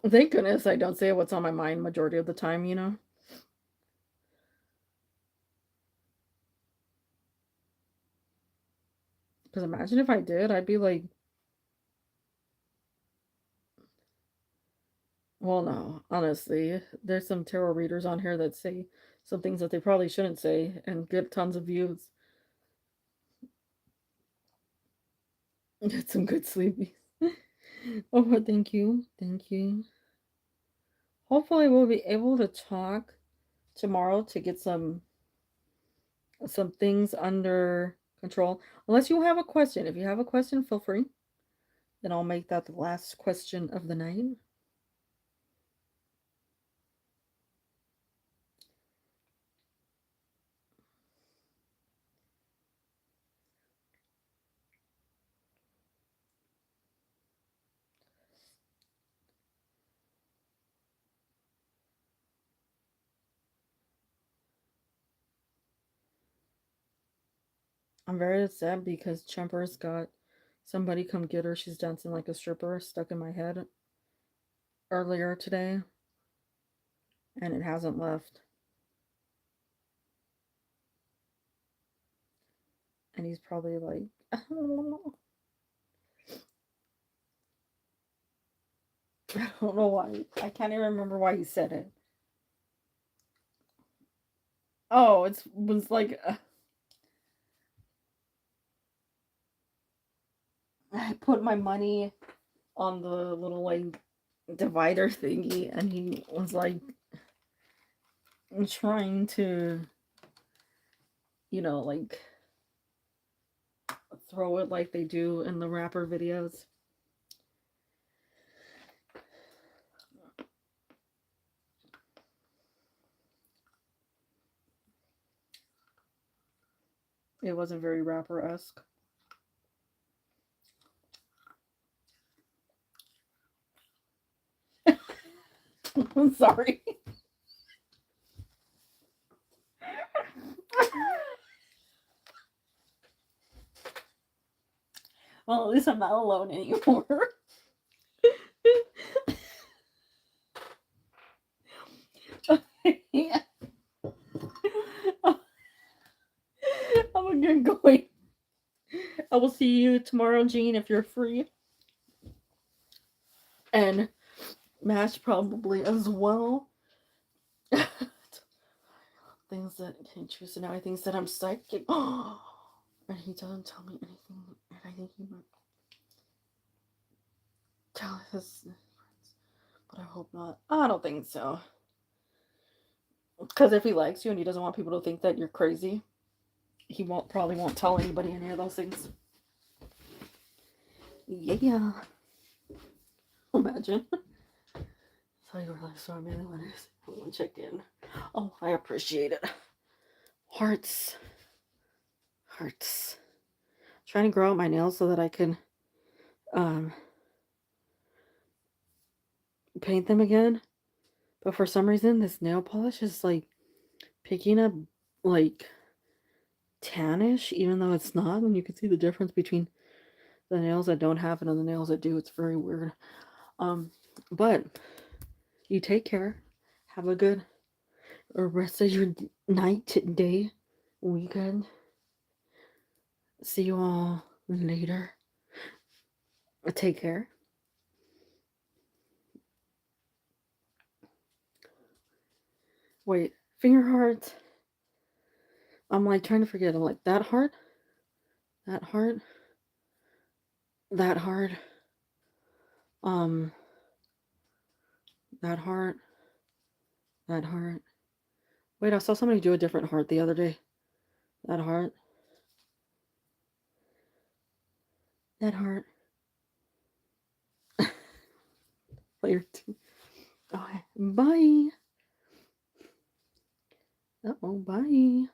Thank goodness I don't say what's on my mind majority of the time, you know? Because imagine if I did, I'd be like, well, no, honestly, there's some tarot readers on here that say some things that they probably shouldn't say and get tons of views. Get some good sleepy. Oh, but thank you. Thank you. Hopefully, we'll be able to talk tomorrow to get some things under control. Unless you have a question. If you have a question, feel free. Then I'll make that the last question of the night. I'm very upset because Chumper's got somebody come get her. She's dancing like a stripper stuck in my head earlier today, and it hasn't left. And he's probably like, I don't know why. I can't even remember why he said it. Oh, it was like I put my money on the little like divider thingy, and he was like trying to, like throw it like they do in the rapper videos. It wasn't very rapper-esque. I'm sorry. Well, at least I'm not alone anymore. Yeah. I'm gonna go away. I will see you tomorrow, Jean, if you're free. And Mash probably as well. Things that can choose to know. He thinks that I'm psychic. Oh, and he doesn't tell me anything. And I think he might tell his friends. But I hope not. I don't think so. Because if he likes you and he doesn't want people to think that you're crazy, he probably won't tell anybody any of those things. Yeah. Imagine. So you really saw me when I checked in. Oh, I appreciate it. Hearts. Hearts. Trying to grow out my nails so that I can paint them again. But for some reason, this nail polish is like picking up like tannish, even though it's not. And you can see the difference between the nails that don't have it and the nails that do. It's very weird. But you take care. Have a good rest of your night, day, weekend. See you all later. Take care. Wait, finger hearts. I'm like trying to forget. I'm like, that heart, that heart, that heart, that heart, that heart. Wait, I saw somebody do a different heart the other day. That heart, that heart. Later. Okay, bye. Uh-oh, bye.